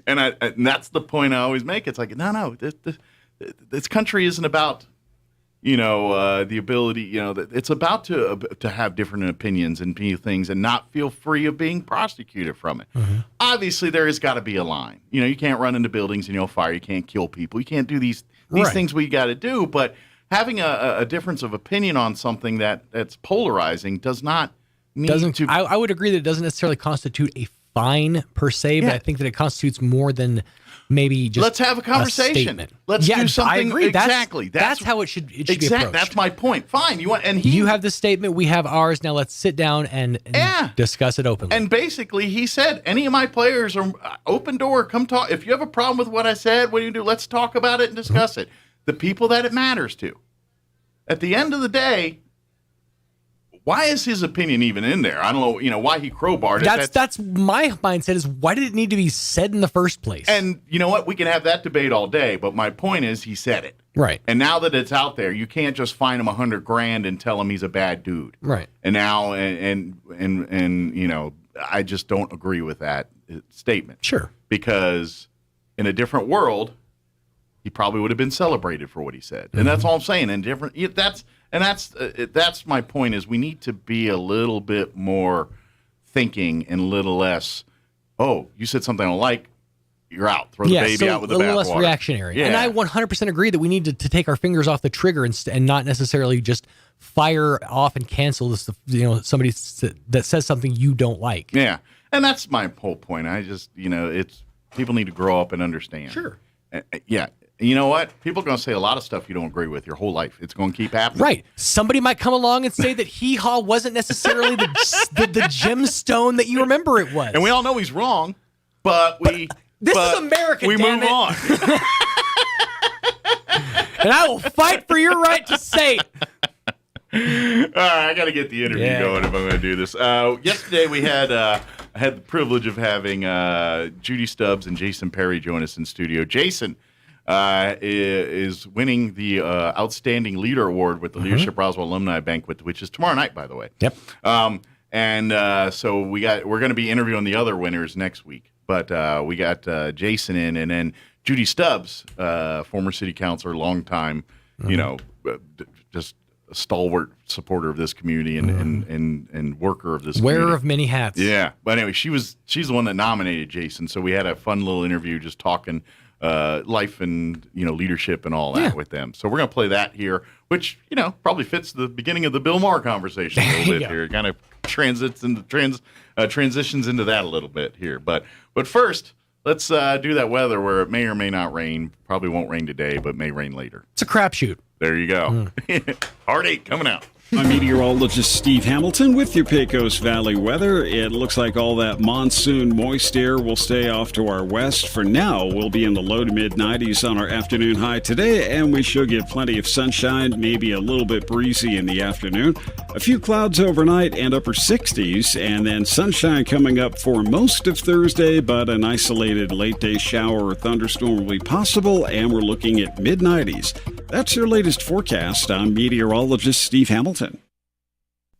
And that's the point I always make. It's like, no, this country isn't about, the ability, it's about to have different opinions and things and not feel free of being prosecuted from it. Obviously, there has got to be a line. You can't run into buildings and fire. You can't kill people. You can't do these things we got to do. But having a difference of opinion on something that's polarizing does not need to.
I would agree that it doesn't necessarily constitute a fine per se, but I think that it constitutes more than maybe just
let's have a conversation. Let's do something.
I agree.
Exactly.
That's how it should be approached.
That's my point. Fine.
You have the statement. We have ours. Now let's sit down and discuss it openly.
And basically, he said, any of my players are open door. Come talk. If you have a problem with what I said, what do you do? Let's talk about it and discuss it. The people that it matters to. At the end of the day, why is his opinion even in there? I don't know, why he crowbarred it.
That's my mindset is, why did it need to be said in the first place?
And you know what? We can have that debate all day, but my point is he said it.
Right.
And now that it's out there, you can't just fine him $100,000 and tell him he's a bad dude.
Right.
And now, and I just don't agree with that statement.
Sure.
Because in a different world, he probably would have been celebrated for what he said. And that's all I'm saying. That's my point is we need to be a little bit more thinking and a little less, you said something I don't like, you're out. Throw the baby out with the bathwater.
A little less reactionary.
Yeah.
And I 100% agree that we need to take our fingers off the trigger and not necessarily just fire off and cancel this, somebody that says something you don't like.
Yeah. And that's my whole point. I just, it's people need to grow up and understand.
Sure.
Yeah. You know what? People are going to say a lot of stuff you don't agree with your whole life. It's going to keep happening.
Right. Somebody might come along and say that Hee Haw wasn't necessarily the gemstone that you remember it was.
And we all know he's wrong, but
this is America,
we
damn
move on.
And I will fight for your right to say it.
All right, I got to get the interview going if I'm going to do this. Yesterday we had I had the privilege of having Judy Stubbs and Jason Perry join us in studio. Jason is winning the Outstanding Leader Award with the Leadership Roswell Alumni Banquet, which is tomorrow night, by the way.
Yep.
So we're going to be interviewing the other winners next week. But we got Jason in, and then Judy Stubbs, former city councilor, longtime, just a stalwart supporter of this community and worker of this community.
Wearer of many hats.
Yeah. But anyway, she's the one that nominated Jason. So we had a fun little interview just talking life and leadership and all that with them. So we're going to play that here, which probably fits the beginning of the Bill Maher conversation a little bit here. It kind of transitions into that a little bit here. But first, let's do that weather where it may or may not rain. Probably won't rain today, but may rain later.
It's a crapshoot.
There you go. Heartache coming out.
I'm meteorologist Steve Hamilton with your Pecos Valley weather. It looks like all that monsoon moist air will stay off to our west. For now, we'll be in the low to mid 90s on our afternoon high today, and we should get plenty of sunshine, maybe a little bit breezy in the afternoon. A few clouds overnight and upper 60s, and then sunshine coming up for most of Thursday, but an isolated late day shower or thunderstorm will be possible, and we're looking at mid 90s. That's your latest forecast. I'm meteorologist Steve Hamilton.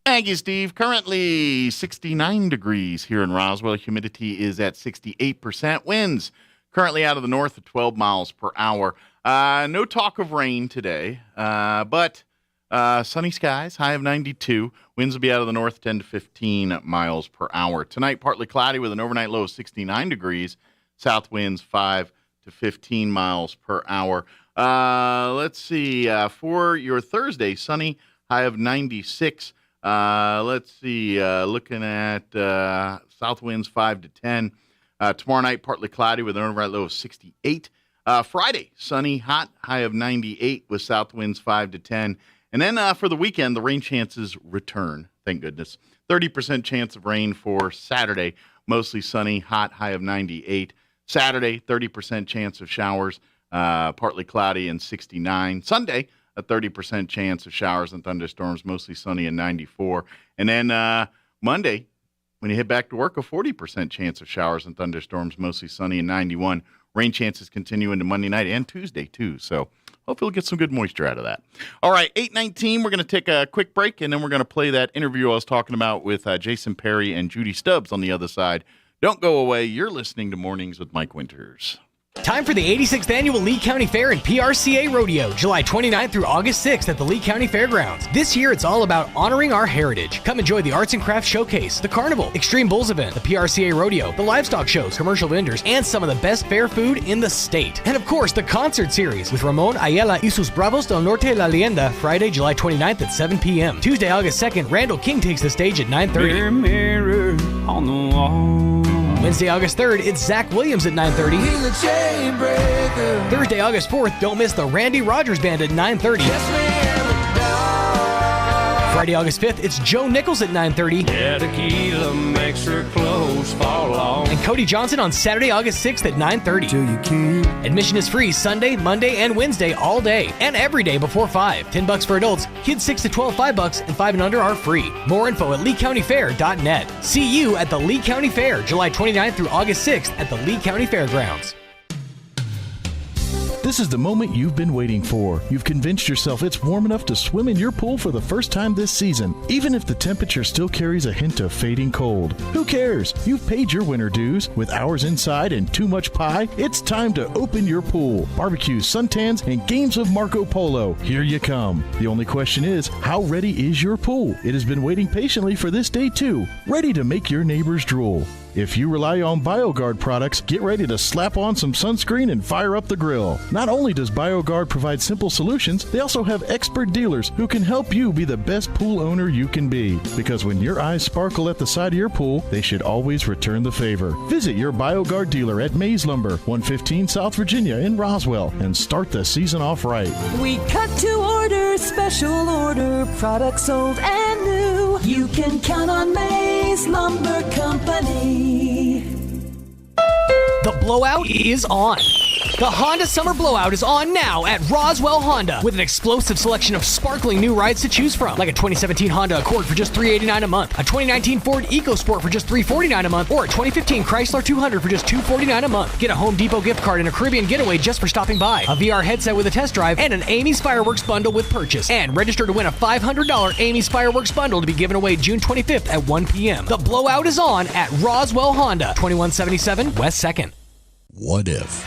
Thank you, Steve. Currently 69 degrees here in Roswell. Humidity is at 68%. Winds currently out of the north at 12 miles per hour. No talk of rain today, but sunny skies, high of 92. Winds will be out of the north 10 to 15 miles per hour. Tonight, partly cloudy with an overnight low of 69 degrees. South winds 5 to 15 miles per hour. Let's see. For your Thursday, sunny, high of 96. Let's see. Looking at south winds 5 to 10. Tomorrow night, partly cloudy with an overnight low of 68. Friday, sunny, hot, high of 98 with south winds 5 to 10. And then for the weekend, the rain chances return. Thank goodness. 30% chance of rain for Saturday. Mostly sunny, hot, high of 98. Saturday, 30% chance of showers. Partly cloudy and 69. Sunday, a 30% chance of showers and thunderstorms, mostly sunny and 94. And then Monday, when you head back to work, a 40% chance of showers and thunderstorms, mostly sunny and 91. Rain chances continue into Monday night and Tuesday, too. So hopefully we'll get some good moisture out of that. All right, 8:19, we're going to take a quick break, and then we're going to play that interview I was talking about with Jason Perry and Judy Stubbs on the other side. Don't go away. You're listening to Mornings with Mike Winters.
Time for the 86th Annual Lee County Fair and PRCA Rodeo, July 29th through August 6th at the Lee County Fairgrounds. This year, it's all about honoring our heritage. Come enjoy the Arts and Crafts Showcase, the Carnival, Extreme Bulls event, the PRCA Rodeo, the livestock shows, commercial vendors, and some of the best fair food in the state. And of course, the concert series with Ramon Ayala y sus Bravos del Norte La Leyenda, Friday, July 29th at 7 p.m. Tuesday, August 2nd, Randall King takes the stage at 9:30.
Mirror, mirror on the wall.
Wednesday, August 3rd, it's Zach Williams at 9:30. Thursday, August 4th, don't miss the Randy Rogers Band at 9:30. Friday, August 5th, it's Joe Nichols at 9:30.
Yeah, tequila makes her clothes fall off.
And Cody Johnson on Saturday, August 6th at 9:30. Admission is free Sunday, Monday, and Wednesday all day and every day before 5. $10 for adults, kids 6 to 12, $5, and 5 and under are free. More info at leecountyfair.net. See you at the Lee County Fair, July 29th through August 6th at the Lee County Fairgrounds.
This is the moment you've been waiting for. You've convinced yourself it's warm enough to swim in your pool for the first time this season, even if the temperature still carries a hint of fading cold. Who cares? You've paid your winter dues. With hours inside and too much pie, it's time to open your pool. Barbecues, suntans, and games of Marco Polo. Here you come. The only question is, how ready is your pool? It has been waiting patiently for this day too, ready to make your neighbors drool. If you rely on BioGuard products, get ready to slap on some sunscreen and fire up the grill. Not only does BioGuard provide simple solutions, they also have expert dealers who can help you be the best pool owner you can be. Because when your eyes sparkle at the side of your pool, they should always return the favor. Visit your BioGuard dealer at Mays Lumber, 115 South Virginia in Roswell, and start the season off right.
We cut to order, special order, products old and new. You can count on Mays Lumber Company.
The blowout is on. The Honda Summer Blowout is on now at Roswell Honda with an explosive selection of sparkling new rides to choose from, like a 2017 Honda Accord for just $389 a month, a 2019 Ford EcoSport for just $349 a month, or a 2015 Chrysler 200 for just $249 a month. Get a Home Depot gift card and a Caribbean getaway just for stopping by, a VR headset with a test drive, and an Amy's Fireworks bundle with purchase. And register to win a $500 Amy's Fireworks bundle to be given away June 25th at 1 p.m. The Blowout is on at Roswell Honda, 2177 West 2nd.
What if?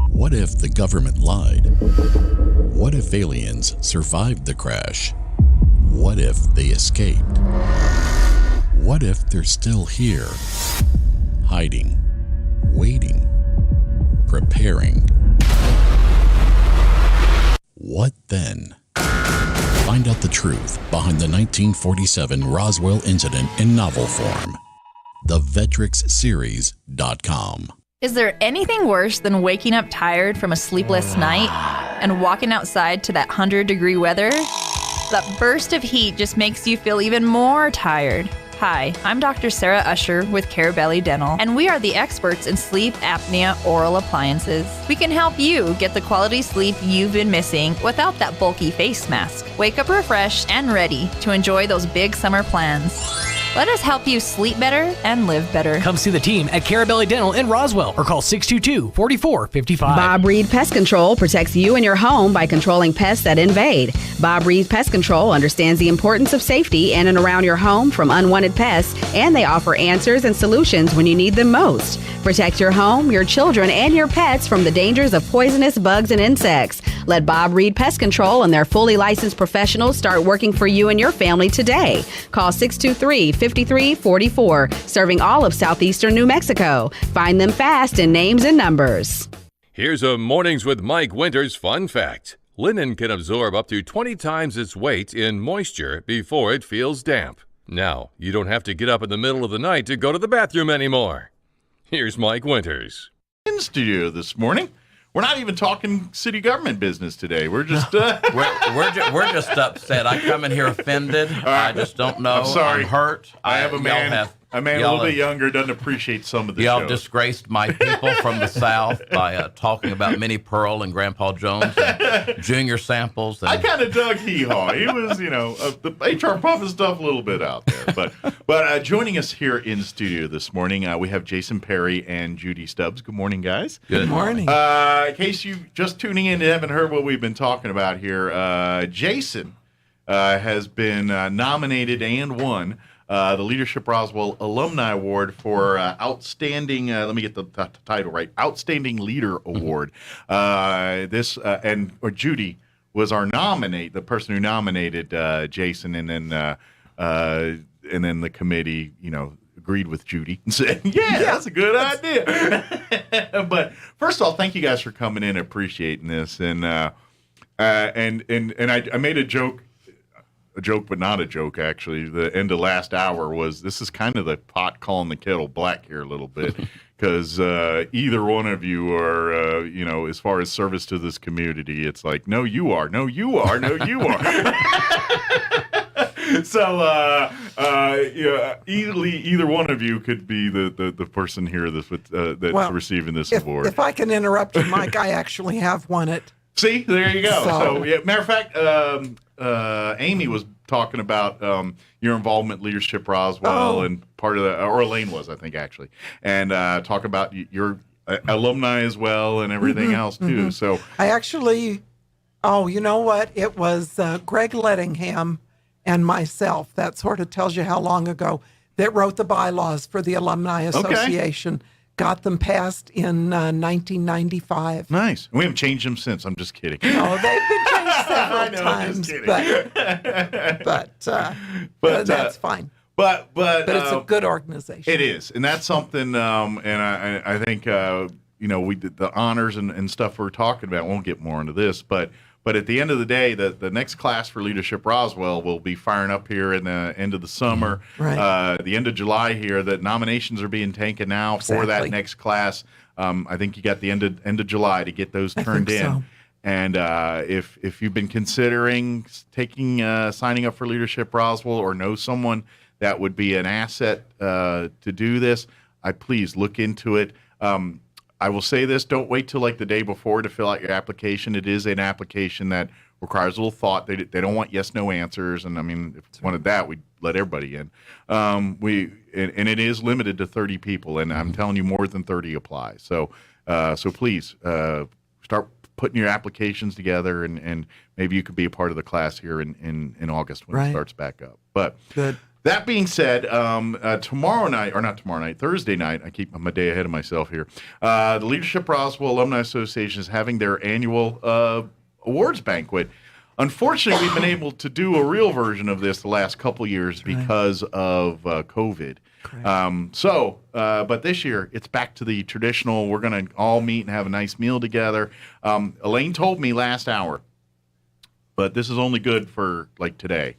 What if the government lied? What if aliens survived the crash? What if they escaped? What if they're still here? Hiding, waiting, preparing. What then? Find out the truth behind the 1947 Roswell incident in novel form. TheVetrixSeries.com.
Is there anything worse than waking up tired from a sleepless night and walking outside to that 100-degree weather? That burst of heat just makes you feel even more tired. Hi, I'm Dr. Sarah Usher with Carabelli Dental, and we are the experts in sleep apnea oral appliances. We can help you get the quality sleep you've been missing without that bulky face mask. Wake up refreshed and ready to enjoy those big summer plans. Let us help you sleep better and live better.
Come see the team at Carabelli Dental in Roswell or call 622-4455.
Bob Reed Pest Control protects you and your home by controlling pests that invade. Bob Reed Pest Control understands the importance of safety in and around your home from unwanted pests, and they offer answers and solutions when you need them most. Protect your home, your children, and your pets from the dangers of poisonous bugs and insects. Let Bob Reed Pest Control and their fully licensed professionals start working for you and your family today. Call 623-5344, serving all of southeastern New Mexico. Find them fast in names and numbers.
Here's a Mornings with Mike Winters fun fact. Linen can absorb up to 20 times its weight in moisture before it feels damp. Now, you don't have to get up in the middle of the night to go to the bathroom anymore. Here's Mike Winters.
In studio this morning. We're not even talking city government business today. We're just
we're just upset. I come in here offended. I just don't know.
I'm sorry.
I'm hurt.
I have a man a little bit younger doesn't appreciate some of the
y'all
shows.
Disgraced my people from the South by talking about Minnie Pearl and Grandpa Jones and junior samples. And...
I kind of dug Hee Haw. He was, the HR puffing stuff a little bit out there. But joining us here in studio this morning, we have Jason Perry and Judy Stubbs. Good morning, guys.
Good morning.
In case you just tuning in and haven't heard what we've been talking about here, Jason has been nominated and won the Leadership Roswell Alumni Award for outstanding. Let me get the title right. Outstanding Leader Award. Judy was our nominate, the person who nominated Jason, and then the committee, agreed with Judy and said, "Yeah, that's a good idea." But first of all, thank you guys for coming in, appreciating this, and I made a joke but not a joke, actually. The end of last hour was, this is kind of the pot calling the kettle black here a little bit, because either one of you are, as far as service to this community, it's like, no, you are, no, you are, no, you are. So either one of you could be the person here that's receiving this award.
If I can interrupt you, Mike, I actually have won it.
See, there you go. So matter of fact, Amy was talking about your involvement in Leadership Roswell, and part of the, or Elaine was, I think, actually, and talk about your alumni as well and everything else too. So
I actually, you know what? It was Greg Lettingham and myself. That sort of tells you how long ago that wrote the bylaws for the Alumni Association. Okay. Got them passed in 1995.
Nice. We haven't changed them since. I'm just kidding.
No, they've been changed several times, but that's fine.
But
it's a good organization.
It is, and that's something. And I think we did the honors and stuff we're talking about. I won't get more into this, but at the end of the day, the next class for Leadership Roswell will be firing up here in the end of the summer. Right. The end of July here, the nominations are being taken now for that next class. I think you got the end of July to get those turned in. So. And if you've been considering signing up for Leadership Roswell or know someone that would be an asset to do this, please look into it. I will say this, don't wait till like the day before to fill out your application. It is an application that requires a little thought. They don't want yes, no answers. And I mean, if we wanted that, we'd let everybody in. And it is limited to 30 people. And I'm telling you, more than 30 apply. So please start putting your applications together, and maybe you could be a part of the class here in August when it starts back up. But good. That being said, Thursday night, I keep my day ahead of myself here, the Leadership Roswell Alumni Association is having their annual awards banquet. Unfortunately, we've been able to do a real version of this the last couple years because of COVID. But this year, it's back to the traditional, we're going to all meet and have a nice meal together. Elaine told me last hour, but this is only good for like today.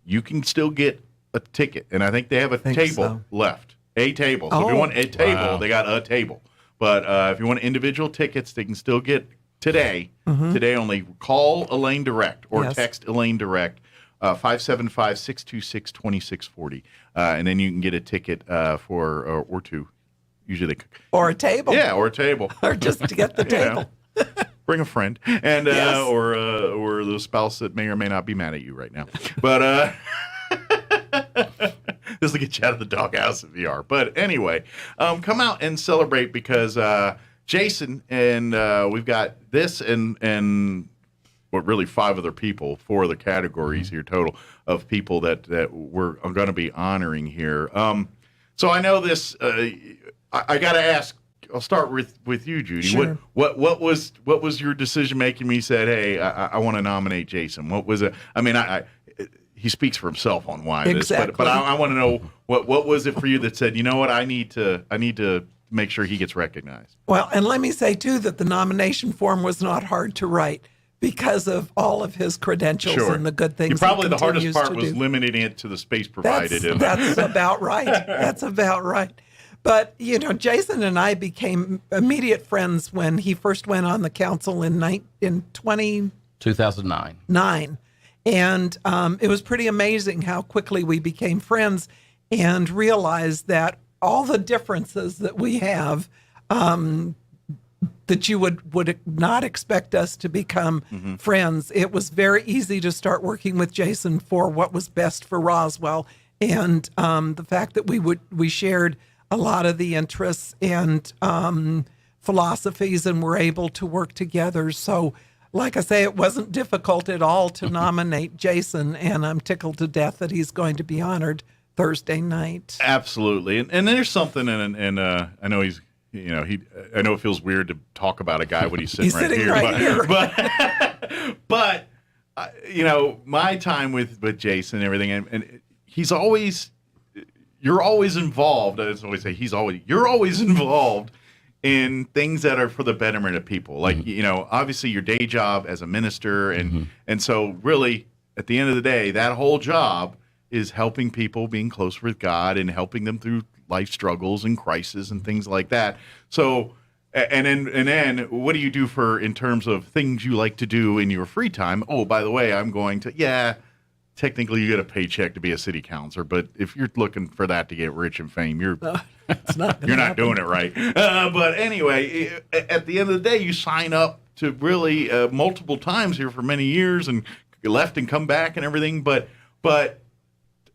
You can still get a ticket, and I think they have a table left. A table. So if you want a table, they got a table. But if you want individual tickets, they can still get today. Today only. Call Elaine direct or text Elaine direct, 575-626-2640, and then you can get a ticket or two. Usually,
or a table.
Yeah, or a table,
or just to get the table.
Bring a friend, and or the spouse that may or may not be mad at you right now. But this will get you out of the doghouse if you are. But anyway, come out and celebrate, because Jason and we've got this and really 5 other people, 4 other categories here total of people that we're going to be honoring here. So I know this. I got to ask. I'll start with you, Judy. Sure. What was your decision making when you said, "Hey, I want to nominate Jason"? What was it? I mean, he speaks for himself on why
exactly.
this, but I want to know what was it for you that said, you know what, I need to make sure he gets recognized.
Well, and let me say too that the nomination form was not hard to write because of all of his credentials and the good things.
Probably the hardest part was limiting it to the space provided.
That's about right. That's about right. But, Jason and I became immediate friends when he first went on the council in
2009.
And it was pretty amazing how quickly we became friends and realized that all the differences that we have, that you would not expect us to become friends. It was very easy to start working with Jason for what was best for Roswell. And the fact that we shared a lot of the interests and philosophies and were able to work together. So, like I say, it wasn't difficult at all to nominate Jason, and I'm tickled to death that he's going to be honored Thursday night.
Absolutely. And there's something, and I know he's, I know it feels weird to talk about a guy when he's sitting right here. But my time with Jason and everything, and he's always, you're always involved. I always say you're always involved in things that are for the betterment of people. Like, obviously your day job as a minister. And so really at the end of the day, that whole job is helping people, being close with God and helping them through life struggles and crises and things like that. So, and then what do you do in terms of things you like to do in your free time? Oh, by the way, I'm going to, technically you get a paycheck to be a city councilor, but if you're looking for that to get rich and fame, you're not doing it right. But anyway, at the end of the day, you sign up to really multiple times here for many years and left and come back and everything. But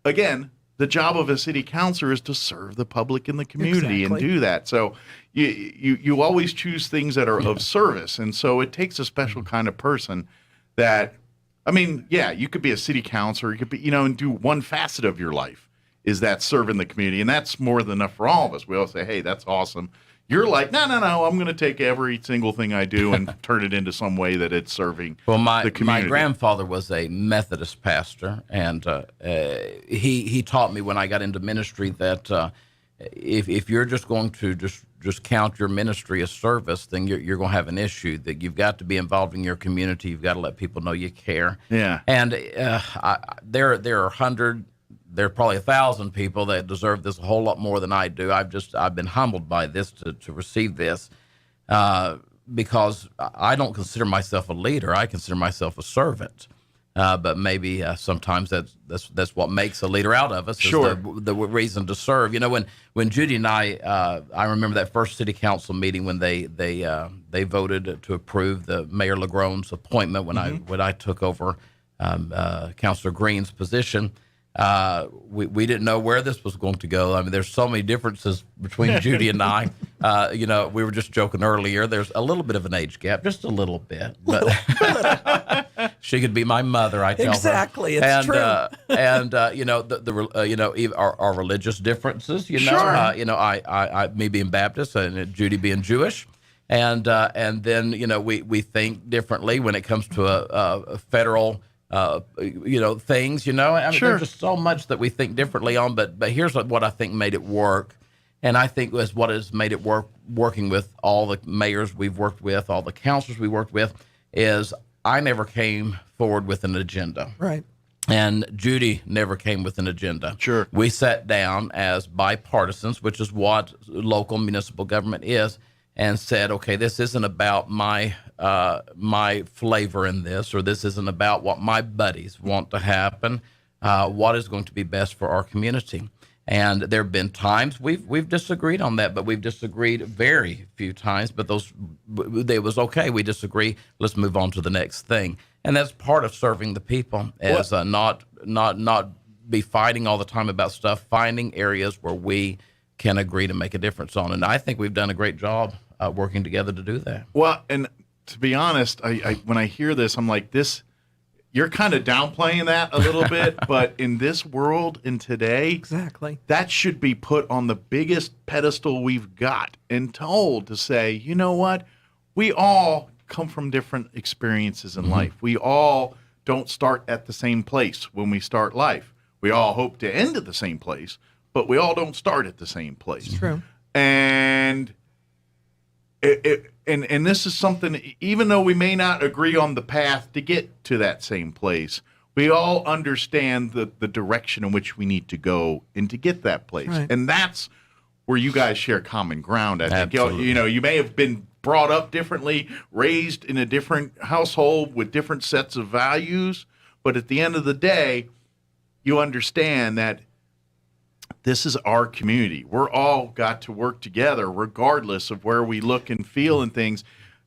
again, the job of a city councilor is to serve the public in the community and do that. So you always choose things that are of service. And so it takes a special kind of person that, you could be a city councilor, you could be, and do one facet of your life is that serving the community. And that's more than enough for all of us. We all say, hey, that's awesome. You're like, no, I'm going to take every single thing I do and turn it into some way that it's serving the community.
My grandfather was a Methodist pastor, and he taught me when I got into ministry that if you're just going to just count your ministry as service, then you're going to have an issue. That you've got to be involved in your community. You've got to let people know you care.
Yeah.
And there are probably 1,000 people that deserve this a whole lot more than I do. I've been humbled by this to receive this because I don't consider myself a leader. I consider myself a servant. But maybe sometimes that's what makes a leader out of us.
Sure.
Is the reason to serve. When Judy and I remember that first city council meeting when they voted to approve the Mayor LaGrone's appointment when I took over Councilor Green's position. We didn't know where this was going to go. There's so many differences between Judy and I. We were just joking earlier. There's a little bit of an age gap, just a little bit. But she could be my mother, I tell her.
Exactly, it's true.
Our religious differences.
Sure.
I me being Baptist and Judy being Jewish. And then we think differently when it comes to a federal. Things,
Sure.
There's just so much that we think differently on, but here's what I think made it work. And I think was what has made it work, working with all the mayors we've worked with, all the councilors we worked with, is I never came forward with an agenda.
Right.
And Judy never came with an agenda.
Sure.
We sat down as bipartisans, which is what local municipal government is, and said, okay, this isn't about my flavor in this, or this isn't about what my buddies want to happen. What is going to be best for our community? And there have been times we've disagreed on that, but we've disagreed very few times. But it was okay. We disagree. Let's move on to the next thing. And that's part of serving the people, is not be fighting all the time about stuff. Finding areas where we can agree to make a difference on. And I think we've done a great job working together to do that.
Well, and to be honest, I when I hear this, I'm like, you're kind of downplaying that a little bit, but in this world, in today,
exactly,
that should be put on the biggest pedestal we've got and told to say, you know what, we all come from different experiences in life. We all don't start at the same place when we start life. We all hope to end at the same place, but we all don't start at the same place.
It's true.
And and this is something, even though we may not agree on the path to get to that same place, we all understand the direction in which we need to go and to get that place.
Right.
And that's where you guys share common ground, I think.
Absolutely.
You may have been brought up differently, raised in a different household with different sets of values, but at the end of the day, you understand that this is our community. We're all got to work together regardless of where we look and feel and things.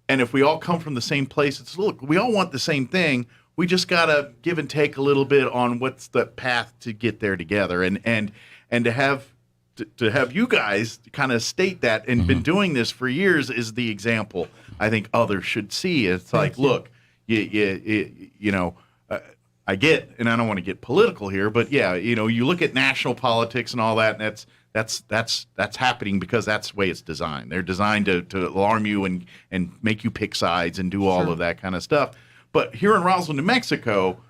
And if we all come from the same place, it's, look, we all want the same thing. We just got to give and take a little bit on what's the path to get there together. And to have you guys kind of state that and been doing this for years is the example I think others should see. It's like, look, I get, and I don't want to get political here, but yeah, you look at national politics and all that, and that's happening because that's the way it's designed. They're designed to alarm you and make you pick sides and do all of that kind of stuff. But here in Roswell, New Mexico,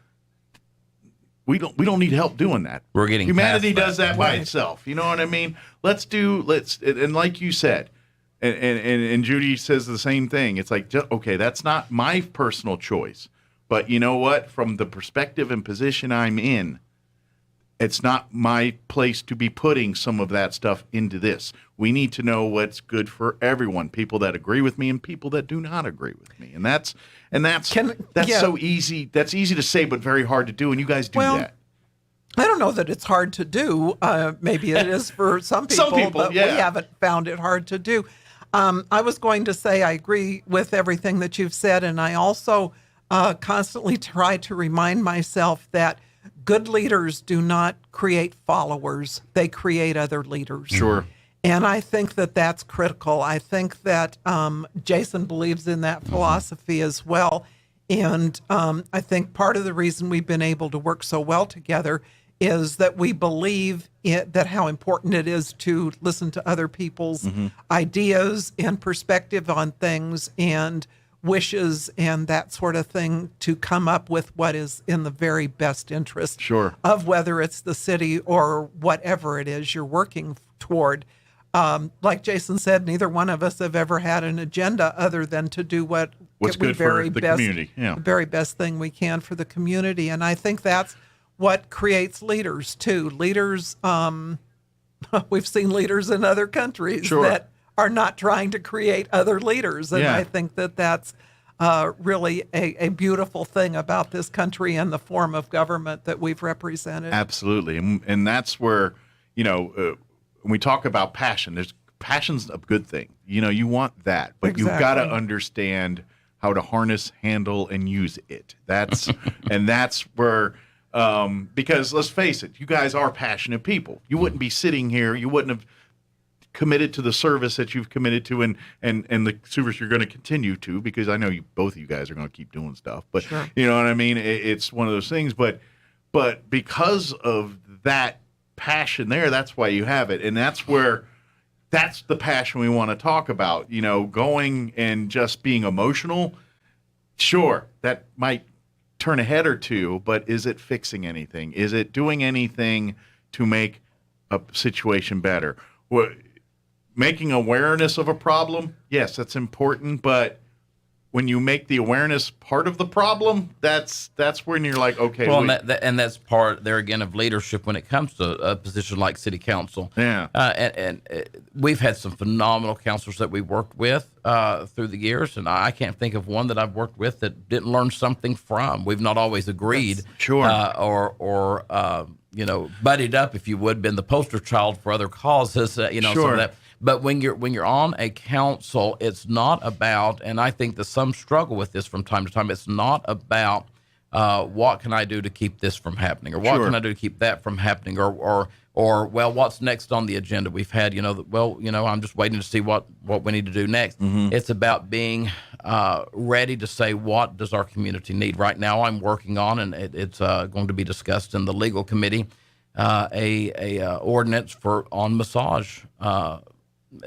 we don't need help doing that.
We're getting
humanity
past that.
does that by itself. You know what I mean? And like you said, and Judy says the same thing. It's like, okay, that's not my personal choice. But you know what? From the perspective and position I'm in, it's not my place to be putting some of that stuff into this. We need to know what's good for everyone, people that agree with me and people that do not agree with me. And that's so easy. That's easy to say, but very hard to do. And you guys do that.
I don't know that it's hard to do. Maybe it is for some people, but we haven't found it hard to do. I was going to say I agree with everything that you've said, and I also constantly try to remind myself that good leaders do not create followers. They create other leaders.
Sure.
And I think that that's critical. I think that Jason believes in that philosophy as well. And I think part of the reason we've been able to work so well together is that we believe that how important it is to listen to other people's ideas and perspective on things and wishes and that sort of thing to come up with what is in the very best interest of whether it's the city or whatever it is you're working toward. Like Jason said, neither one of us have ever had an agenda other than to do what's
good for the community. Yeah.
The very best thing we can for the community. And I think that's what creates leaders too. Leaders, we've seen leaders in other countries that are not trying to create other leaders. And I think that that's really a beautiful thing about this country and the form of government that we've represented.
Absolutely. And that's where, when we talk about passion, passion's a good thing. You want that, but you've got to understand how to harness, handle, and use it. That's where, because let's face it, you guys are passionate people. You wouldn't be sitting here. You wouldn't have committed to the service that you've committed to and the service you're going to continue to, because I know both of you guys are going to keep doing stuff. But you know what I mean? It's one of those things. But because of that passion there, that's why you have it. And that's the passion we want to talk about. Going and just being emotional, sure, that might turn a head or two, but is it fixing anything? Is it doing anything to make a situation better? Making awareness of a problem, yes, that's important, but when you make the awareness part of the problem, that's when you're like, okay.
Well, and that's part there again of leadership when it comes to a position like city council.
Yeah.
And we've had some phenomenal counselors that we worked with through the years, and I can't think of one that I've worked with that didn't learn something from. We've not always agreed, or buddied up, if you would, been the poster child for other causes, some of that. But when you're on a council, it's not about, and I think that some struggle with this from time to time, it's not about what can I do to keep this from happening, or what can I do to keep that from happening, or well, what's next on the agenda? We've had, I'm just waiting to see what we need to do next. It's about being ready to say, what does our community need? Right now I'm working on, and it's going to be discussed in the legal committee, a ordinance on massage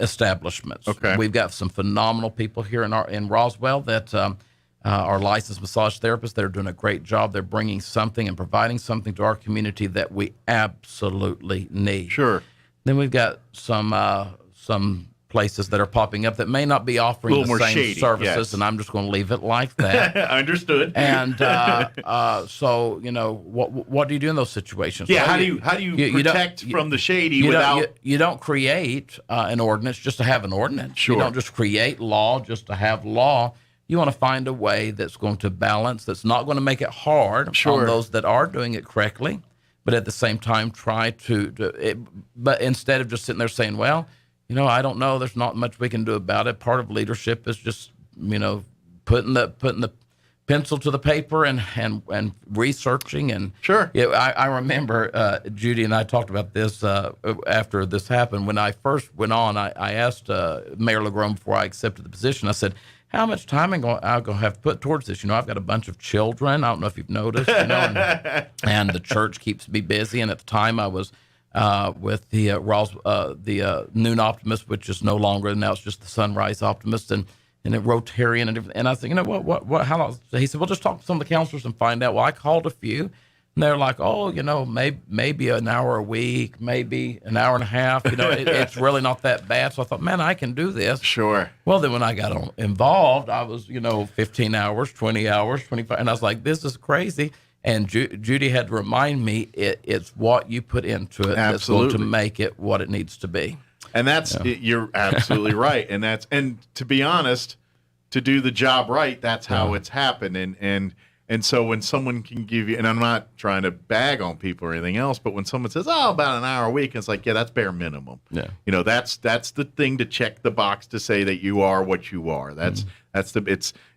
establishments.
Okay.
We've got some phenomenal people here in Roswell that are licensed massage therapists. They're doing a great job. They're bringing something and providing something to our community that we absolutely need.
Sure.
Then we've got some places that are popping up that may not be offering the same
shady,
services, and I'm just going to leave it like that.
Understood.
And so, what do you do in those situations?
Yeah,
Well,
how do you protect from the shady without...
You don't create an ordinance just to have an ordinance.
Sure.
You don't just create law just to have law. You want to find a way that's going to balance, that's not going to make it hard on those that are doing it correctly, but at the same time try but instead of just sitting there saying, well, I don't know, there's not much we can do about it. Part of leadership is just, putting the pencil to the paper and researching. And I remember Judy and I talked about this after this happened. When I first went on, I asked Mayor LaGrone before I accepted the position, I said, how much time I'm going to have put towards this? You know, I've got a bunch of children. I don't know if you've noticed, you know, and the church keeps me busy. And at the time I was with the Noon Optimist, which is no longer, now it's just the Sunrise Optimist, and a Rotarian and different. And I said, you know, what, how long? He said, well, just talk to some of the counselors and find out. Well, I called a few. And they're like, oh, you know, maybe an hour a week, maybe an hour and a half. You know, it's really not that bad. So I thought, man, I can do this.
Sure.
Well, then when I got involved, I was, 15 hours, 20 hours, 25. And I was like, this is crazy. And Judy had to remind me it's what you put into it that's going to make it what it needs to be.
And you're absolutely right. And to be honest, to do the job right, that's how it's happened. And so when someone can give you, and I'm not trying to bag on people or anything else, but when someone says, oh, about an hour a week, it's like, yeah, that's bare minimum.
Yeah.
You know, that's the thing to check the box to say that you are what you are.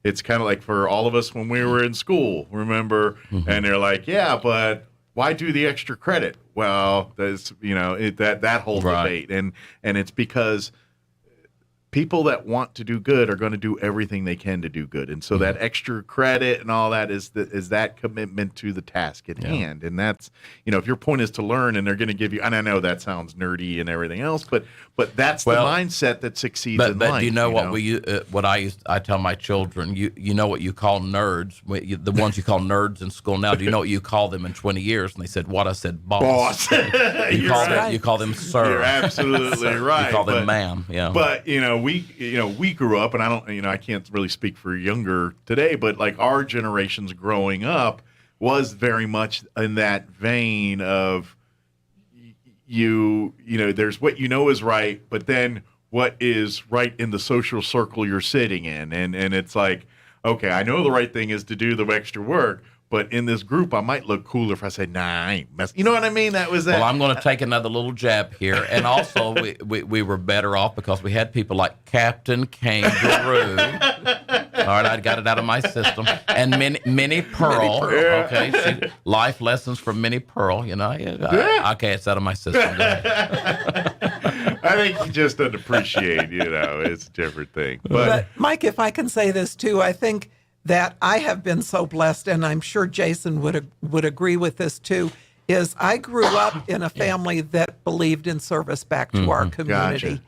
It's kind of like for all of us when we were in school, remember? Mm-hmm. And they're like, yeah, but why do the extra credit? Well, there's, that whole debate. And it's because people that want to do good are going to do everything they can to do good. And so that extra credit and all that is that commitment to the task at hand. And that's, if your point is to learn and they're going to give you, and I know that sounds nerdy and everything else, but that's the mindset that succeeds in life.
But do you know what I tell my children? You know what you call nerds, the ones you call nerds in school now. Do you know what you call them in 20 years? And they said, what? I said, boss. You call them sir.
You're absolutely right.
You call them ma'am. Yeah.
But we grew up, and I can't really speak for younger today, but like our generations growing up was very much in that vein of there's what you know is right, but then what is right in the social circle you're sitting in, and it's like, okay, I know the right thing is to do the extra work, but in this group, I might look cooler if I say, nah, I ain't messing. You know what I mean? That was that.
Well, I'm going to take another little jab here. And also, we were better off because we had people like Captain Kangaroo. All right, I got it out of my system. And Minnie Pearl. Okay, life lessons from Minnie Pearl. Okay, it's out of my system.
I think he just doesn't appreciate, it's a different thing.
But Mike, if I can say this too, I think that I have been so blessed, and I'm sure Jason would agree with this too, is I grew up in a family that believed in service back to our community.
Gotcha.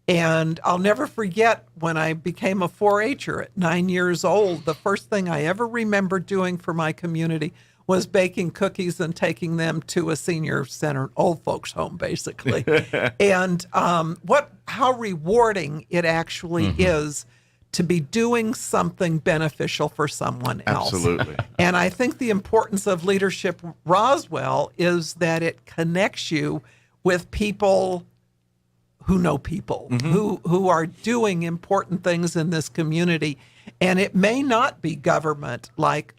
And I'll never forget when I became a 4-H'er at 9 years old, the first thing I ever remember doing for my community was baking cookies and taking them to a senior center, old folks home, basically. And how rewarding it actually is to be doing something beneficial for someone else.
Absolutely.
And I think the importance of Leadership Roswell is that it connects you with people who know people, who are doing important things in this community. And it may not be government like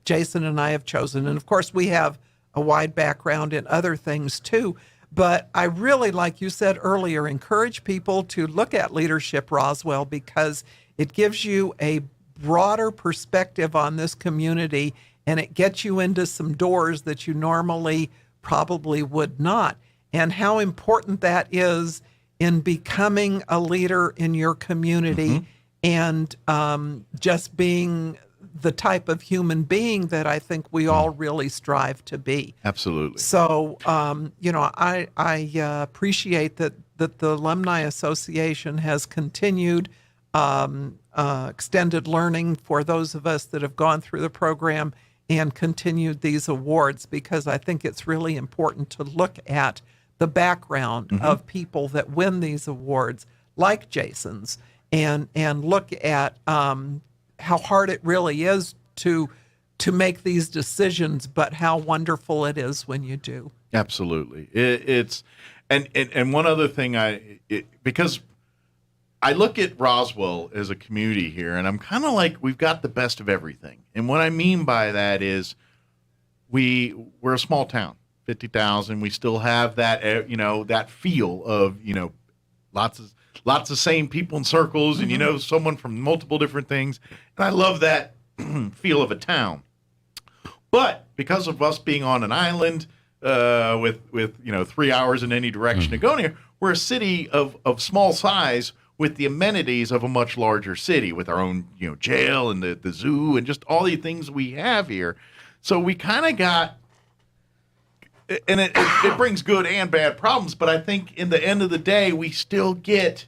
Jason and I have chosen. And of course, we have a wide background in other things too. But I really, like you said earlier, encourage people to look at Leadership Roswell because it gives you a broader perspective on this community, and it gets you into some doors that you normally probably would not. And how important that is in becoming a leader in your community and just being the type of human being that I think we all really strive to be.
Absolutely.
So, I appreciate that the Alumni Association has continued extended learning for those of us that have gone through the program and continued these awards, because I think it's really important to look at the background of people that win these awards, like Jason's, and look at how hard it really is to make these decisions, but how wonderful it is when you do.
Absolutely. It's one other thing because I look at Roswell as a community here, and I'm kind of like, we've got the best of everything. And what I mean by that is we're a small town, 50,000. We still have that, that feel of, lots of same people in circles and, someone from multiple different things. And I love that feel of a town. But because of us being on an island with 3 hours in any direction to go near, we're a city of small size with the amenities of a much larger city, with our own, jail and the zoo and just all the things we have here. So we kind of got, and it brings good and bad problems, but I think in the end of the day, we still get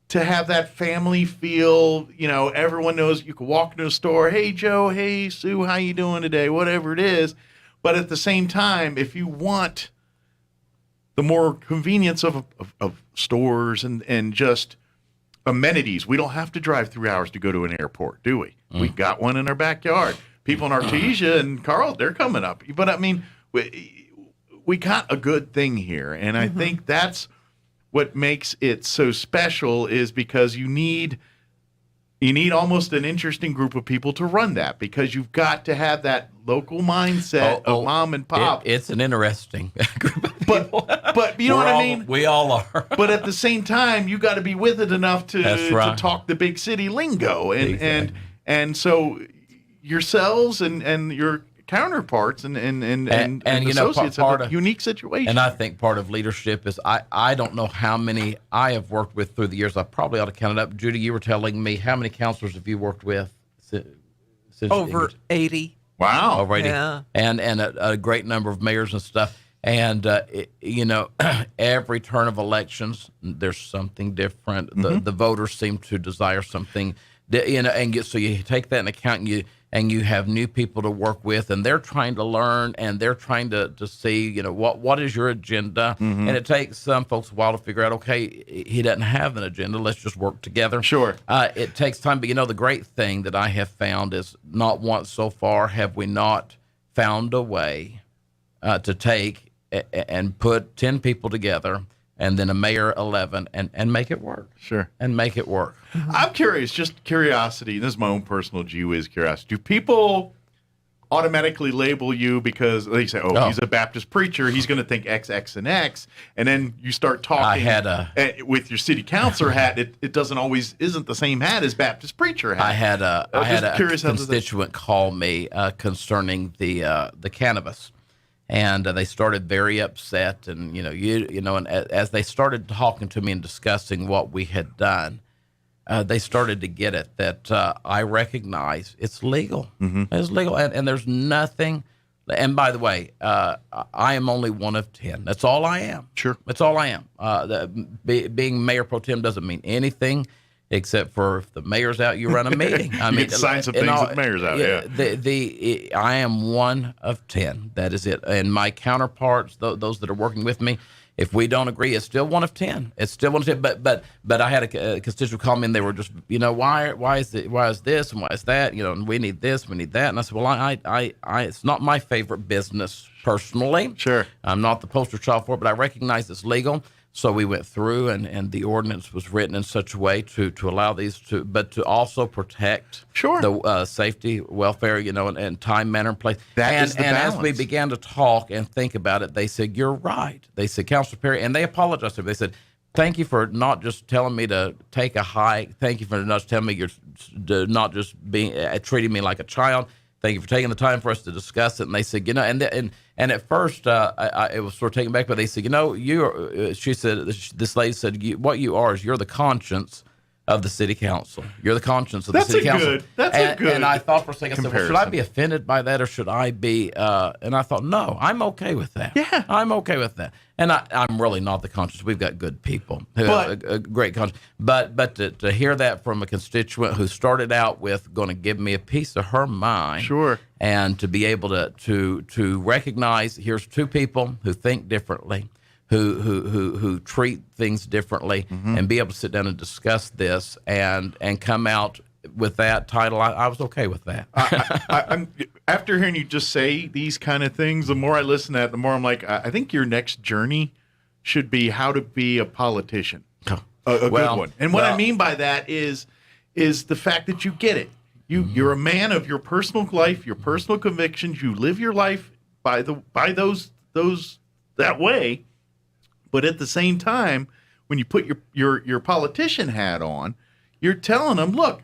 to have that family feel. Everyone knows you can walk into a store, hey Joe, hey Sue, how you doing today, whatever it is. But at the same time, if you want the more convenience of stores and just amenities, we don't have to drive 3 hours to go to an airport, do we? We've got one in our backyard. People in Artesia and Carl, they're coming up. But I mean, we got a good thing here. And I think that's what makes it so special, is because you need almost an interesting group of people to run that, because you've got to have that local mindset of mom and pop.
It's an interesting group of
people. But you know what I mean?
We all are.
But at the same time, you got to be with it enough to talk the big city lingo. And so yourselves and your counterparts and associates have a unique situation.
And I think part of leadership is I don't know how many I have worked with through the years. I probably ought to count it up. Judy, you were telling me, how many counselors have you worked with? Since
over 80.
Wow.
Over 80.
Yeah.
And a great number of mayors and stuff. And, every turn of elections, there's something different. The voters seem to desire something, so you take that into account, and you have new people to work with, and they're trying to learn, and they're trying to see, what is your agenda? And it takes some folks a while to figure out, okay, he doesn't have an agenda, let's just work together.
Sure.
It takes time, but the great thing that I have found is not once so far have we not found a way to take and put 10 people together, and then a mayor 11, and make it work.
Sure.
And make it work.
I'm curious, just curiosity. This is my own personal gee whiz curiosity. Do people automatically label you because they say, he's a Baptist preacher, he's going to think X, X, and X, and then you start talking with your city councilor hat, it isn't the same hat as Baptist preacher hat.
I had a constituent call me concerning the cannabis. And they started very upset, and and as they started talking to me and discussing what we had done, they started to get it that I recognize it's legal. It's legal, and there's nothing. And by the way, I am only one of 10. That's all I am.
Sure, that's
all I am. Being mayor pro tem doesn't mean anything. Except for if the mayor's out, you run a meeting.
I mean, sign some things with the mayor's out. Yeah.
I am one of 10. That is it. And my counterparts, those that are working with me, if we don't agree, it's still one of 10. It's still one of 10. But I had a constituent call me, and they were just, why is this and why is that? And we need this, we need that. And I said, well, I it's not my favorite business personally.
Sure.
I'm not the poster child for it, but I recognize it's legal. So we went through, and the ordinance was written in such a way to allow these but to also protect the safety, welfare, and time, manner, and place.
That is the balance.
As we began to talk and think about it, they said, "You're right." They said, "Councilor Perry," and they apologized to me. They said, "Thank you for not just telling me to take a hike. Thank you for not just telling me you're not just being treating me like a child. Thank you for taking the time for us to discuss it." And they said, and at first it was sort of taken back, but they said, she said, this lady said, what you are is you're the conscience of the city council. You're the conscience of the city council.
That's a good.
And I thought for a second, I said, well, should I be offended by that, or should I be? And I thought, no, I'm okay with that.
Yeah,
I'm okay with that. And I'm really not the conscience. We've got good people who have a great conscience. But to hear that from a constituent who started out with going to give me a piece of her mind,
sure,
and to be able to recognize here's two people who think differently, who treat things differently, and be able to sit down and discuss this and come out with that title, I was okay with that.
I'm after hearing you just say these kind of things, the more I listen to that, the more I'm like, I think your next journey should be how to be a politician, a good one. And what I mean by that is the fact that you get it. You're a man of your personal life, your personal convictions. You live your life by those that way. But at the same time, when you put your politician hat on, you're telling them, look,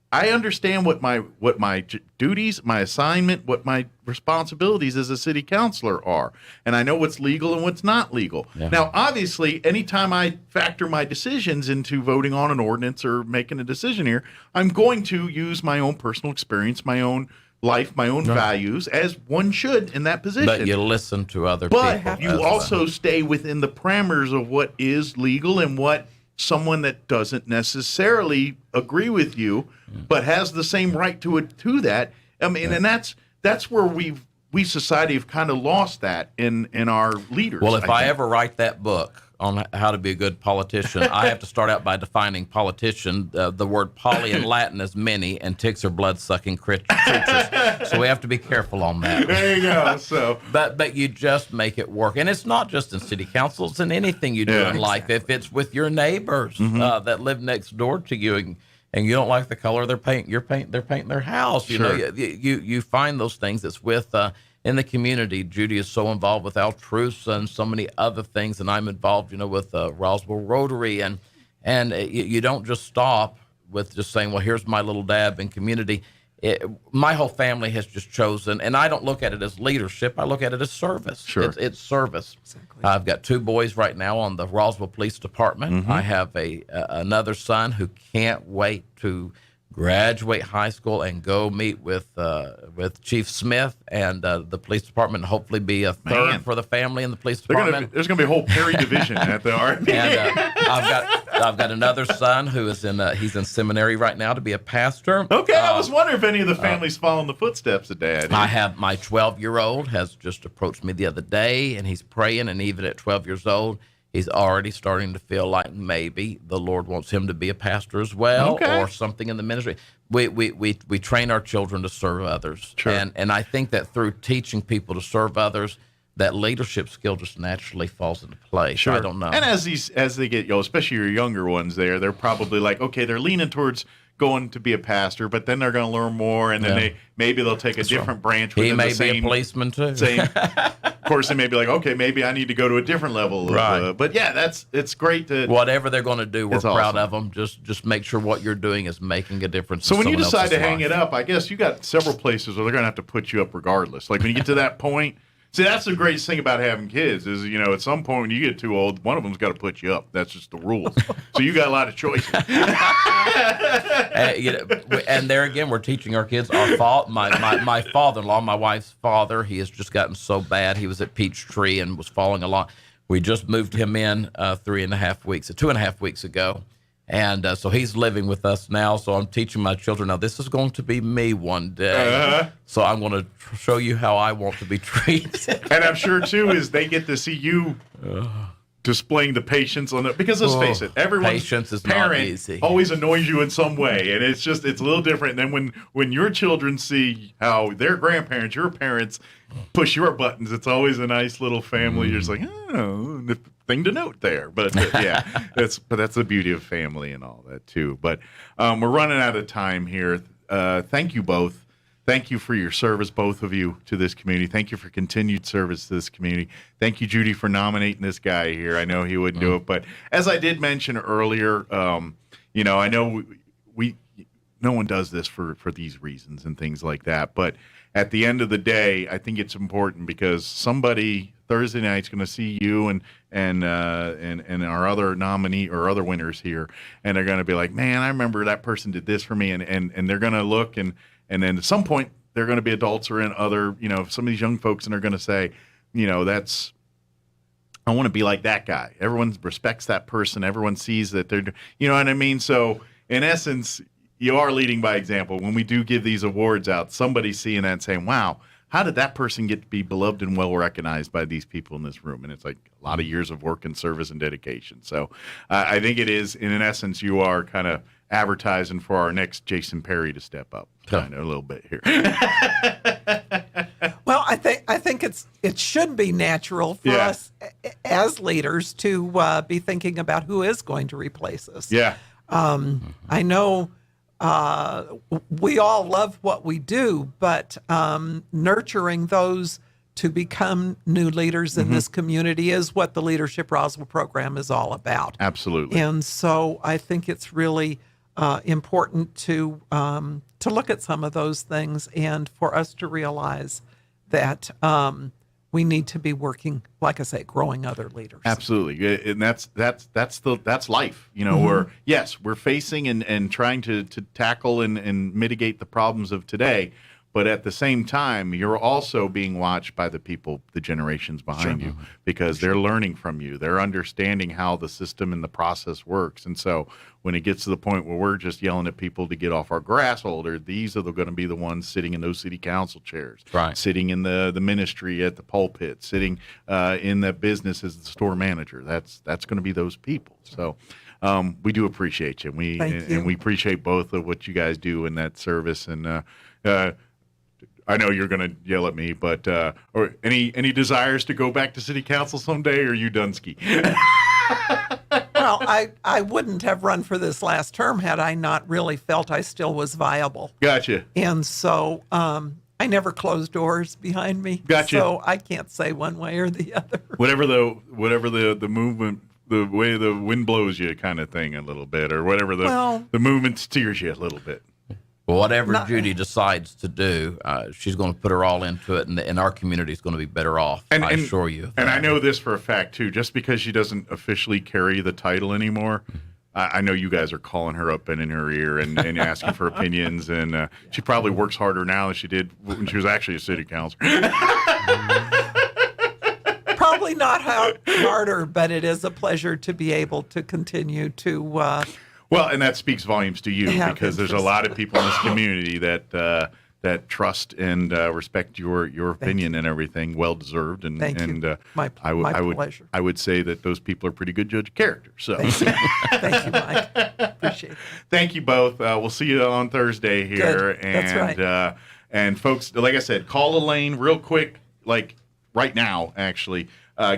I understand what my duties, my assignment, what my responsibilities as a city councilor are, and I know what's legal and what's not legal.
Yeah.
Now, obviously, anytime I factor my decisions into voting on an ordinance or making a decision here, I'm going to use my own personal experience, my own life, my own values, as one should in that position.
But you listen to other
but
people.
you also stay within the parameters of what is legal and what someone that doesn't necessarily agree with you, but has the same right to that. I mean, and that's where we society have kind of lost that in our leaders.
Well, if I
think.
ever write that book on how to be a good politician, I have to start out by defining politician. The word poly in Latin is many, and ticks are blood-sucking creatures. So we have to be careful on that.
There you go. So,
but you just make it work, and it's not just in city councils and anything you do in life. If it's with your neighbors that live next door to you, and you don't like the color of their paint, they're painting their house. You know, you find those things. It's with in the community. Judy is so involved with Altrusa and so many other things, and I'm involved, with Roswell Rotary, and you don't just stop with just saying, well, here's my little dab in community. My whole family has just chosen, and I don't look at it as leadership. I look at it as service.
Sure.
It's service. Exactly. I've got 2 boys right now on the Roswell Police Department. I have another son who can't wait to graduate high school and go meet with Chief Smith and the police department, and hopefully be a third for the family in the police department.
There's going to be a whole Perry division at the RP.
And I've got another son who is he's in seminary right now to be a pastor.
Okay, I was wondering if any of the families following the footsteps of Dad.
I have my 12-year-old has just approached me the other day, and he's praying, and even at 12 years old, he's already starting to feel like maybe the Lord wants him to be a pastor as well, or something in the ministry. We train our children to serve others, and I think that through teaching people to serve others, that leadership skill just naturally falls into place.
Sure.
I don't know.
And as they get, especially your younger ones, they're probably like, okay, they're leaning towards going to be a pastor, but then they're going to learn more, and then they'll take a different branch.
He may be a policeman too.
Of course, they may be like, okay, maybe I need to go to a different level.
Right.
But yeah, it's great to
whatever they're going to do. We're proud
awesome.
of them. Just make sure what you're doing is making a difference.
So
in
when you
someone
decide
else's
to hang
life.
it up, I guess you got several places where they're going to have to put you up regardless. Like when you get to that point. See, that's the greatest thing about having kids is, at some point when you get too old, one of them's got to put you up. That's just the rules. So you got a lot of choices.
And there again, we're teaching our kids our fault. My father-in-law, my wife's father, he has just gotten so bad. He was at Peachtree and was falling along. We just moved him in 2.5 weeks ago. And so he's living with us now. So I'm teaching my children, now this is going to be me one day. So I'm going to show you how I want to be treated.
And I'm sure, too, is they get to see you displaying the patience on it. Because let's face it, everyone's
patience is
parent
not easy.
always annoys you in some way. And it's a little different. And then when your children see how their grandparents, your parents, push your buttons, it's always a nice little family. You're just like, oh, thing to note there. But that's the beauty of family and all that too. But we're running out of time here. Thank you both. Thank you for your service, both of you, to this community. Thank you for continued service to this community. Thank you, Judy, for nominating this guy here. I know he wouldn't do it, but as I did mention earlier, I know no one does this for these reasons and things like that. But at the end of the day, I think it's important because somebody Thursday night's going to see you and our other nominee or other winners here, and they're going to be like, man, I remember that person did this for me, and they're going to look and then at some point they're going to be adults or in other, some of these young folks, and they're going to say, I want to be like that guy. Everyone respects that person. Everyone sees that they're, you know what I mean? So in essence, you are leading by example. When we do give these awards out, somebody's seeing that and saying, wow, how did that person get to be beloved and well recognized by these people in this room? And it's like a lot of years of work and service and dedication. So I think it is, in essence, you are kind of advertising for our next Jason Perry to step up kind of a little bit here.
Well, I think it should be natural for us as leaders to be thinking about who is going to replace us.
Yeah.
I know we all love what we do, but nurturing those to become new leaders in this community is what the Leadership Roswell program is all about.
Absolutely.
And so I think it's really important to look at some of those things and for us to realize that we need to be working, like I say, growing other leaders.
Absolutely, and that's life. You know, we're facing and trying to tackle and mitigate the problems of today. But at the same time, you're also being watched by the people, the generations behind you, because they're learning from you. They're understanding how the system and the process works. And so when it gets to the point where we're just yelling at people to get off our grass holder, these are going to be the ones sitting in those city council chairs, sitting in the ministry at the pulpit, sitting in the business as the store manager. That's going to be those people. So we do appreciate you. And we appreciate both of what you guys do in that service. And I know you're going to yell at me, but or any desires to go back to city council someday, or are you done ski?
Well, I wouldn't have run for this last term had I not really felt I still was viable.
Gotcha.
And so I never closed doors behind me.
Gotcha.
So I can't say one way or the other.
Whatever the movement, the way the wind blows you kind of thing a little bit, or whatever the movement steers you a little bit.
Whatever Judy decides to do, she's going to put her all into it, and our community is going to be better off. I assure you.
And I know this for a fact, too. Just because she doesn't officially carry the title anymore, I know you guys are calling her up and in her ear and asking for opinions, and she probably works harder now than she did when she was actually a city councilor.
Probably not harder, but it is a pleasure to be able to continue to...
Well, and that speaks volumes to you, because there's a lot of people in this community that trust and respect your opinion and everything. Well deserved, and
Thank you. My pleasure.
I would say that those people are pretty good judge of character. So
Thank you, Mike. Appreciate it.
Thank you both. We'll see you on Thursday here.
Good. That's right.
And folks, like I said, call Elaine real quick, like right now, actually.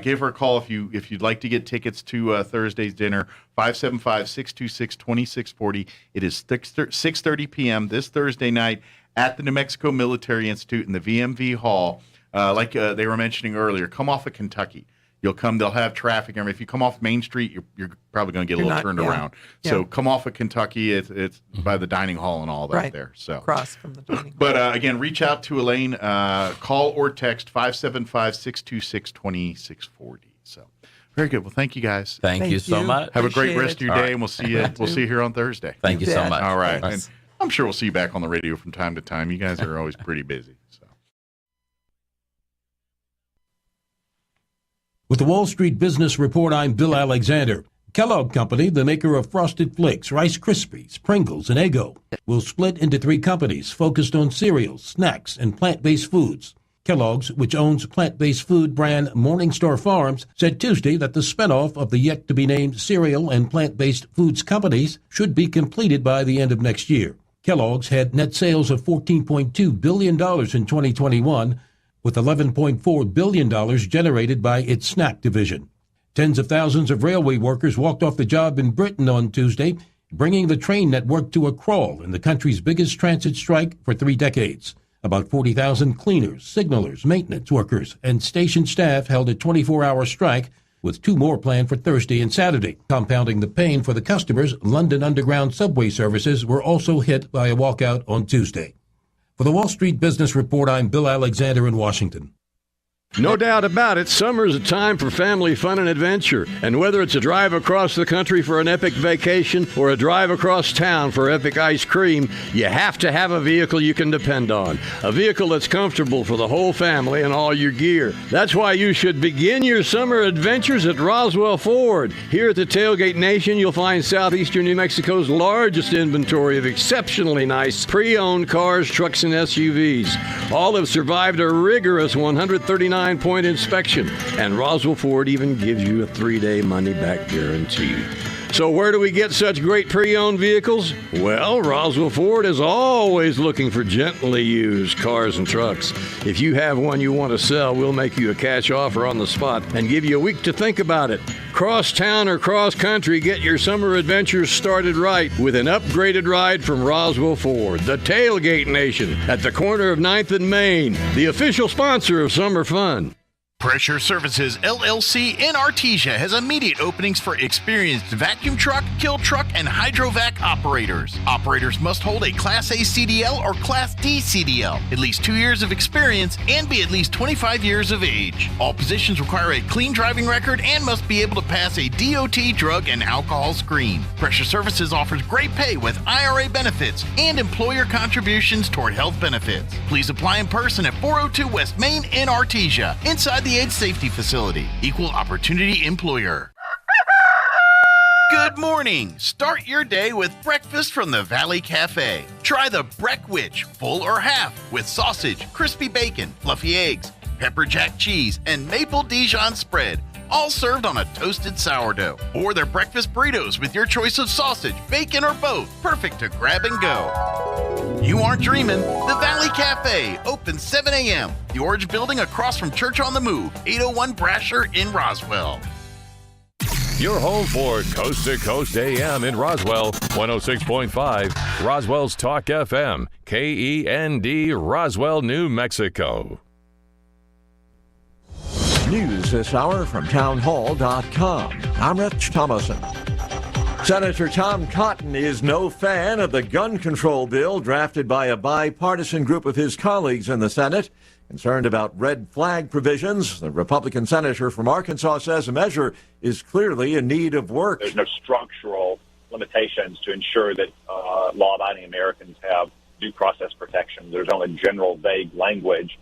Give her a call if you'd like to get tickets to Thursday's dinner, 575-626-2640. It is 6:30 p.m. this Thursday night at the New Mexico Military Institute in the VMV Hall. Like they were mentioning earlier, come off of Kentucky. You'll come, they'll have traffic. I mean, if you come off Main Street, you're probably going to get a little turned around.
Yeah.
So come off of Kentucky. It's by the dining hall and all that there. So
across from the dining hall.
But again, reach out to Elaine. Call or text 575-626-2640. So very good. Well, thank you guys.
Thank you so much.
Have a great rest of your day, and we'll see you. We'll see you here on Thursday.
Thank you so much.
All right. And I'm sure we'll see you back on the radio from time to time. You guys are always pretty busy. So.
With the Wall Street Business Report, I'm Bill Alexander. Kellogg Company, the maker of Frosted Flakes, Rice Krispies, Pringles, and Eggo, will split into 3 companies focused on cereals, snacks, and plant-based foods. Kellogg's, which owns plant-based food brand Morningstar Farms, said Tuesday that the spinoff of the yet-to-be-named cereal and plant-based foods companies should be completed by the end of next year. Kellogg's had net sales of $14.2 billion in 2021, with $11.4 billion generated by its snack division. Tens of thousands of railway workers walked off the job in Britain on Tuesday, bringing the train network to a crawl in the country's biggest transit strike for 3 decades. About 40,000 cleaners, signalers, maintenance workers, and station staff held a 24-hour strike, with 2 more planned for Thursday and Saturday. Compounding the pain for the customers, London Underground subway services were also hit by a walkout on Tuesday. For the Wall Street Business Report, I'm Bill Alexander in Washington.
No doubt about it, summer is a time for family fun and adventure. And whether it's a drive across the country for an epic vacation or a drive across town for epic ice cream, you have to have a vehicle you can depend on. A vehicle that's comfortable for the whole family and all your gear. That's why you should begin your summer adventures at Roswell Ford. Here at the Tailgate Nation, you'll find southeastern New Mexico's largest inventory of exceptionally nice pre-owned cars, trucks, and SUVs. All have survived a rigorous 139-point inspection, and Roswell Ford even gives you a 3-day money-back guarantee. So where do we get such great pre-owned vehicles? Well, Roswell Ford is always looking for gently used cars and trucks. If you have one you want to sell, we'll make you a cash offer on the spot and give you a week to think about it. Cross town or cross country, get your summer adventures started right with an upgraded ride from Roswell Ford, the Tailgate Nation, at the corner of 9th and Main, the official sponsor of Summer Fun.
Pressure Services LLC in Artesia has immediate openings for experienced vacuum truck, kill truck, and hydrovac operators. Operators must hold a Class A CDL or Class D CDL, at least 2 years of experience, and be at least 25 years of age. All positions require a clean driving record and must be able to pass a DOT drug and alcohol screen. Pressure Services offers great pay with IRA benefits and employer contributions toward health benefits. Please apply in person at 402 West Main in Artesia, inside the Age Safety Facility. Equal Opportunity Employer. Good morning. Start your day with breakfast from the Valley Cafe. Try the Breckwich, full or half, with sausage, crispy bacon, fluffy eggs, pepper jack cheese, and maple Dijon spread, all served on a toasted sourdough. Or their breakfast burritos with your choice of sausage, bacon, or both, perfect to grab and go. You aren't dreaming. The Valley Cafe, open 7 a.m. The Orange Building across from Church on the Move, 801 Brasher in Roswell.
Your home for Coast to Coast AM in Roswell, 106.5, Roswell's Talk FM, KEND, Roswell, New Mexico.
News this hour from townhall.com. I'm Rich Thomason. Senator Tom Cotton is no fan of the gun control bill drafted by a bipartisan group of his colleagues in the Senate. Concerned about red flag provisions, the Republican senator from Arkansas says the measure is clearly in need of work.
There's no structural limitations to ensure that law-abiding Americans have due process protections. There's only general, vague language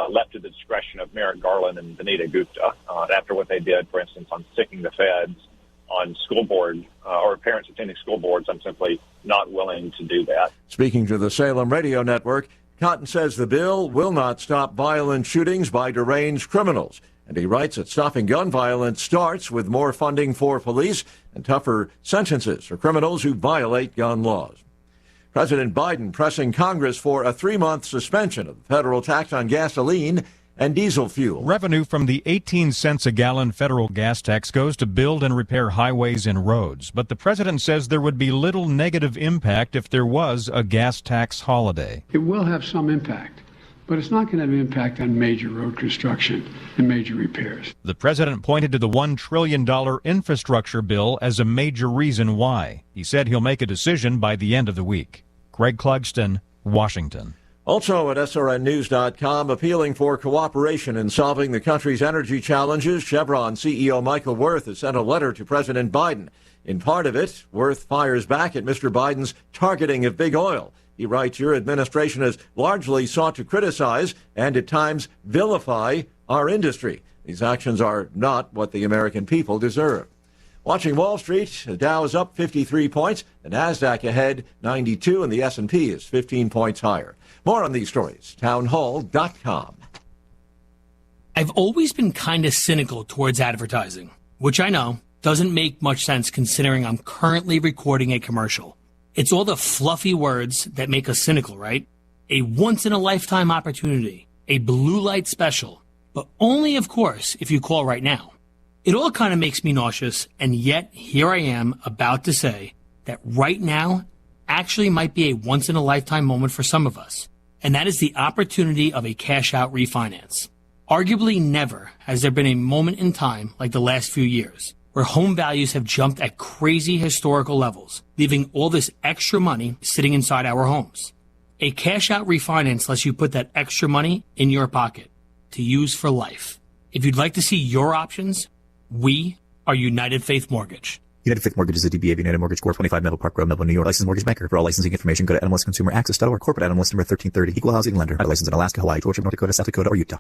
left to the discretion of Merrick Garland and Vanita Gupta after what they did, for instance, on sicking the feds on school board or parents attending school boards. I'm simply not willing to do that.
Speaking to the Salem Radio Network, Cotton says the bill will not stop violent shootings by deranged criminals. And he writes that stopping gun violence starts with more funding for police and tougher sentences for criminals who violate gun laws. President Biden pressing Congress for a 3-month suspension of the federal tax on gasoline and diesel fuel.
Revenue from the 18 cents a gallon federal gas tax goes to build and repair highways and roads. But the president says there would be little negative impact if there was a gas tax holiday.
It will have some impact, but it's not going to have an impact on major road construction and major repairs.
The president pointed to the $1 trillion infrastructure bill as a major reason why. He said he'll make a decision by the end of the week. Greg Clugston, Washington.
Also at SRNnews.com, appealing for cooperation in solving the country's energy challenges, Chevron CEO Michael Wirth has sent a letter to President Biden. In part of it, Wirth fires back at Mr. Biden's targeting of big oil. He writes, your administration has largely sought to criticize and at times vilify our industry. These actions are not what the American people deserve. Watching Wall Street, the Dow is up 53 points, the NASDAQ ahead 92, and the S&P is 15 points higher. More on these stories, townhall.com.
I've always been kind of cynical towards advertising, which I know doesn't make much sense considering I'm currently recording a commercial. It's all the fluffy words that make us cynical, right? A once-in-a-lifetime opportunity, a blue light special, but only, of course, if you call right now. It all kind of makes me nauseous, and yet here I am about to say that right now actually might be a once-in-a-lifetime moment for some of us, and that is the opportunity of a cash-out refinance. Arguably never has there been a moment in time like the last few years where home values have jumped at crazy historical levels, leaving all this extra money sitting inside our homes. A cash-out refinance lets you put that extra money in your pocket to use for life. If you'd like to see your options, we are United Faith Mortgage.
United Faith Mortgage is a DBA of United Mortgage Corp. 25 Melville Park Road, Melville, New York. Licensed mortgage banker. For all licensing information, go to NMLSConsumerAccess.org. Corporate NMLS number 1330. Equal housing lender. Not licensed in Alaska, Hawaii, Georgia, North Dakota, South Dakota, or Utah.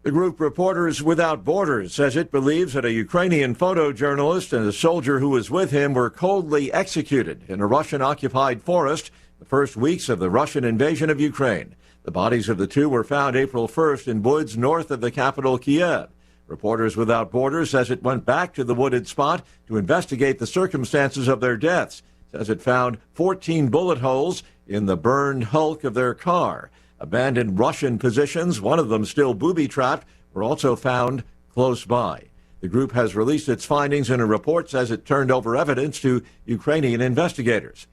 The group Reporters Without Borders says it believes that a Ukrainian photojournalist and a soldier who was with him were coldly executed in a Russian-occupied forest the first weeks of the Russian invasion of Ukraine. The bodies of the two were found April 1st in woods north of the capital, Kiev. Reporters Without Borders says it went back to the wooded spot to investigate the circumstances of their deaths. Says it found 14 bullet holes in the burned hulk of their car. Abandoned Russian positions, one of them still booby-trapped, were also found close by. The group has released its findings in a report, says it turned over evidence to Ukrainian investigators.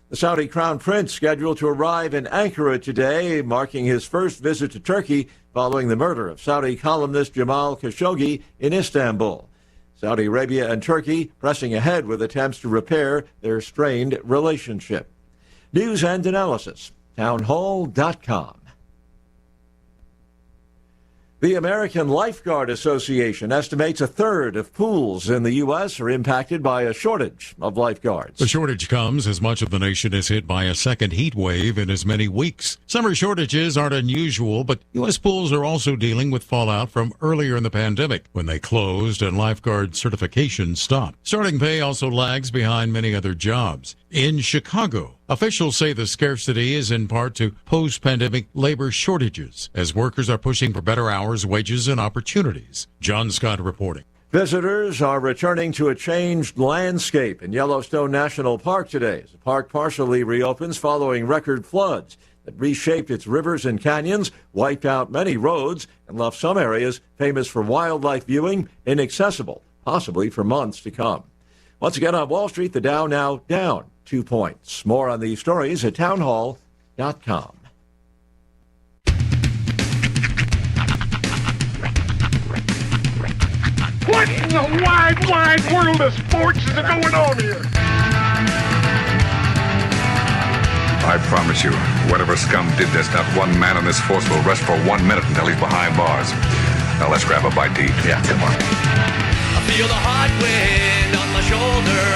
The Saudi Crown Prince scheduled to arrive in Ankara today, marking his first visit to Turkey following the murder of Saudi columnist Jamal Khashoggi in Istanbul. Saudi Arabia and Turkey pressing ahead with attempts to repair their strained relationship. News and analysis, townhall.com. The American Lifeguard Association estimates a third of pools in the U.S. are impacted by a shortage of lifeguards.
The shortage comes as much of the nation is hit by a second heat wave in as many weeks. Summer shortages aren't unusual, but U.S. pools are also dealing with fallout from earlier in the pandemic when they closed and lifeguard certification stopped. Starting pay also lags behind many other jobs. In Chicago, officials say the scarcity is in part to post-pandemic labor shortages as workers are pushing for better hours, wages, and opportunities. John Scott reporting.
Visitors are returning to a changed landscape in Yellowstone National Park today as the park partially reopens following record floods that reshaped its rivers and canyons, wiped out many roads, and left some areas famous for wildlife viewing inaccessible, possibly for months to come. Once again on Wall Street, the Dow now down 2 points. More on these stories at townhall.com.
What in the wide, wide world of sports is going on here?
I promise you, whatever scum did this, not one man on this force will rest for 1 minute until he's behind bars. Now let's grab a bite to eat. Yeah, come on.
I feel the hot wind on my shoulder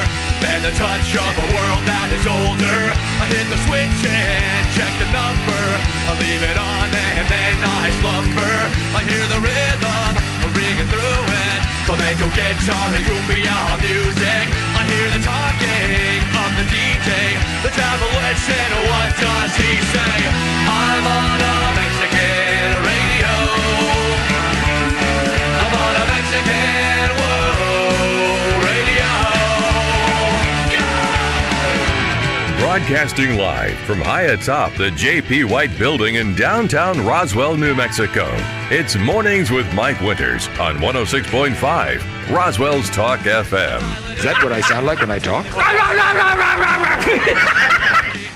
and the touch of a world that is older. I hit the switch and check the number. I leave it on and then I slumber. I hear the rhythm ringing through it. Flamenco guitar and cumbia music. I hear the talking of the DJ. The travel witch and what does he say? I'm on a Mexican radio. I'm on a Mexican world radio.
Broadcasting live from high atop the J.P. White Building in downtown Roswell, New Mexico. It's Mornings with Mike Winters on 106.5 Roswell's Talk FM.
Is that what I sound like when I talk?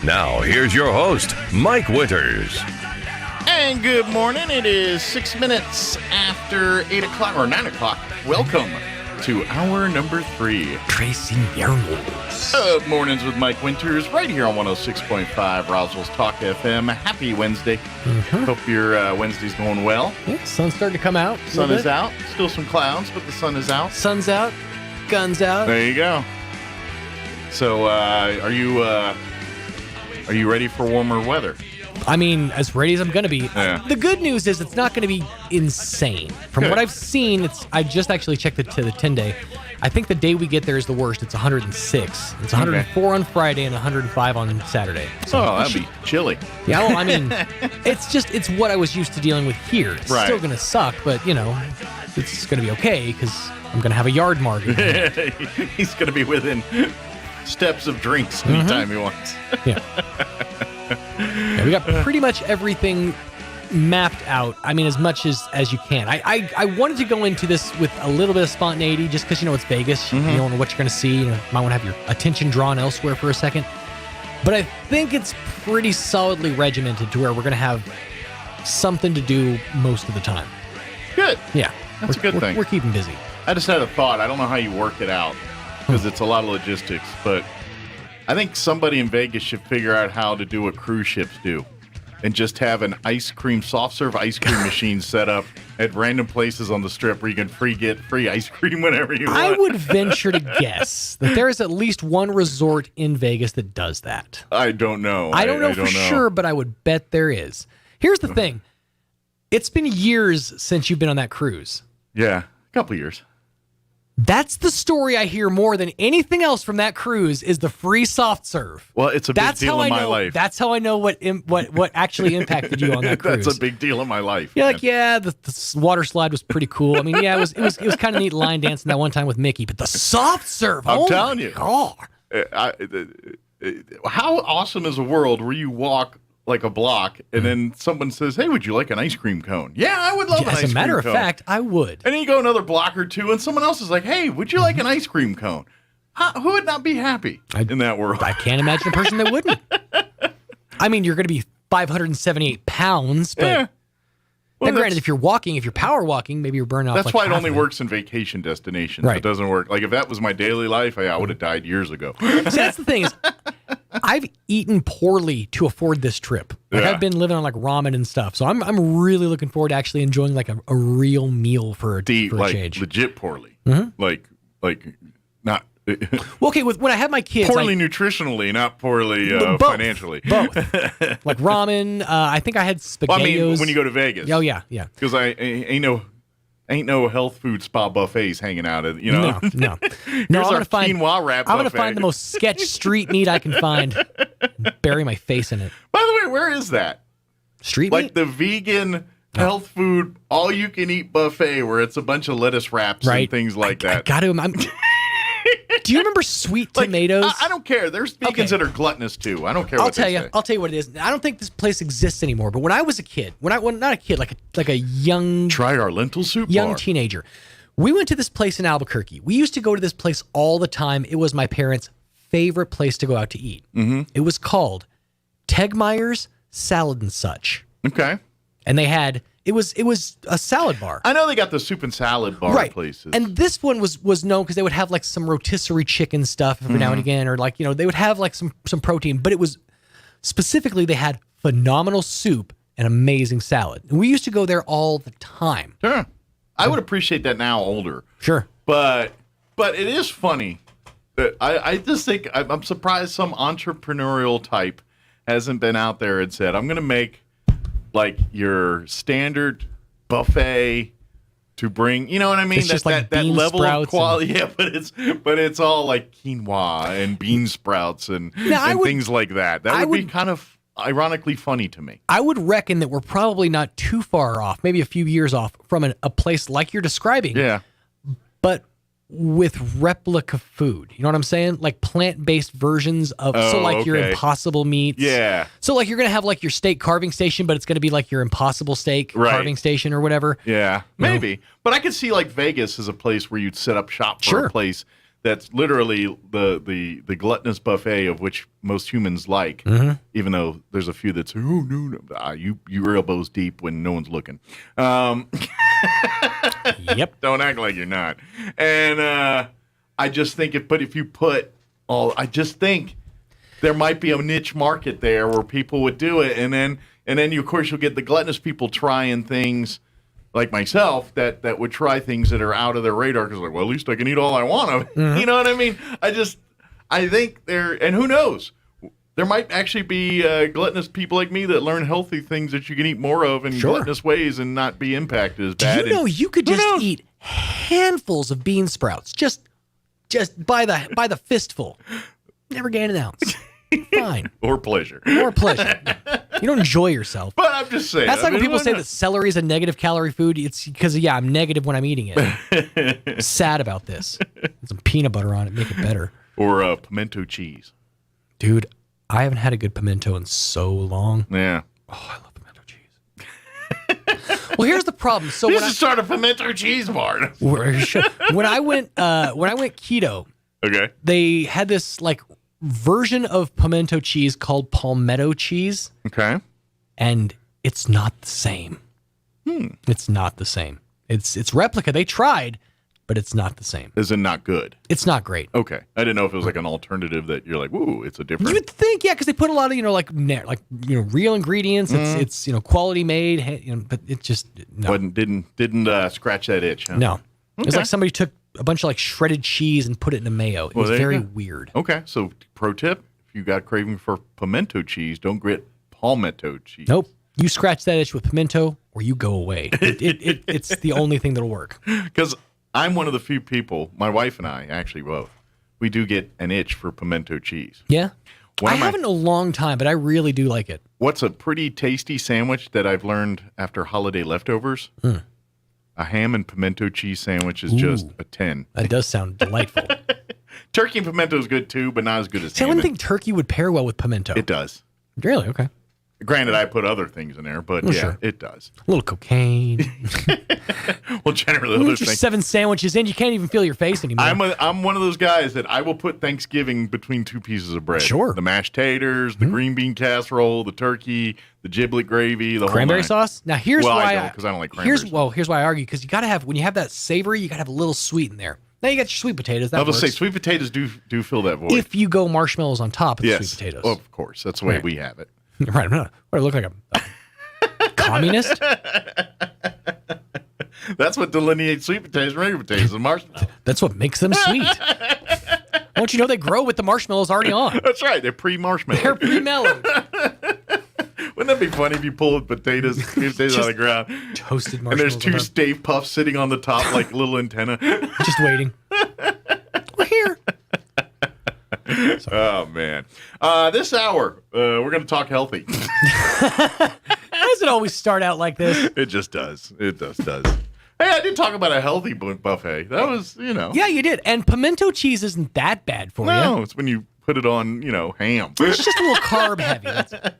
Now, here's your host, Mike Winters.
And good morning. It is 6 minutes after 8 o'clock or 9 o'clock. Welcome to hour number 3.
Tracing Yarnels.
Mornings with Mike Winters right here on 106.5 Roswell's Talk FM. Happy Wednesday. Hope your Wednesday's going well.
Yeah, sun's starting to come out.
Sun is out. Still some clouds, but the sun is out.
Sun's out. Guns out.
There you go. So, are you ready for warmer weather?
I mean, as ready as I'm going to be.
Yeah.
The good news is it's not going to be insane. From what I've seen, I just actually checked it to the 10-day. I think the day we get there is the worst. It's 106. It's 104 on Friday and 105 on Saturday.
So that'd be chilly.
Yeah, well, I mean, it's what I was used to dealing with here. It's still going to suck, but, it's going to be okay because I'm going to have a yard mark.
He's going to be within steps of drinks anytime he wants.
Yeah, we got pretty much everything mapped out. I mean, as much as you can. I wanted to go into this with a little bit of spontaneity just because, it's Vegas. You don't know what you're going to see. You might want to have your attention drawn elsewhere for a second. But I think it's pretty solidly regimented to where we're going to have something to do most of the time.
Good.
Yeah.
That's a good thing.
We're keeping busy.
I just had a thought. I don't know how you work it out because it's a lot of logistics, but I think somebody in Vegas should figure out how to do what cruise ships do and just have an soft serve ice cream machine set up at random places on the strip where you can get free ice cream whenever you want.
I would venture to guess that there is at least one resort in Vegas that does that.
I don't know.
I don't know for sure, but I would bet there is. Here's the thing. It's been years since you've been on that cruise.
Yeah, a couple years.
That's the story I hear more than anything else from that cruise is the free soft serve.
Well, it's a big deal in my life.
That's how I know what actually impacted you on that cruise.
That's a big deal in my life.
You're like, the water slide was pretty cool. I mean, it was kind of neat line dancing that one time with Mickey, but the soft serve,
I'm telling you.
God.
How awesome is a world where you walk like a block, and then someone says, "Hey, would you like an ice cream cone?" Yeah, I would love an ice cream cone.
As a matter of fact, I would.
And then you go another block or two, and someone else is like, "Hey, would you like an ice cream cone?" Who would not be happy in that world?
I can't imagine a person that wouldn't. I mean, you're going to be 578 pounds, but
Yeah.
now, granted, if you're power walking, maybe you're burning off.
That's
like
why it
half
only
of
works in vacation destinations.
Right.
It doesn't work. Like if that was my daily life, I would have died years ago.
See, that's the thing is, I've eaten poorly to afford this trip. Like
Yeah.
I've been living on like ramen and stuff, so I'm really looking forward to actually enjoying like a real meal for a change.
Legit poorly.
Mm-hmm.
Like not.
Well, okay, when I have my kids,
poorly nutritionally, not poorly
Both.
financially.
Both. Like ramen. I think I had spaghettios.
Well, I mean, when you go to Vegas.
Oh yeah.
Because I ain't no health food spa buffets hanging out at
No.
Here's
I'm gonna find
quinoa wrap
I'm gonna
buffet.
find the most sketch street meat I can find. Bury my face in it.
By the way, where is that?
Street
like
meat?
the vegan health food all you can eat buffet where it's a bunch of lettuce wraps and things like that.
I gotta. Do you remember sweet tomatoes?
I don't care. There's vegans that are gluttonous too. I don't care.
I'll
what
tell
they
you.
say.
I'll tell you what it is. I don't think this place exists anymore. But when I was a kid, not a kid, like a young,
try our lentil soup
young
bar.
teenager, we went to this place in Albuquerque. We used to go to this place all the time. It was my parents' favorite place to go out to eat.
Mm-hmm.
It was called Tegmeyer's Salad and Such.
Okay.
And they had it was a salad bar.
I know they got the soup and salad bar places.
And this one was known because they would have like some rotisserie chicken stuff every now and again, or like, they would have like some protein, but it was specifically they had phenomenal soup and amazing salad. And we used to go there all the time.
Sure. I would appreciate that now older.
Sure.
But it is funny that I just think I'm surprised some entrepreneurial type hasn't been out there and said, I'm going to make like your standard buffet to bring, you know what I mean?
It's just like
that
bean
level
sprouts
of quality. Yeah, but it's all like quinoa and bean sprouts and things like that. That would be kind of ironically funny to me.
I would reckon that we're probably not too far off, maybe a few years off from a place like you're describing.
Yeah.
But with replica food. You know what I'm saying? Like plant-based versions of your Impossible meats.
Yeah.
So like you're going to have like your steak carving station, but it's going to be like your Impossible steak carving station or whatever.
Yeah. Maybe. But I could see like Vegas as a place where you'd set up shop for a place that's literally the gluttonous buffet of which most humans like, even though there's a few that say, oh, no, you elbows deep when no one's looking.
Yep.
Don't act like you're not. And I just think if you put I just think there might be a niche market there where people would do it. And then you, of course, you'll get the gluttonous people trying things like myself that would try things that are out of their radar because, like, well, at least I can eat all I want of it. You know what I mean? I think and who knows? There might actually be gluttonous people like me that learn healthy things that you can eat more of in gluttonous ways and not be impacted as bad.
Do you know you could just eat handfuls of bean sprouts just by the fistful, never gain an ounce. Fine.
Or pleasure.
You don't enjoy yourself.
But I'm just saying.
That's like when people say that celery is a negative calorie food. It's because, I'm negative when I'm eating it. I'm sad about this. Put some peanut butter on it, make it better.
Or pimento cheese.
Dude, I haven't had a good pimento in so long.
Yeah.
Oh, I love pimento cheese. Well, here's the problem. So
this is sort of pimento cheese bar.
When I went keto, they had this like version of pimento cheese called palmetto cheese.
Okay.
And it's not the same. It's not the same. It's replica. They tried, but it's not the same.
Is it not good?
It's not great.
Okay. I didn't know if it was like an alternative that you're like, woo, it's a different.
You would think, because they put a lot of, real ingredients. It's quality made, but it just
didn't scratch that itch. Huh?
No.
Okay.
It was like somebody took a bunch of like shredded cheese and put it in a mayo. It was very weird.
Okay. So pro tip, if you got craving for pimento cheese, don't get palmetto cheese.
Nope. You scratch that itch with pimento or you go away. It's the only thing that'll work.
Because I'm one of the few people, my wife and I actually both, we do get an itch for pimento cheese.
Yeah. I haven't in a long time, but I really do like it.
What's a pretty tasty sandwich that I've learned after holiday leftovers? A ham and pimento cheese sandwich is just a 10.
That does sound delightful.
Turkey and pimento is good too, but not as good as
See, I
ham.
wouldn't think turkey would pair well with pimento.
It does.
Really? Okay.
Granted, I put other things in there, but it does.
A little cocaine.
Well, generally,
You
those
get your
things.
7 sandwiches in, you can't even feel your face anymore.
I'm one of those guys that I will put Thanksgiving between 2 pieces of bread.
Sure.
The mashed taters, the green bean casserole, the turkey, the giblet gravy, the
Cranberry
whole nine.
sauce. Now here's why
I don't, because I don't like cranberry sauce.
Here's why I argue, because you got to have, when you have that savory, you got to have a little sweet in there. Now you got your sweet potatoes. That
I was
works.
going to say, sweet potatoes do fill that void.
If you go marshmallows on top of the
Yes.
sweet potatoes.
Oh, of course. That's the way
Right.
we have it.
Right. What do I look like, a communist?
That's what delineates sweet potatoes and regular potatoes and marshmallows.
That's what makes them sweet. Don't you know they grow with the marshmallows already on?
That's right. They're pre-marshmallow.
They're pre-mellowed.
Wouldn't that be funny if you pull potatoes out of the ground?
Toasted
And there's
marshmallows.
2 Stay Puffs sitting on the top like little antenna.
Just waiting. We're here.
Oh, man. This hour, we're going to talk healthy.
Does it always start out like this?
It just does. It does. Hey, I did talk about a healthy buffet. That was,
Yeah, you did. And pimento cheese isn't that bad for you.
No, it's when you put it on, ham.
It's just a little carb heavy. That's it.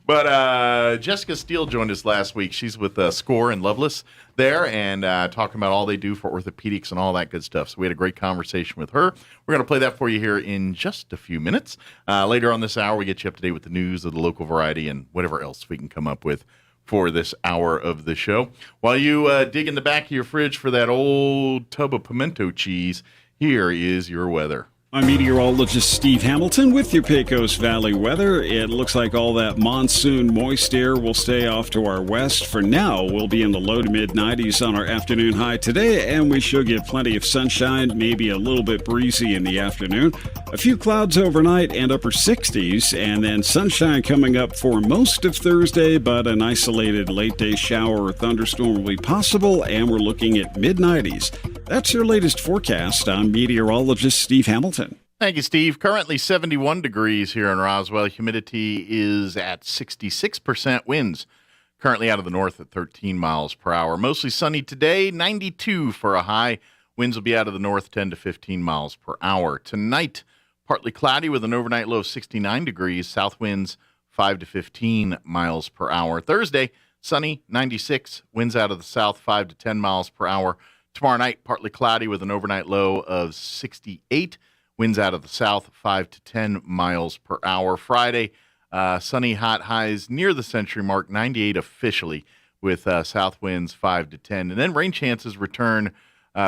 But Jessica Steele joined us last week. She's with SCORE and Loveless there and talking about all they do for orthopedics and all that good stuff. So we had a great conversation with her. We're going to play that for you here in just a few minutes. Later on this hour, we get you up to date with the news of the local variety and whatever else we can come up with for this hour of the show. While you dig in the back of your fridge for that old tub of pimento cheese, here is your weather.
I'm meteorologist Steve Hamilton with your Pecos Valley weather. It looks like all that monsoon moist air will stay off to our west. For now, we'll be in the low to mid 90s on our afternoon high today, and we should get plenty of sunshine, maybe a little bit breezy in the afternoon. A few clouds overnight and upper 60s, and then sunshine coming up for most of Thursday, but an isolated late day shower or thunderstorm will be possible, and we're looking at mid 90s. That's your latest forecast. I'm meteorologist Steve Hamilton.
Thank you, Steve. Currently 71 degrees here in Roswell. Humidity is at 66%. Winds currently out of the north at 13 miles per hour. Mostly sunny today, 92 for a high. Winds will be out of the north 10 to 15 miles per hour. Tonight, partly cloudy with an overnight low of 69 degrees. South winds 5 to 15 miles per hour. Thursday, sunny, 96. Winds out of the south 5 to 10 miles per hour. Tomorrow night, partly cloudy with an overnight low of 68. Winds out of the south, 5 to 10 miles per hour. Friday, sunny, hot highs near the century mark, 98 officially, with south winds 5 to 10. And then rain chances return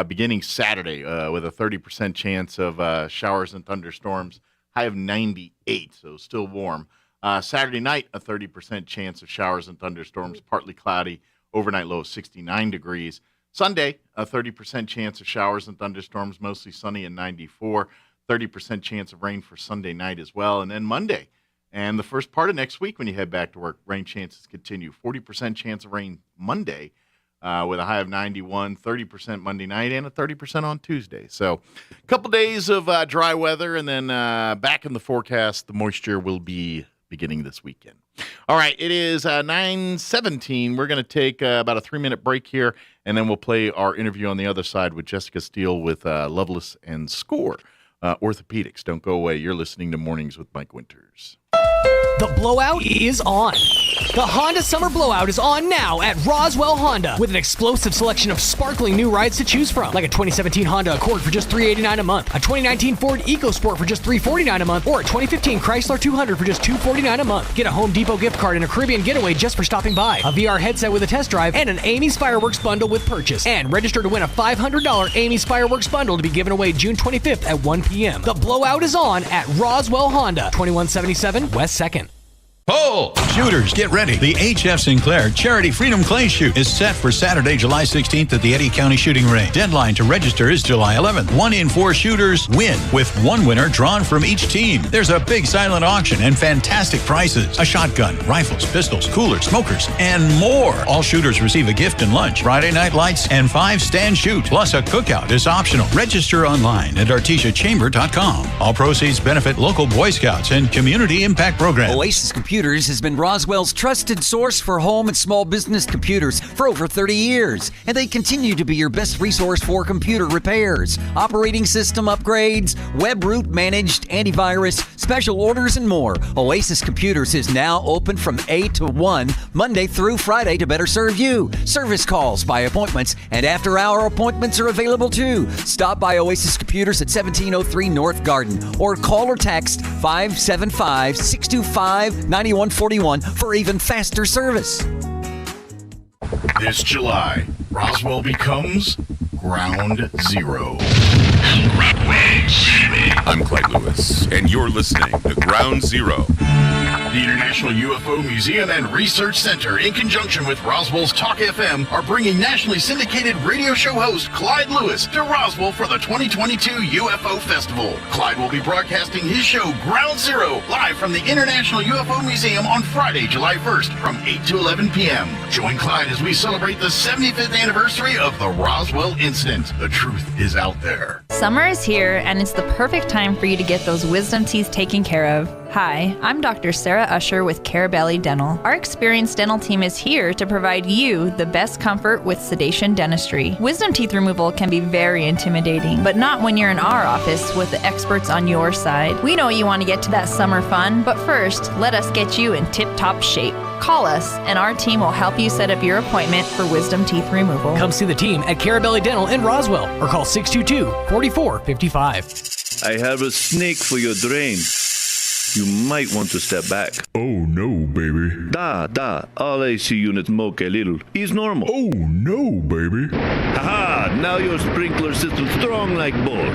beginning Saturday with a 30% chance of showers and thunderstorms, high of 98, so still warm. Saturday night, a 30% chance of showers and thunderstorms, partly cloudy, overnight low of 69 degrees. Sunday, a 30% chance of showers and thunderstorms, mostly sunny and 94. 30% chance of rain for Sunday night as well. And then Monday and the first part of next week when you head back to work, rain chances continue. 40% chance of rain Monday with a high of 91, 30% Monday night, and a 30% on Tuesday. So a couple days of dry weather, and then back in the forecast, the moisture will be beginning this weekend. All right, it is 9:17. We're going to take about a 3-minute break here, and then we'll play our interview on the other side with Jessica Steele with Loveless and SCORE Orthopedics. Don't go away. You're listening to Mornings with Mike Winters.
The blowout is on. The Honda Summer Blowout is on now at Roswell Honda with an explosive selection of sparkling new rides to choose from, like a 2017 Honda Accord for just $389 a month, a 2019 Ford EcoSport for just $349 a month, or a 2015 Chrysler 200 for just $249 a month. Get a Home Depot gift card and a Caribbean getaway just for stopping by, a VR headset with a test drive, and an Amy's Fireworks bundle with purchase. And register to win a $500 Amy's Fireworks bundle to be given away June 25th at 1 p.m. The blowout is on at Roswell Honda, 2177 West 2nd.
Pull! Shooters, get ready. The H.F. Sinclair Charity Freedom Clay Shoot is set for Saturday, July 16th at the Eddy County Shooting Range. Deadline to register is July 11th. 1 in 4 shooters win, with one winner drawn from each team. There's a big silent auction and fantastic prizes. A shotgun, rifles, pistols, coolers, smokers, and more. All shooters receive a gift and lunch, Friday night lights, and 5 stand shoot, plus a cookout is optional. Register online at artesiachamber.com. All proceeds benefit local Boy Scouts and community impact programs.
Oasis Computer Computers has been Roswell's trusted source for home and small business computers for over 30 years, and they continue to be your best resource for computer repairs, operating system upgrades, web root managed antivirus, special orders, and more. Oasis Computers is now open from 8 to 1, Monday through Friday to better serve you. Service calls by appointments and after-hour appointments are available too. Stop by Oasis Computers at 1703 North Garden or call or text 575-625-9141 for even faster service.
This July, Roswell becomes Ground Zero.
I'm Clyde Lewis, and you're listening to Ground Zero.
The International UFO Museum and Research Center, in conjunction with Roswell's Talk FM, are bringing nationally syndicated radio show host Clyde Lewis to Roswell for the 2022 UFO Festival. Clyde will be broadcasting his show Ground Zero live from the International UFO Museum on Friday, July 1st from 8 to 11 p.m. Join Clyde as we celebrate the 75th anniversary of the Roswell incident. The truth is out there.
Summer is here, and it's the perfect time for you to get those wisdom teeth taken care of. Hi, I'm Dr. Sarah Usher with Carabelli Dental. Our experienced dental team is here to provide you the best comfort with sedation dentistry. Wisdom teeth removal can be very intimidating, but not when you're in our office with the experts on your side. We know you want to get to that summer fun, but first, let us get you in tip-top shape. Call us, and our team will help you set up your appointment for wisdom teeth removal.
Come see the team at Carabelli Dental in Roswell or call 622-4455.
I have a snake for your drain. You might want to step back.
Oh no, baby.
All AC units moke a little. He's normal.
Oh no, baby.
Haha, now your sprinkler system's strong like bull.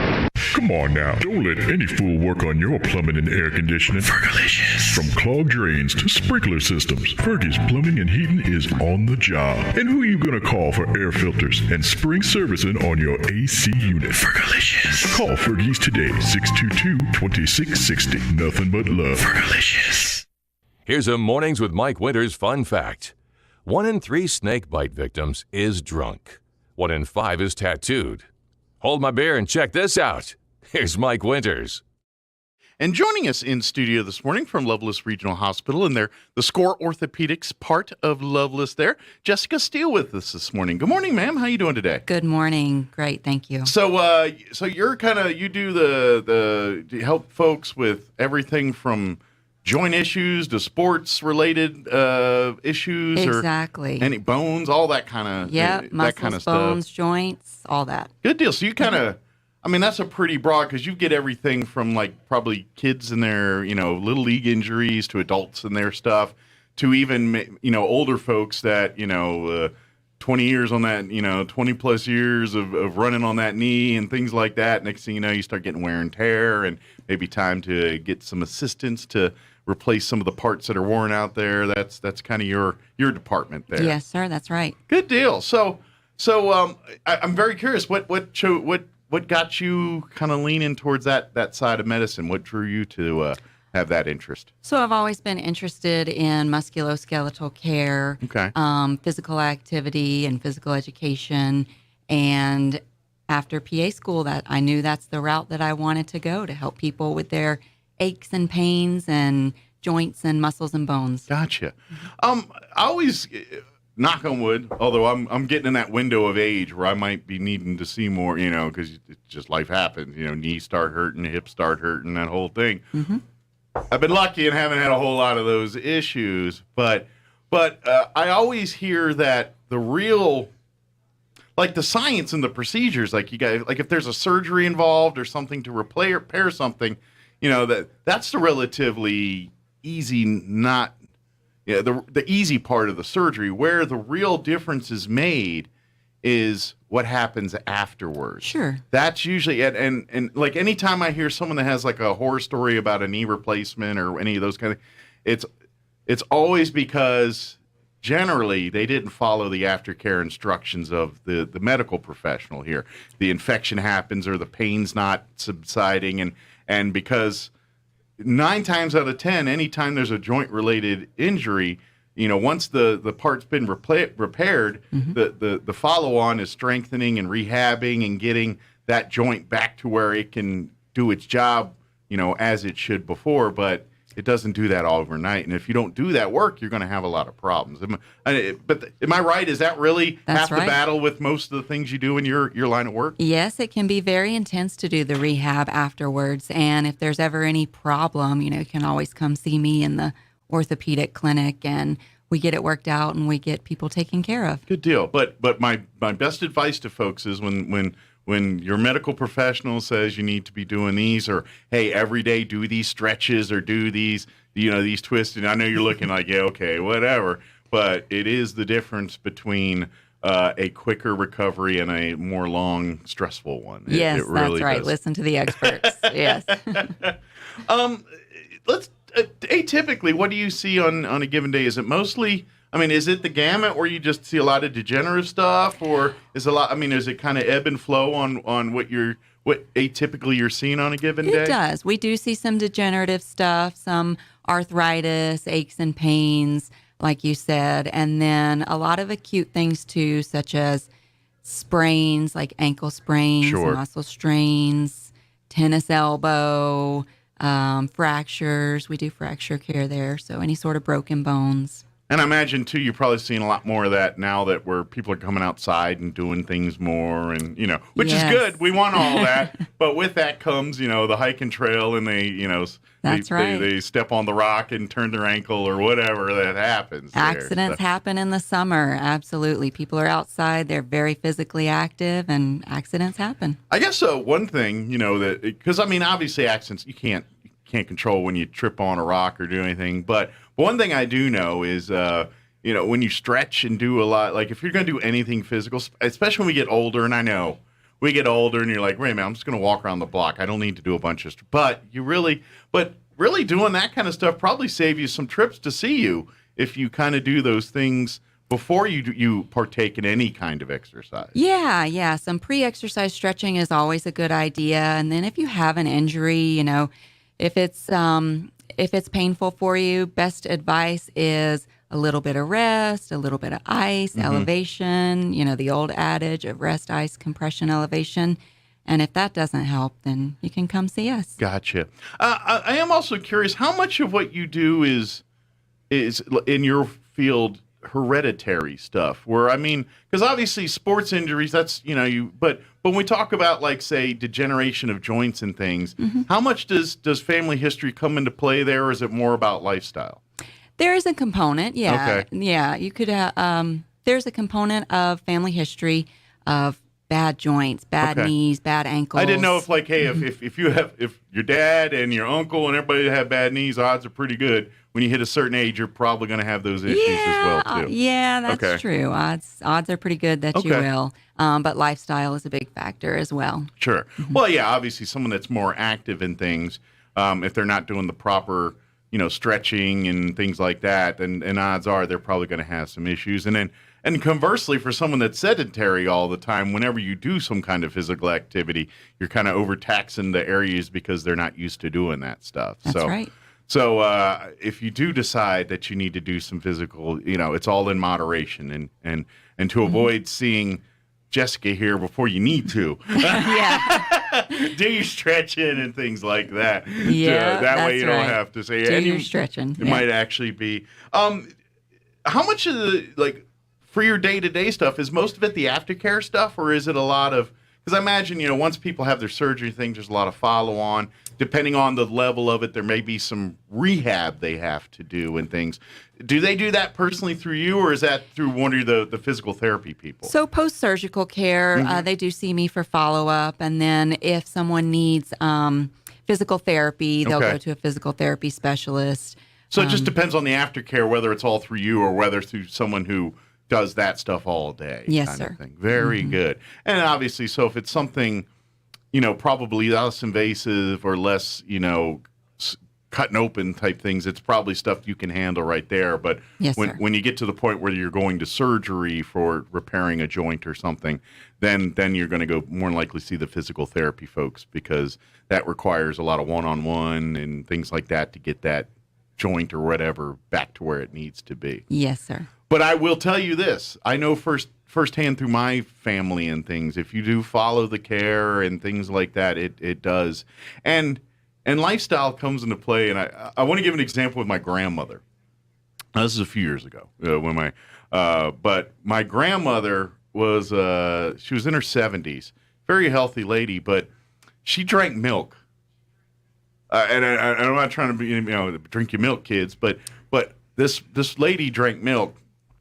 Come on now. Don't let any fool work on your plumbing and air conditioning. Fergalicious. From clogged drains to sprinkler systems, Fergie's Plumbing and Heating is on the job. And who are you going to call for air filters and spring servicing on your AC unit? Fergalicious. Call Fergie's today, 622-2660. Nothing but love. Fergalicious.
Here's a Mornings with Mike Winters fun fact. 1 in 3 snake bite victims is drunk. 1 in 5 is tattooed. Hold my beer and check this out. Here's Mike Winters.
And joining us in studio this morning from Loveless Regional Hospital and the SCORE Orthopedics part of Loveless there, Jessica Steele with us this morning. Good morning, ma'am. How you doing today?
Good morning. Great, thank you.
So you're you do the help folks with everything from joint issues to sports related issues,
exactly,
or any bones, all that kind of
muscles,
that kind of
bones,
stuff.
joints, all that.
Good deal. So you kind of, that's a pretty broad, because you get everything from probably kids and their little league injuries to adults and their stuff to even older folks that 20 years on that 20 plus years of running on that knee and things like that. Next thing you know, you start getting wear and tear, and maybe time to get some assistance to replace some of the parts that are worn out there. That's kind of your department there.
Yes, sir. That's right.
Good deal. So I'm very curious. What got you kind of leaning towards that side of medicine? What drew you to have that interest?
So I've always been interested in musculoskeletal care, physical activity, and physical education. And after PA school, that I knew that's the route that I wanted to go to help people with their aches and pains and joints and muscles and bones.
Gotcha. I always, knock on wood, although I'm getting in that window of age where I might be needing to see more, because it's just life happens. Knees start hurting, hips start hurting, that whole thing. Mm-hmm. I've been lucky and haven't had a whole lot of those issues, but I always hear that the real, the science and the procedures, you guys, if there's a surgery involved or something to repair something, that's the relatively easy, the easy part of the surgery. Where the real difference is made is what happens afterwards.
Sure.
That's usually, and anytime I hear someone that has a horror story about a knee replacement or any of those kind of, it's always because generally they didn't follow the aftercare instructions of the medical professional here. The infection happens or the pain's not subsiding, and because 9 times out of 10, anytime there's a joint-related injury, once the part's been repaired, mm-hmm. the follow-on is strengthening and rehabbing and getting that joint back to where it can do its job, as it should before. But It doesn't do that overnight. And if you don't do that work, you're going to have a lot of problems. But am I right? Is that really half the battle with most of the things you do in your line of work?
Yes, it can be very intense to do the rehab afterwards. And if there's ever any problem, you can always come see me in the orthopedic clinic, and we get it worked out and we get people taken care of.
Good deal. But my best advice to folks is when your medical professional says you need to be doing these, or hey, every day do these stretches or do these these twists, and I know you're looking like, yeah, okay, whatever, but it is the difference between a quicker recovery and a more long, stressful one.
Yes,
it really
that's right.
does.
Listen to the experts. Yes.
Let's atypically, what do you see on a given day? Is it mostly? Is it the gamut where you just see a lot of degenerative stuff, or is it kind of ebb and flow on what atypically you're seeing on a given day?
It does. We do see some degenerative stuff, some arthritis, aches and pains, like you said, and then a lot of acute things too, such as sprains, like ankle sprains, muscle strains, tennis elbow, fractures. We do fracture care there, so any sort of broken bones.
And I imagine, too, you're probably seeing a lot more of that now that where people are coming outside and doing things more, and, which is good. We want all that. But with that comes, the hike and trail, and they step on the rock and turn their ankle or whatever that happens.
Accidents happen in the summer. Absolutely. People are outside. They're very physically active, and accidents happen.
I guess one thing, because, obviously accidents, you can't control when you trip on a rock or do anything, but one thing I do know is, when you stretch and do a lot, like if you're going to do anything physical, especially when we get older, and I know we get older and you're like, wait a minute, I'm just going to walk around the block. I don't need to do a bunch of stuff. But really doing that kind of stuff probably save you some trips to see you if you kind of do those things before you partake in any kind of exercise.
Yeah. Some pre-exercise stretching is always a good idea. And then if you have an injury, if it's painful for you, best advice is a little bit of rest, a little bit of ice, elevation, the old adage of rest, ice, compression, elevation. And if that doesn't help, then you can come see us.
Gotcha. I am also curious, how much of what you do is in your field hereditary stuff? Because obviously sports injuries, that's, but when we talk about, like, say, degeneration of joints and things, how much does family history come into play there, or is it more about lifestyle?
There is a component, yeah.
Okay.
Yeah, you could, there's a component of family history of bad joints, bad knees, bad ankles.
I didn't know if, like, hey, if your dad and your uncle and everybody have bad knees, odds are pretty good. When you hit a certain age, you're probably going to have those issues as well, too.
Yeah, that's true. Odds are pretty good that you will. But lifestyle is a big factor as well.
Sure. Well, yeah, obviously someone that's more active in things, if they're not doing the proper, stretching and things like that, then odds are they're probably going to have some issues. And conversely, for someone that's sedentary all the time, whenever you do some kind of physical activity, you're kind of overtaxing the areas because they're not used to doing that stuff.
That's right.
So if you do decide that you need to do some physical, it's all in moderation, and to avoid seeing Jessica here before you need to. Do your stretching and things like that.
Yeah,
that way you don't have to say.
Do your stretching.
It might actually be. How much of the, for your day-to-day stuff, is most of it the aftercare stuff, or is it a lot of? Because I imagine, once people have their surgery things, there's a lot of follow-on. Depending on the level of it, there may be some rehab they have to do and things. Do they do that personally through you, or is that through one of the physical therapy people?
So post-surgical care, they do see me for follow-up. And then if someone needs physical therapy, they'll go to a physical therapy specialist.
So it just depends on the aftercare, whether it's all through you or whether through someone who does that stuff all day.
Yes,
kind
sir.
Of thing. Very good. And obviously, so if it's something, probably less invasive or less, cutting open type things, it's probably stuff you can handle right there. But when you get to the point where you're going to surgery for repairing a joint or something, then you're going to go more than likely see the physical therapy folks, because that requires a lot of one-on-one and things like that to get that joint or whatever back to where it needs to be.
Yes, sir.
But I will tell you this. I know firsthand through my family and things, if you do follow the care and things like that, it does. And And lifestyle comes into play, and I want to give an example with my grandmother. Now, this is a few years ago but my grandmother was she was in her 70s, very healthy lady, but she drank milk. And I'm not trying to be drink your milk, kids, but this lady drank milk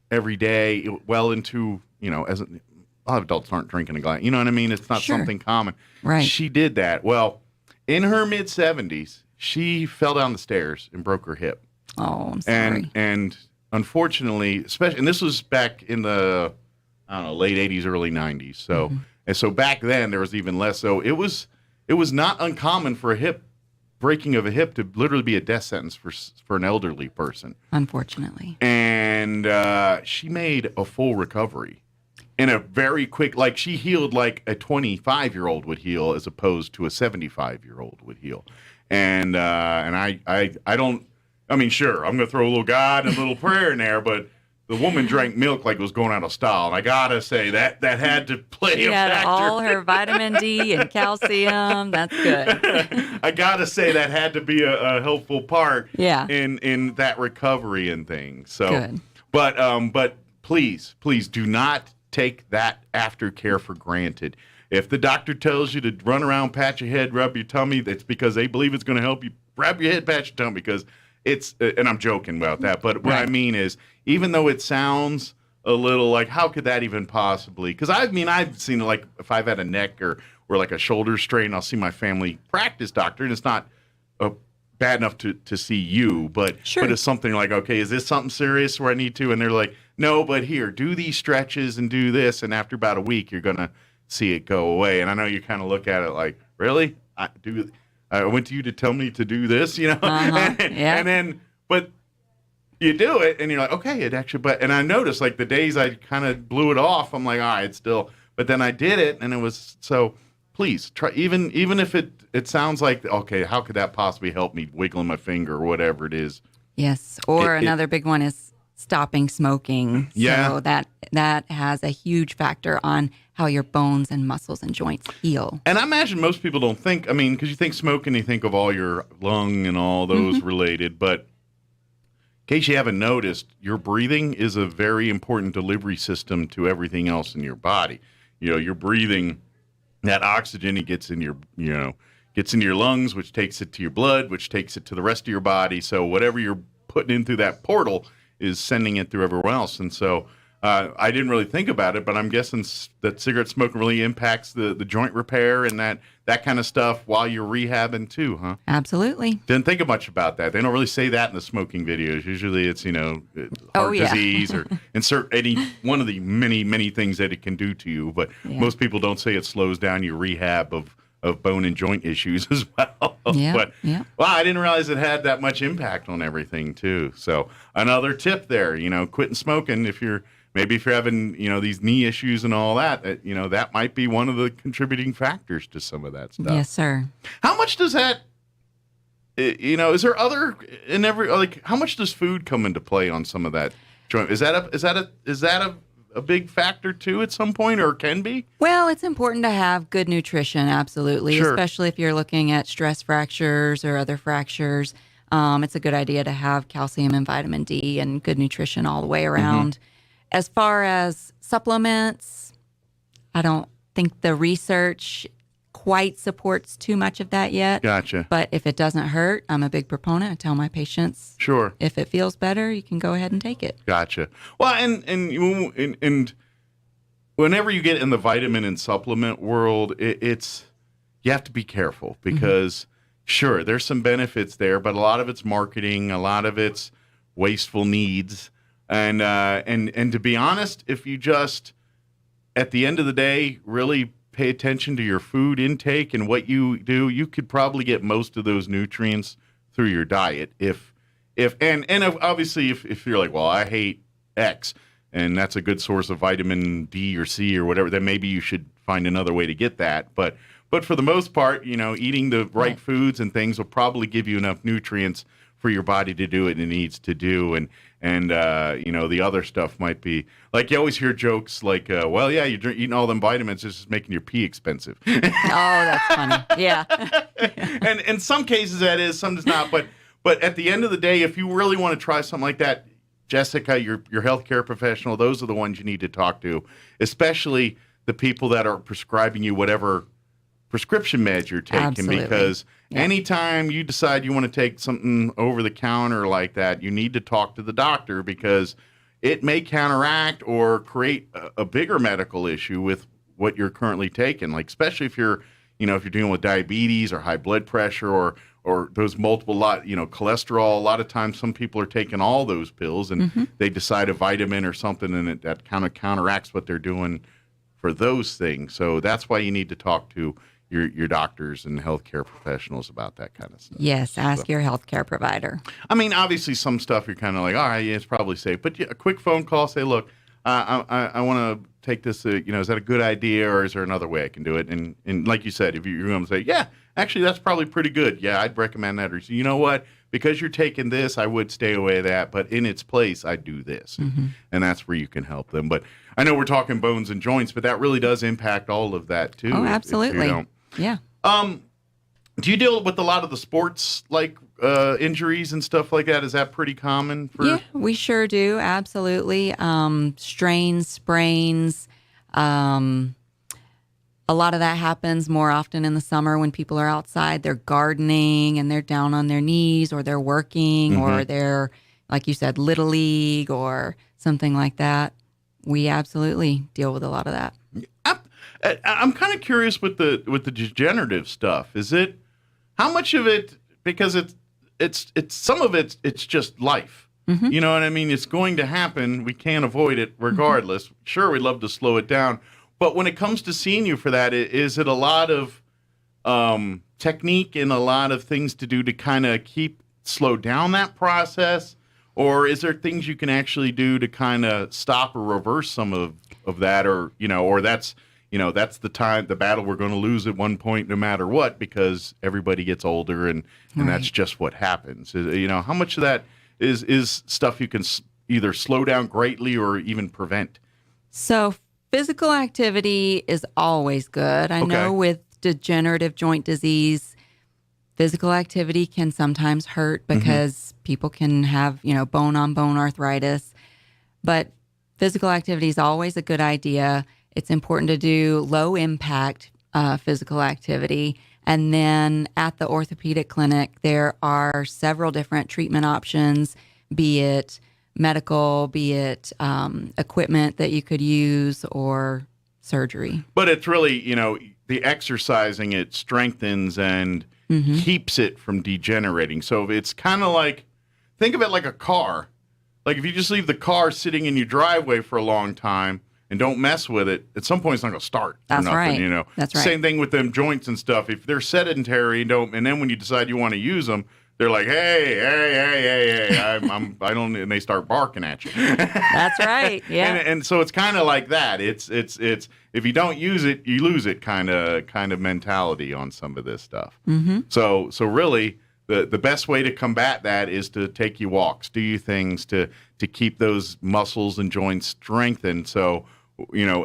every day, well into as a lot of adults aren't drinking a glass. You know what I mean? It's not something common.
Right.
She did that. Well, in her mid 70s, she fell down the stairs and broke her hip.
Oh, I'm sorry.
And unfortunately, and this was back in the late 80s, early 90s. So and so back then there was even less. So it was not uncommon for breaking of a hip to literally be a death sentence for an elderly person.
Unfortunately.
And she made a full recovery in a very quick, like she healed like a 25-year-old would heal as opposed to a 75-year-old would heal. And I don't, I mean, sure, I'm going to throw a little God and a little prayer in there, but the woman drank milk like it was going out of style. And I got to say that had to play a factor.
She had all her vitamin D and calcium. That's good.
I got to say that had to be a helpful part
Yeah.
in that recovery and things. So,
Good.
But please do not take that aftercare for granted. If the doctor tells you to run around, pat your head, rub your tummy, that's because they believe it's going to help you. Grab your head, pat your tummy, because it's, and I'm joking about that, but what I mean is, even though it sounds a little like, how could that even possibly? Because I've seen, like, if I've had a neck or like a shoulder strain, I'll see my family practice doctor, and it's not bad enough to see you, but it's something like, okay, is this something serious where I need to? And they're like, no, but here, do these stretches and do this, and after about a week, you're going to see it go away. And I know you kind of look at it like, really? I went to you to tell me to do this,
Yeah.
And then, but you do it, and you're like, okay, it actually, and I noticed, like, the days I kind of blew it off, I'm like, all right, it's still, but then I did it, and it was, so please, try, even if it sounds like, okay, how could that possibly help me wiggling my finger or whatever it is?
Yes. Or another big one is stopping smoking.
Yeah.
So that has a huge factor on how your bones and muscles and joints heal.
And I imagine most people don't think, because you think smoking, you think of all your lung and all those related, but in case you haven't noticed, your breathing is a very important delivery system to everything else in your body. You're breathing that oxygen, it gets in your, gets into your lungs, which takes it to your blood, which takes it to the rest of your body. So whatever you're putting in through that portal is sending it through everywhere else. And so I didn't really think about it, but I'm guessing that cigarette smoking really impacts the joint repair and that kind of stuff while you're rehabbing too, huh?
Absolutely.
Didn't think much about that. They don't really say that in the smoking videos. Usually it's, heart disease or insert any one of the many, many things that it can do to you. But most people don't say it slows down your rehab of bone and joint issues as well. But I didn't realize it had that much impact on everything too. So another tip there, quitting smoking if you're having, these knee issues and all that, that might be one of the contributing factors to some of that stuff.
Yes, sir.
How much does that, is there other in how much does food come into play on some of that joint? Is that a big factor too at some point, or can be?
Well, it's important to have good nutrition, absolutely, especially if you're looking at stress fractures or other fractures. It's a good idea to have calcium and vitamin D and good nutrition all the way around. As far as supplements, I don't think the research quite supports too much of that yet.
Gotcha.
But if it doesn't hurt, I'm a big proponent. I tell my patients, if it feels better, you can go ahead and take it.
Gotcha. Well, and whenever you get in the vitamin and supplement world, it's you have to be careful because sure, there's some benefits there, but a lot of it's marketing, a lot of it's wasteful needs. And to be honest, if you just, at the end of the day, really pay attention to your food intake and what you do, you could probably get most of those nutrients through your diet. Obviously, if you're like, well, I hate X, and that's a good source of vitamin D or C or whatever, then maybe you should find another way to get that. But for the most part, eating the right foods and things will probably give you enough nutrients for your body to do what it needs to do. And the other stuff might be like, you always hear jokes like, well, yeah, you're eating all them vitamins, it's just making your pee expensive.
Oh, that's funny. Yeah.
And in some cases that is, some is not. But at the end of the day, if you really want to try something like that, Jessica, your healthcare professional, those are the ones you need to talk to, especially the people that are prescribing you whatever prescription meds you're taking.
Absolutely.
Because anytime you decide you want to take something over the counter like that, you need to talk to the doctor, because it may counteract or create a bigger medical issue with what you're currently taking. Like, especially if you're dealing with diabetes or high blood pressure or those multiple cholesterol. A lot of times some people are taking all those pills and they decide a vitamin or something, and that kind of counteracts what they're doing for those things. So that's why you need to talk to your doctors and healthcare professionals about that kind of stuff.
Yes, ask your healthcare provider.
I mean, obviously some stuff you're kind of like, all right, yeah, it's probably safe. But a quick phone call, say, look, I want to take this, is that a good idea, or is there another way I can do it? And like you said, if you're going to say, yeah, actually, that's probably pretty good. Yeah, I'd recommend that. Or, you know what, because you're taking this, I would stay away from that. But in its place, I do this. And that's where you can help them. But I know we're talking bones and joints, but that really does impact all of that, too.
Oh, absolutely.
If you don't.
Yeah.
Do you deal with a lot of the sports, like injuries and stuff like that? Is that pretty common?
Yeah, we sure do. Absolutely. Strains, sprains. A lot of that happens more often in the summer when people are outside. They're gardening and they're down on their knees, or they're working, or they're, like you said, Little League or something like that. We absolutely deal with a lot of that.
I'm kind of curious with the degenerative stuff. Is it, how much of it, because it's some of it's just life. You know what I mean? It's going to happen. We can't avoid it regardless. Sure, we'd love to slow it down. But when it comes to seeing you for that, is it a lot of technique and a lot of things to do to kind of slow down that process? Or is there things you can actually do to kind of stop or reverse some of that? Or, or that's the battle we're going to lose at one point no matter what, because everybody gets older and that's just what happens. How much of that is stuff you can either slow down greatly or even prevent?
So physical activity is always good. I know with degenerative joint disease, physical activity can sometimes hurt because people can have, bone-on-bone arthritis. But physical activity is always a good idea. It's important to do low-impact physical activity. And then at the orthopedic clinic, there are several different treatment options, be it medical, be it equipment that you could use, or surgery.
But it's really, the exercising, it strengthens and keeps it from degenerating. So it's kind of like, think of it like a car. Like if you just leave the car sitting in your driveway for a long time and don't mess with it, at some point it's not going to start.
That's
or nothing,
right. That's right.
Same thing with them joints and stuff. If they're sedentary and then when you decide you want to use them, they're like, hey, I don't, and they start barking at you.
That's right. Yeah.
And so it's kind of like that. It's if you don't use it, you lose it kind of mentality on some of this stuff. So really, the best way to combat that is to take you walks, do you things to keep those muscles and joints strengthened. So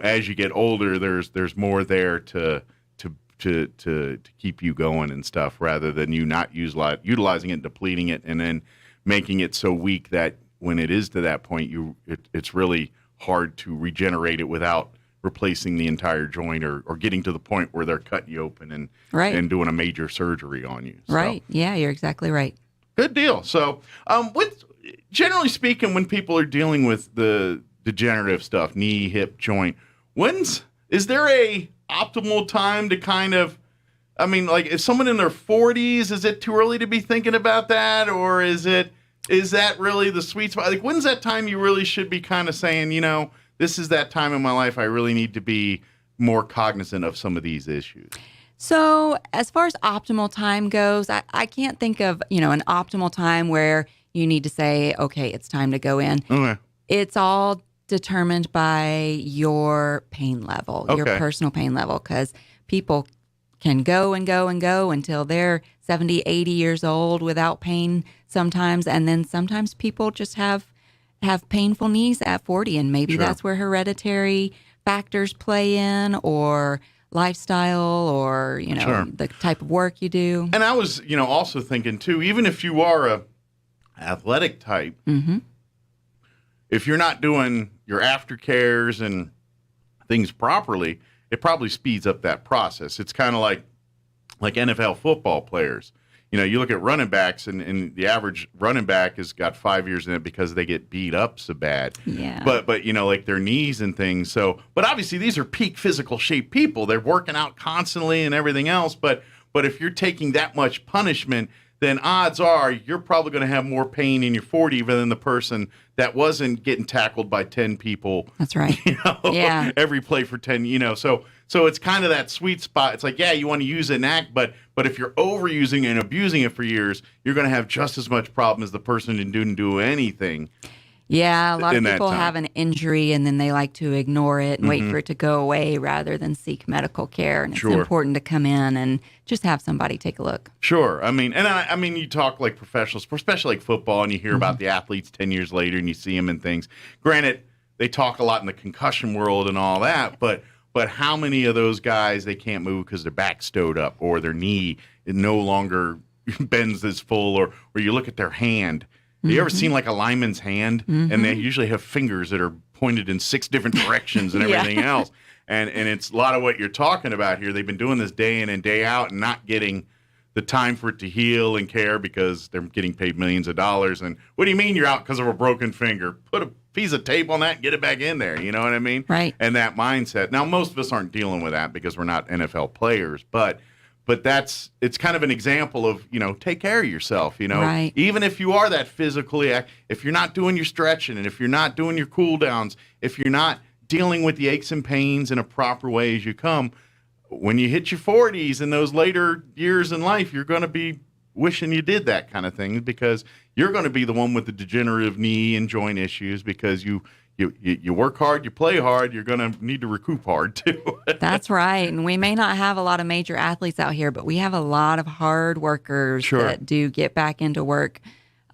as you get older, there's more there to keep you going and stuff, rather than you not utilizing it, depleting it, and then making it so weak that when it is to that point, it's really hard to regenerate it without replacing the entire joint or getting to the point where they're cutting you open and doing a major surgery on you. So.
Right. Yeah, you're exactly right.
Good deal. So generally speaking, when people are dealing with the degenerative stuff, knee, hip, joint, is there a optimal time to kind of, like if someone in their 40s, is it too early to be thinking about that? Or is that really the sweet spot? Like when's that time you really should be kind of saying, this is that time in my life I really need to be more cognizant of some of these issues?
So as far as optimal time goes, I can't think of, an optimal time where you need to say, okay, it's time to go in.
Okay.
It's all determined by your pain level, your personal pain level, because people can go and go and go until they're 70, 80 years old without pain sometimes. And then sometimes people just have painful knees at 40, and maybe that's where hereditary factors play in, or lifestyle, or, the type of work you do.
And I was, also thinking too, even if you are a athletic type, if you're not doing your aftercares and things properly, it probably speeds up that process. It's kind of like NFL football players. You look at running backs, and the average running back has got 5 years in it because they get beat up so bad.
Yeah.
But like their knees and things. So, but obviously these are peak physical shape people. They're working out constantly and everything else. But if you're taking that much punishment, then odds are you're probably going to have more pain in your 40 than the person that wasn't getting tackled by 10 people.
That's right. Yeah.
Every play for 10, So it's kind of that sweet spot. It's like, yeah, you want to use an act, but if you're overusing and abusing it for years, you're going to have just as much problem as the person who didn't do anything.
Yeah, a lot of people have an injury and then they like to ignore it and wait for it to go away rather than seek medical care. And it's important to come in and just have somebody take a look.
Sure. I mean, you talk like professionals, especially like football, and you hear about the athletes 10 years later and you see them in things. Granted, they talk a lot in the concussion world and all that, but how many of those guys, they can't move because their back's stowed up or their knee no longer bends as full, or you look at their hand. Have you ever seen like a lineman's hand? And they usually have fingers that are pointed in 6 different directions and everything else. And it's a lot of what you're talking about here. They've been doing this day in and day out and not getting the time for it to heal and care because they're getting paid millions of dollars. And what do you mean you're out because of a broken finger? Put a piece of tape on that and get it back in there. You know what I mean?
Right.
And that mindset. Now, most of us aren't dealing with that because we're not NFL players, but it's kind of an example of, take care of yourself,
Right.
Even if you are that physically, if you're not doing your stretching and if you're not doing your cool downs, if you're not dealing with the aches and pains in a proper way as you come, when you hit your 40s and those later years in life, you're going to be wishing you did that kind of thing because you're going to be the one with the degenerative knee and joint issues because you work hard, you play hard, you're going to need to recoup hard too.
That's right. And we may not have a lot of major athletes out here, but we have a lot of hard workers that do get back into work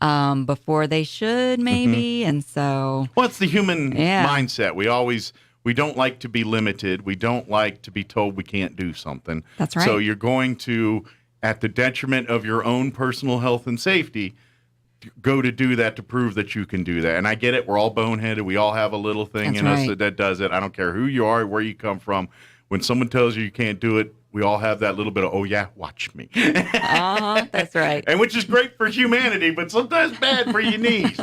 before they should maybe. And so.
Well, it's the human mindset. We don't like to be limited. We don't like to be told we can't do something.
That's right.
So you're going to, at the detriment of your own personal health and safety, go to do that to prove that you can do that. And I get it. We're all boneheaded. We all have a little thing in us that does it. I don't care who you are, where you come from. When someone tells you can't do it, we all have that little bit of, oh, yeah, watch me.
That's right.
And which is great for humanity, but sometimes bad for your knees.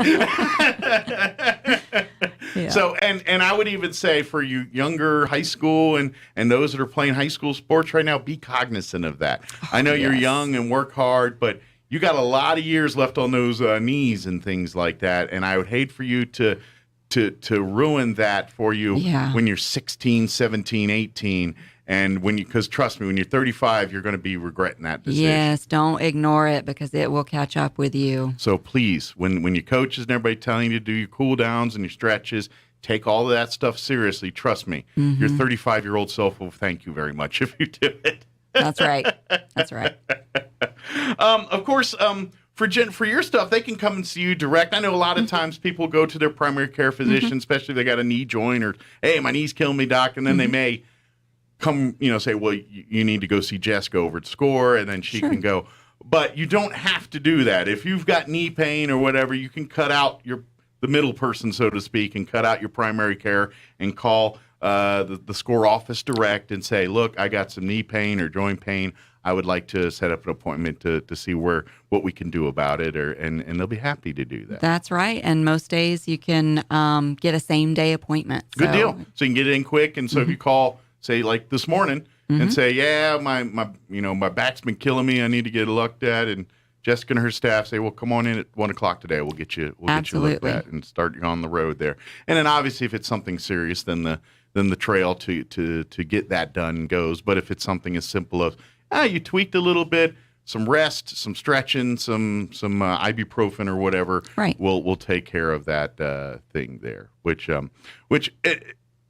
So, and I would even say for you younger high school and those that are playing high school sports right now, be cognizant of that. I know you're young and work hard, but you got a lot of years left on those knees and things like that. And I would hate for you to ruin that for you when you're 16, 17, 18. And because trust me, when you're 35, you're going to be regretting that decision.
Yes, don't ignore it because it will catch up with you.
So please, when your coaches and everybody telling you to do your cool downs and your stretches, take all of that stuff seriously. Trust me, your 35-year-old self will thank you very much if you do it.
That's right. That's right.
Of course, for your stuff, they can come and see you direct. I know a lot of times people go to their primary care physician, especially if they got a knee joint or, hey, my knee's killing me, doc, and then they may come, say, well, you need to go see Jessica over at SCORE, and then she can go. But you don't have to do that. If you've got knee pain or whatever, you can cut out the middle person, so to speak, and cut out your primary care and call the SCORE office direct and say, look, I got some knee pain or joint pain. I would like to set up an appointment to see what we can do about it, and they'll be happy to do that.
That's right. And most days you can get a same-day appointment.
Good deal. So you can get it in quick. And so if you call, say, like this morning, and say, yeah, my back's been killing me. I need to get it looked at. And Jessica and her staff say, well, come on in at 1 o'clock today. We'll get you looked at and start you on the road there. And then obviously if it's something serious, then the trail to get that done goes. But if it's something as simple as, you tweaked a little bit, some rest, some stretching, some ibuprofen or whatever, we'll take care of that thing there.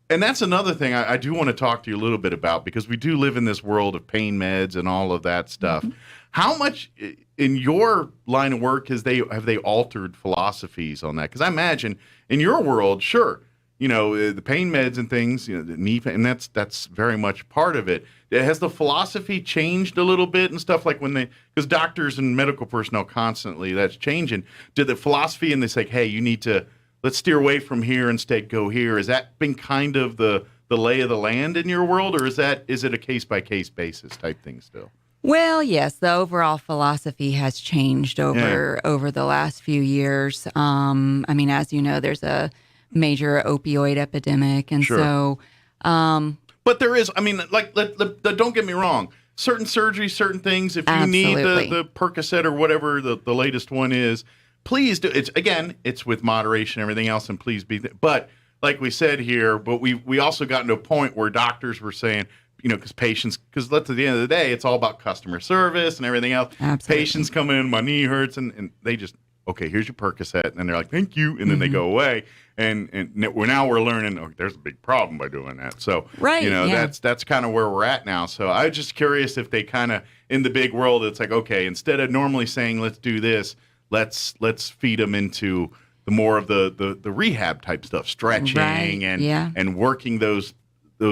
And that's another thing I do want to talk to you a little bit about, because we do live in this world of pain meds and all of that stuff. Mm-hmm. How much in your line of work have they altered philosophies on that? Because I imagine in your world, sure, the pain meds and things, the knee pain, and that's very much part of it. Has the philosophy changed a little bit and stuff, like because doctors and medical personnel constantly, that's changing. Did the philosophy and they say, hey, you need to, let's steer away from here, instead go here. Has that been kind of the lay of the land in your world, or is it a case-by-case basis type thing still?
Well, yes, the overall philosophy has changed over the last few years. As you know, there's a major opioid epidemic, and so.
But there is, don't get me wrong. Certain surgeries, certain things. If you need the Percocet or whatever the latest one is, please do. It's with moderation and everything else, and please be. But like we said here, but we also got to a point where doctors were saying, because at the end of the day, it's all about customer service and everything else.
Absolutely.
Patients come in, my knee hurts, and they just, okay, here's your Percocet, and they're like, thank you, and then they go away. And now we're learning, there's a big problem by doing that. So, that's kind of where we're at now. So I was just curious if they kind of, in the big world, it's like, okay, instead of normally saying, let's do this, let's feed them into the more of the rehab type stuff, stretching and working those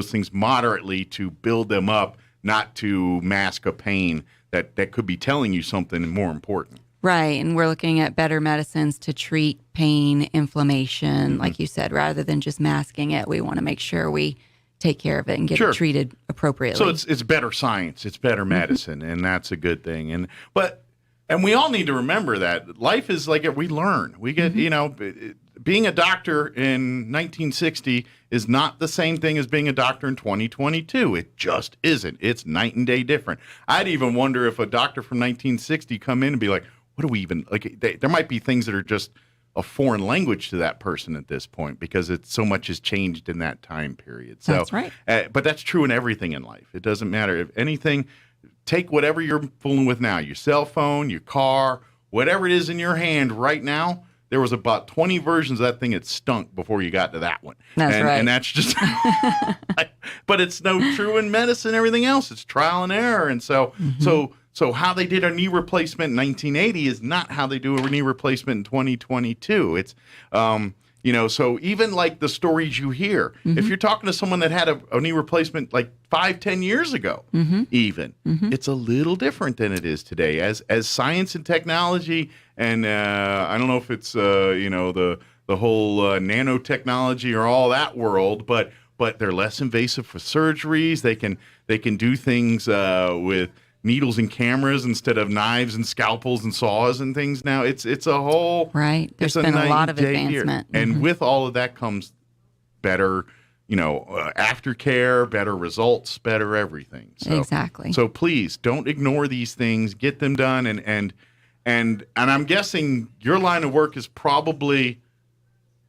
things moderately to build them up, not to mask a pain that could be telling you something more important.
Right, and we're looking at better medicines to treat pain, inflammation, like you said, rather than just masking it. We want to make sure we take care of it and get it treated appropriately.
So it's better science, it's better medicine, and that's a good thing. And we all need to remember that life is like we learn. We get, being a doctor in 1960 is not the same thing as being a doctor in 2022. It just isn't. It's night and day different. I'd even wonder if a doctor from 1960 come in and be like, what do we even, there might be things that are just a foreign language to that person at this point, because so much has changed in that time period. So,
that's right.
But that's true in everything in life. It doesn't matter. If anything, take whatever you're fooling with now, your cell phone, your car, whatever it is in your hand right now. There was about 20 versions of that thing that stunk before you got to that one.
That's right.
And that's just, but it's no true in medicine, everything else. It's trial and error. And so how they did a knee replacement in 1980 is not how they do a knee replacement in 2022. It's, so even like the stories you hear, if you're talking to someone that had a knee replacement like 5-10 years ago, it's a little different than it is today. As science and technology, and I don't know if it's the whole nanotechnology or all that world, but they're less invasive for surgeries. They can do things with needles and cameras instead of knives and scalpels and saws and things now. It's a whole
right. There's been a lot of advancement,
and with all of that comes better, aftercare, better results, better everything. So,
exactly.
So please don't ignore these things. Get them done, and I'm guessing your line of work is probably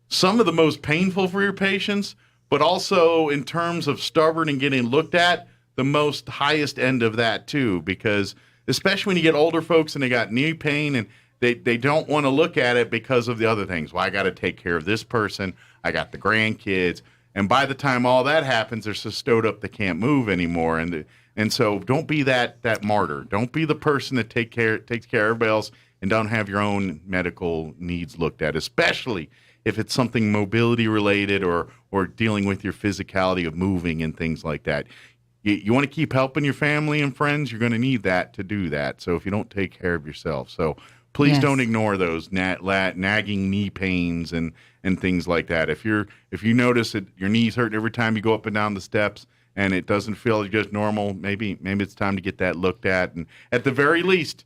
some of the most painful for your patients, but also in terms of stubborn and getting looked at, the most highest end of that too, because especially when you get older folks and they got knee pain and they don't want to look at it because of the other things. Well, I got to take care of this person. I got the grandkids. And by the time all that happens, they're so stowed up they can't move anymore. And so don't be that martyr. Don't be the person that takes care of everybody else and don't have your own medical needs looked at, especially if it's something mobility related or dealing with your physicality of moving and things like that. You want to keep helping your family and friends, you're going to need that to do that. So if you don't take care of yourself. So please don't ignore those nagging knee pains and things like that. If you notice that your knees hurt every time you go up and down the steps and it doesn't feel just normal, maybe it's time to get that looked at. And at the very least,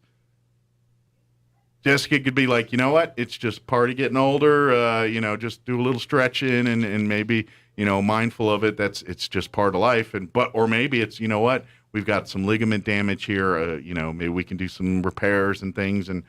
Jessica could be like, you know what? It's just part of getting older. Just do a little stretching and maybe, mindful of it. It's just part of life. Or maybe it's, you know what? We've got some ligament damage here. Maybe we can do some repairs and things, and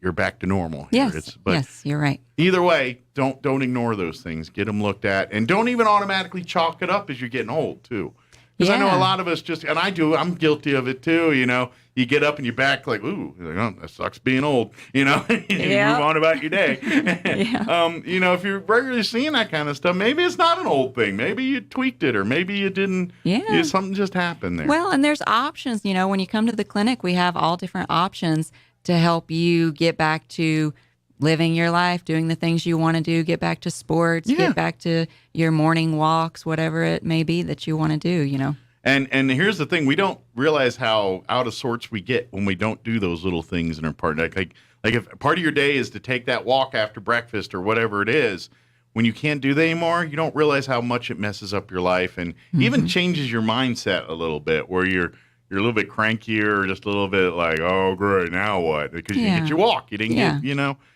you're back to normal.
Yes. Yes, you're right.
Either way, don't ignore those things. Get them looked at, and don't even automatically chalk it up as you're getting old too. Because I know a lot of us and I'm guilty of it too, You get up and you're back like, ooh, that sucks being old, and you move on about your day. If you're regularly seeing that kind of stuff, maybe it's not an old thing. Maybe you tweaked it, or maybe you didn't. Yeah. Something just happened there.
Well, and there's options. When you come to the clinic, we have all different options to help you get back to living your life, doing the things you want to do, get back to sports, get back to your morning walks, whatever it may be that you want to do,
And here's the thing: we don't realize how out of sorts we get when we don't do those little things in our part. Like if part of your day is to take that walk after breakfast or whatever it is, when you can't do that anymore, you don't realize how much it messes up your life and even changes your mindset a little bit, where you're a little bit crankier, just a little bit like, oh, great, now what? Because you get your walk, you didn't get,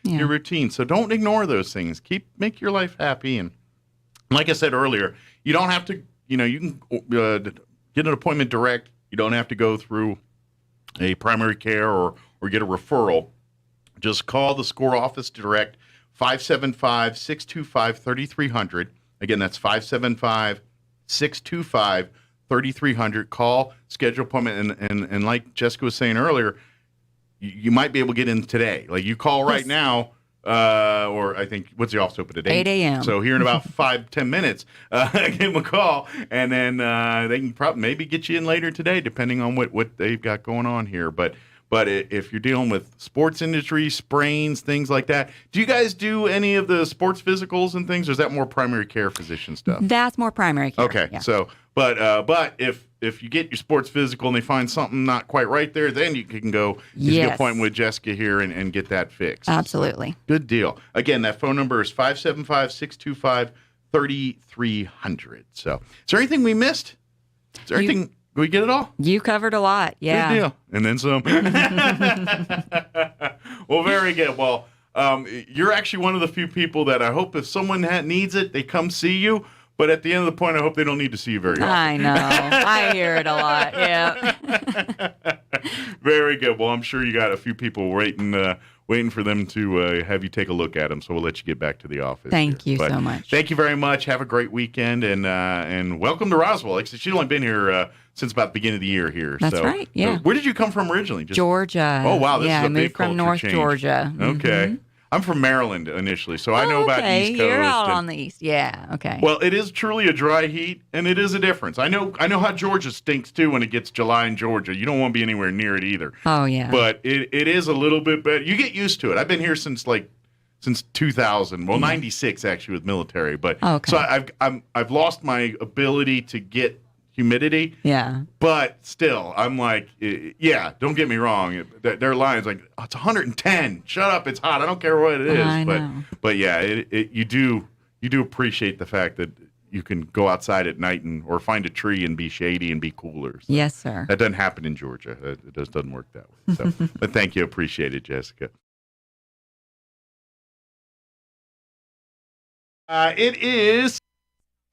your routine. So don't ignore those things. Make your life happy. And like I said earlier, you don't have to, you can get an appointment direct. You don't have to go through a primary care or get a referral. Just call the SCORE office direct, 575-625-3300. Again, that's 575-625-3300. 3300. Call, schedule appointment, and like Jessica was saying earlier, you might be able to get in today. Like you call right now, or I think what's the office open at
8 a.m.
So here in about 5-10 minutes, give them a call, and then they can probably maybe get you in later today, depending on what they've got going on here. But if you're dealing with sports industry, sprains, things like that, do you guys do any of the sports physicals and things, or is that more primary care physician stuff?
That's more primary care.
Okay,
yeah.
So, but if you get your sports physical and they find something not quite right there, then you can go get an appointment with Jessica here and get that fixed.
Absolutely.
So, good deal. Again, that phone number is 575-625-3300. So, is there anything we missed? Is there anything... Did we get it all?
You covered a lot, yeah.
Good deal. And then some. Well, very good. Well, you're actually one of the few people that I hope if someone needs it, they come see you. But at the end of the point, I hope they don't need to see you very often.
I know. I hear it a lot, yeah.
Very good. Well, I'm sure you got a few people waiting for them to have you take a look at them. So we'll let you get back to the office.
Thank you so much.
Thank you very much. Have a great weekend, and welcome to Roswell. Like I said, she's only been here since about the beginning of the year here.
That's right, yeah.
So where did you come from originally?
Georgia.
Oh, wow. This is a big
I moved from North
change.
Georgia.
Okay.
Mm-hmm.
I'm from Maryland initially, so I know about East Coast.
You're out on the East. Yeah, okay.
Well, it is truly a dry heat, and it is a difference. I know how Georgia stinks, too, when it gets July in Georgia. You don't want to be anywhere near it either.
Oh, yeah.
But it is a little bit better. You get used to it. I've been here since 2000. Well, 96, actually, with military. But so I've lost my ability to get humidity.
Yeah.
But still, I'm like, don't get me wrong. Their line's like, oh, it's 110. Shut up, it's hot. I don't care what it is.
I know.
But yeah, you do appreciate the fact that you can go outside at night or find a tree and be shady and be cooler. So
yes, sir.
That doesn't happen in Georgia. It just doesn't work that way. So, but thank you. Appreciate it, Jessica. It is.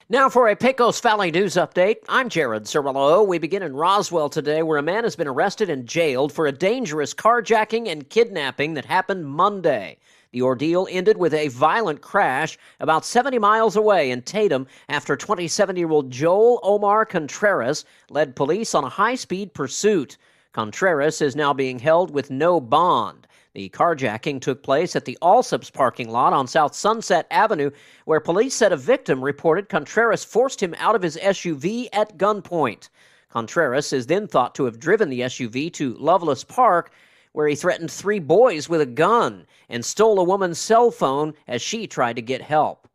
Now for a Pecos Valley news update, I'm Jared Cirillo. We begin in Roswell today, where a man has been arrested and jailed for a dangerous carjacking and kidnapping that happened Monday. The ordeal ended with a violent crash about 70 miles away in Tatum after 27-year-old Joel Omar Contreras led police on a high-speed pursuit. Contreras is now being held with no bond. The carjacking took place at the Allsup's parking lot on South Sunset Avenue, where police said a victim reported Contreras forced him out of his SUV at gunpoint. Contreras is then thought to have driven the SUV to Loveless Park, where he threatened 3 boys with a gun and stole a woman's cell phone as she tried to get help.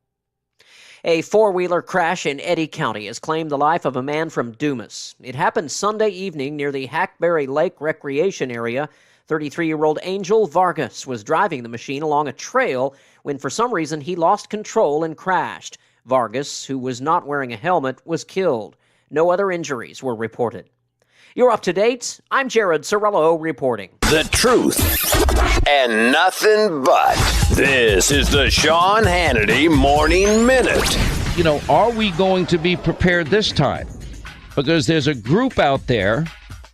A 4-wheeler crash in Eddy County has claimed the life of a man from Dumas. It happened Sunday evening near the Hackberry Lake Recreation Area. 33-year-old Angel Vargas was driving the machine along a trail when for some reason he lost control and crashed. Vargas, who was not wearing a helmet, was killed. No other injuries were reported. You're up to date. I'm Jared Cirillo reporting.
The truth and nothing but. This is the Sean Hannity Morning Minute.
Are we going to be prepared this time? Because there's a group out there.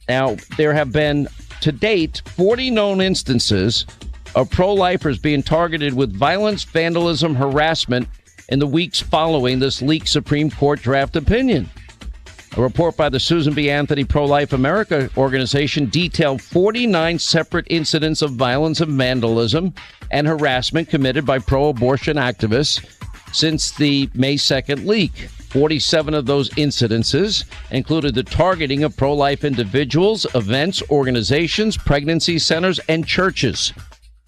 Now, there have been, to date, 40 known instances of pro-lifers being targeted with violence, vandalism, harassment in the weeks following this leaked Supreme Court draft opinion. A report by the Susan B. Anthony Pro-Life America organization detailed 49 separate incidents of violence and vandalism and harassment committed by pro-abortion activists since the May 2nd leak. 47 of those incidences included the targeting of pro-life individuals, events, organizations, pregnancy centers, and churches.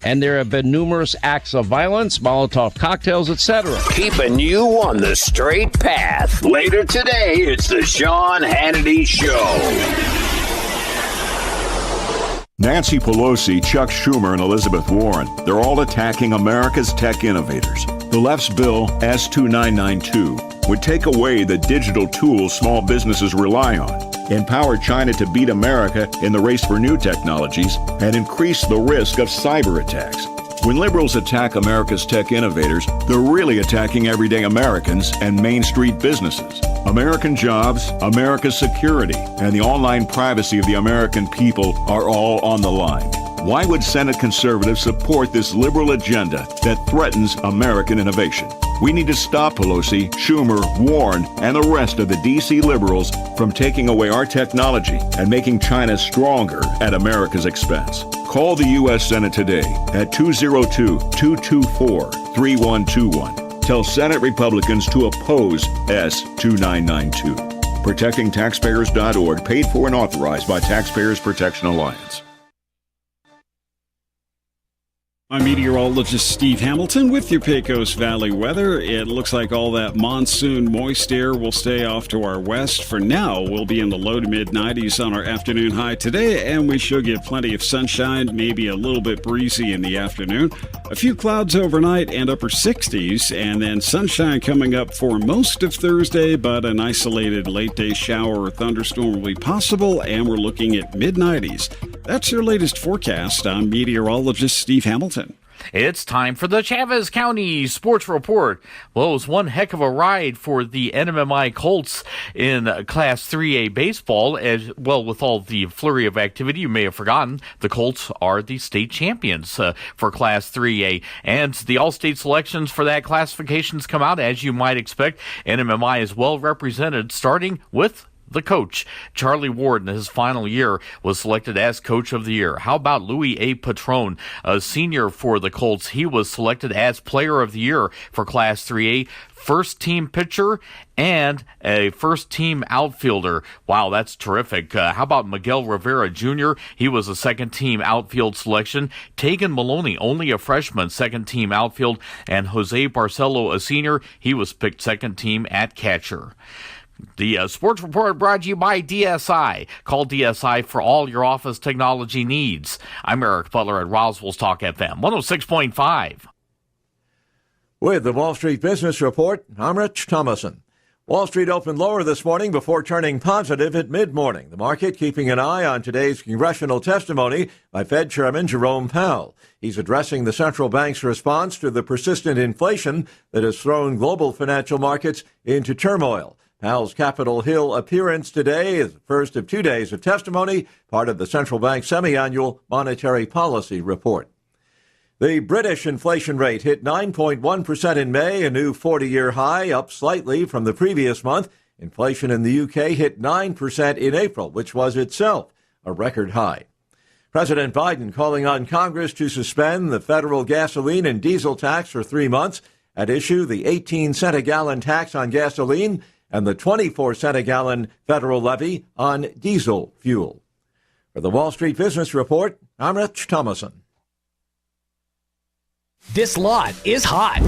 And there have been numerous acts of violence, Molotov cocktails, etc.
Keeping you on the straight path. Later today, it's the Sean Hannity Show.
Nancy Pelosi, Chuck Schumer, and Elizabeth Warren, they're all attacking America's tech innovators. The left's bill, S-2992, would take away the digital tools small businesses rely on, empower China to beat America in the race for new technologies, and increase the risk of cyber attacks. When liberals attack America's tech innovators, they're really attacking everyday Americans and Main Street businesses. American jobs, America's security, and the online privacy of the American people are all on the line. Why would Senate conservatives support this liberal agenda that threatens American innovation? We need to stop Pelosi, Schumer, Warren, and the rest of the D.C. liberals from taking away our technology and making China stronger at America's expense. Call the U.S. Senate today at 202-224-3121. Tell Senate Republicans to oppose S-2992. ProtectingTaxpayers.org, paid for and authorized by Taxpayers Protection Alliance.
I'm meteorologist Steve Hamilton with your Pecos Valley weather. It looks like all that monsoon moist air will stay off to our west. For now, we'll be in the low to mid 90s on our afternoon high today, and we should get plenty of sunshine, maybe a little bit breezy in the afternoon. A few clouds overnight and upper 60s, and then sunshine coming up for most of Thursday, but an isolated late day shower or thunderstorm will be possible, and we're looking at mid 90s. That's your latest forecast. I'm meteorologist Steve Hamilton.
It's time for the Chavez County Sports Report. Well, it was one heck of a ride for the NMMI Colts in Class 3A baseball. As well, with all the flurry of activity, you may have forgotten, the Colts are the state champions for Class 3A. And the all-state selections for that classifications come out, as you might expect. NMMI is well represented, starting with the coach. Charlie Ward, in his final year, was selected as Coach of the Year. How about Louis A. Patron, a senior for the Colts? He was selected as Player of the Year for Class 3A, first-team pitcher, and a first-team outfielder. Wow, that's terrific. How about Miguel Rivera Jr.? He was a second-team outfield selection. Tegan Maloney, only a freshman, second-team outfield. And Jose Barcelo, a senior, he was picked second-team at catcher. The Sports Report brought to you by DSI. Call DSI for all your office technology needs. I'm Eric Butler at Roswell's Talk FM 106.5.
With the Wall Street Business Report, I'm Rich Thomason. Wall Street opened lower this morning before turning positive at mid-morning. The market keeping an eye on today's congressional testimony by Fed Chairman Jerome Powell. He's addressing the central bank's response to the persistent inflation that has thrown global financial markets into turmoil. Powell's Capitol Hill appearance today is the first of 2 days of testimony, part of the central bank's semi-annual monetary policy report. The British inflation rate hit 9.1% in May, a new 40-year high, up slightly from the previous month. Inflation in the UK hit 9% in April, which was itself a record high. President Biden calling on Congress to suspend the federal gasoline and diesel tax for 3 months, at issue the 18-cent a gallon tax on gasoline and the 24-cent a gallon federal levy on diesel fuel. For the Wall Street Business Report, I'm Rich Thomason.
This lot is hot.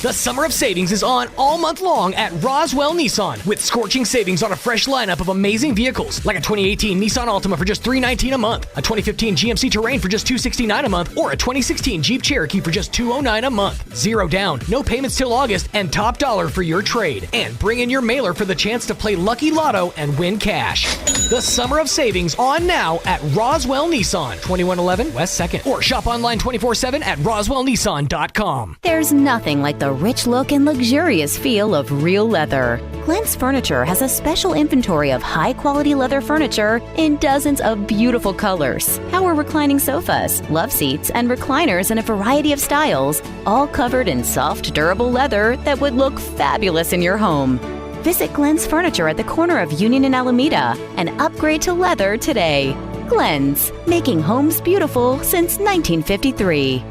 The summer of savings is on all month long at Roswell Nissan, with scorching savings on a fresh lineup of amazing vehicles, like a 2018 Nissan Altima for just $319 a month, a 2015 GMC Terrain for just $269 a month, or a 2016 Jeep Cherokee for just $209 a month. Zero down, no payments till August, and top dollar for your trade. And bring in your mailer for the chance to play Lucky Lotto and win cash. The summer of savings on now at Roswell Nissan, 2111 West 2nd, or shop online 24/7 at roswellnissan.com.
There's nothing like the rich look and luxurious feel of real leather. Glenn's Furniture has a special inventory of high-quality leather furniture in dozens of beautiful colors. Power reclining sofas, love seats, and recliners in a variety of styles, all covered in soft, durable leather that would look fabulous in your home. Visit Glenn's Furniture at the corner of Union and Alameda and upgrade to leather today. Glenn's, making homes beautiful since 1953.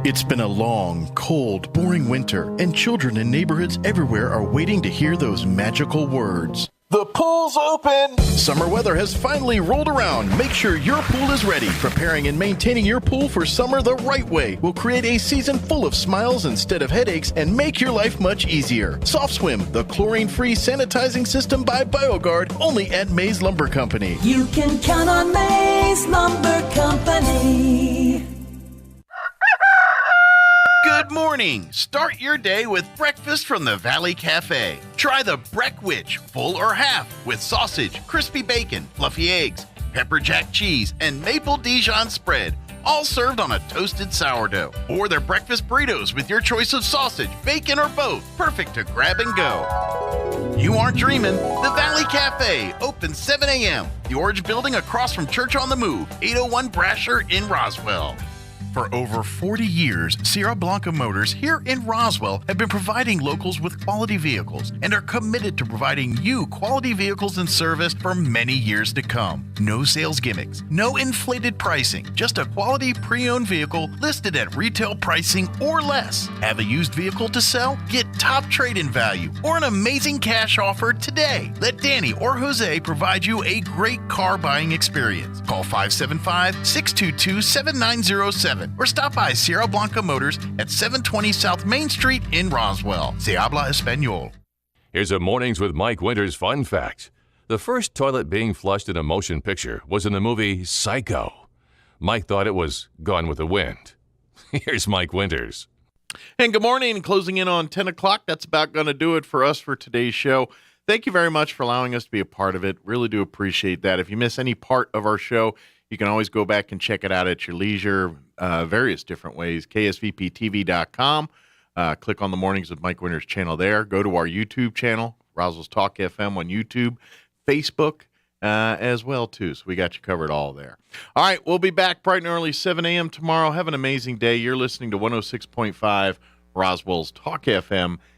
It's been a long, cold, boring winter, and children in neighborhoods everywhere are waiting to hear those magical words. The pool's open! Summer weather has finally rolled around. Make sure your pool is ready. Preparing and maintaining your pool for summer the right way will create a season full of smiles instead of headaches and make your life much easier. Soft Swim, the chlorine-free sanitizing system by BioGuard, only at Mays Lumber Company.
You can count on Mays Lumber Company.
Good morning. Start your day with breakfast from the Valley Cafe. Try the Breckwich, full or half, with sausage, crispy bacon, fluffy eggs, pepper jack cheese, and maple Dijon spread, all served on a toasted sourdough. Or their breakfast burritos with your choice of sausage, bacon, or both, perfect to grab and go. You aren't dreaming. The Valley Cafe, open 7 a.m. The Orange Building across from Church on the Move, 801 Brasher in Roswell. For over 40 years, Sierra Blanca Motors here in Roswell have been providing locals with quality vehicles and are committed to providing you quality vehicles and service for many years to come. No sales gimmicks, no inflated pricing, just a quality pre-owned vehicle listed at retail pricing or less. Have a used vehicle to sell? Get top trade-in value or an amazing cash offer today. Let Danny or Jose provide you a great car buying experience. Call 575-622-7907. Or stop by Sierra Blanca Motors at 720 South Main Street in Roswell. Se habla español.
Here's a Mornings with Mike Winters fun fact. The first toilet being flushed in a motion picture was in the movie Psycho. Mike thought it was Gone with the Wind. Here's Mike Winters.
And good morning. Closing in on 10 o'clock. That's about going to do it for us for today's show. Thank you very much for allowing us to be a part of it. Really do appreciate that. If you miss any part of our show, you can always go back and check it out at your leisure, various different ways. KSVPTV.com. Click on the Mornings with Mike Winters channel there. Go to our YouTube channel, Roswell Talk FM on YouTube, Facebook as well, too. So we got you covered all there. All right, we'll be back bright and early, 7 a.m. tomorrow. Have an amazing day. You're listening to 106.5 Roswell's Talk FM.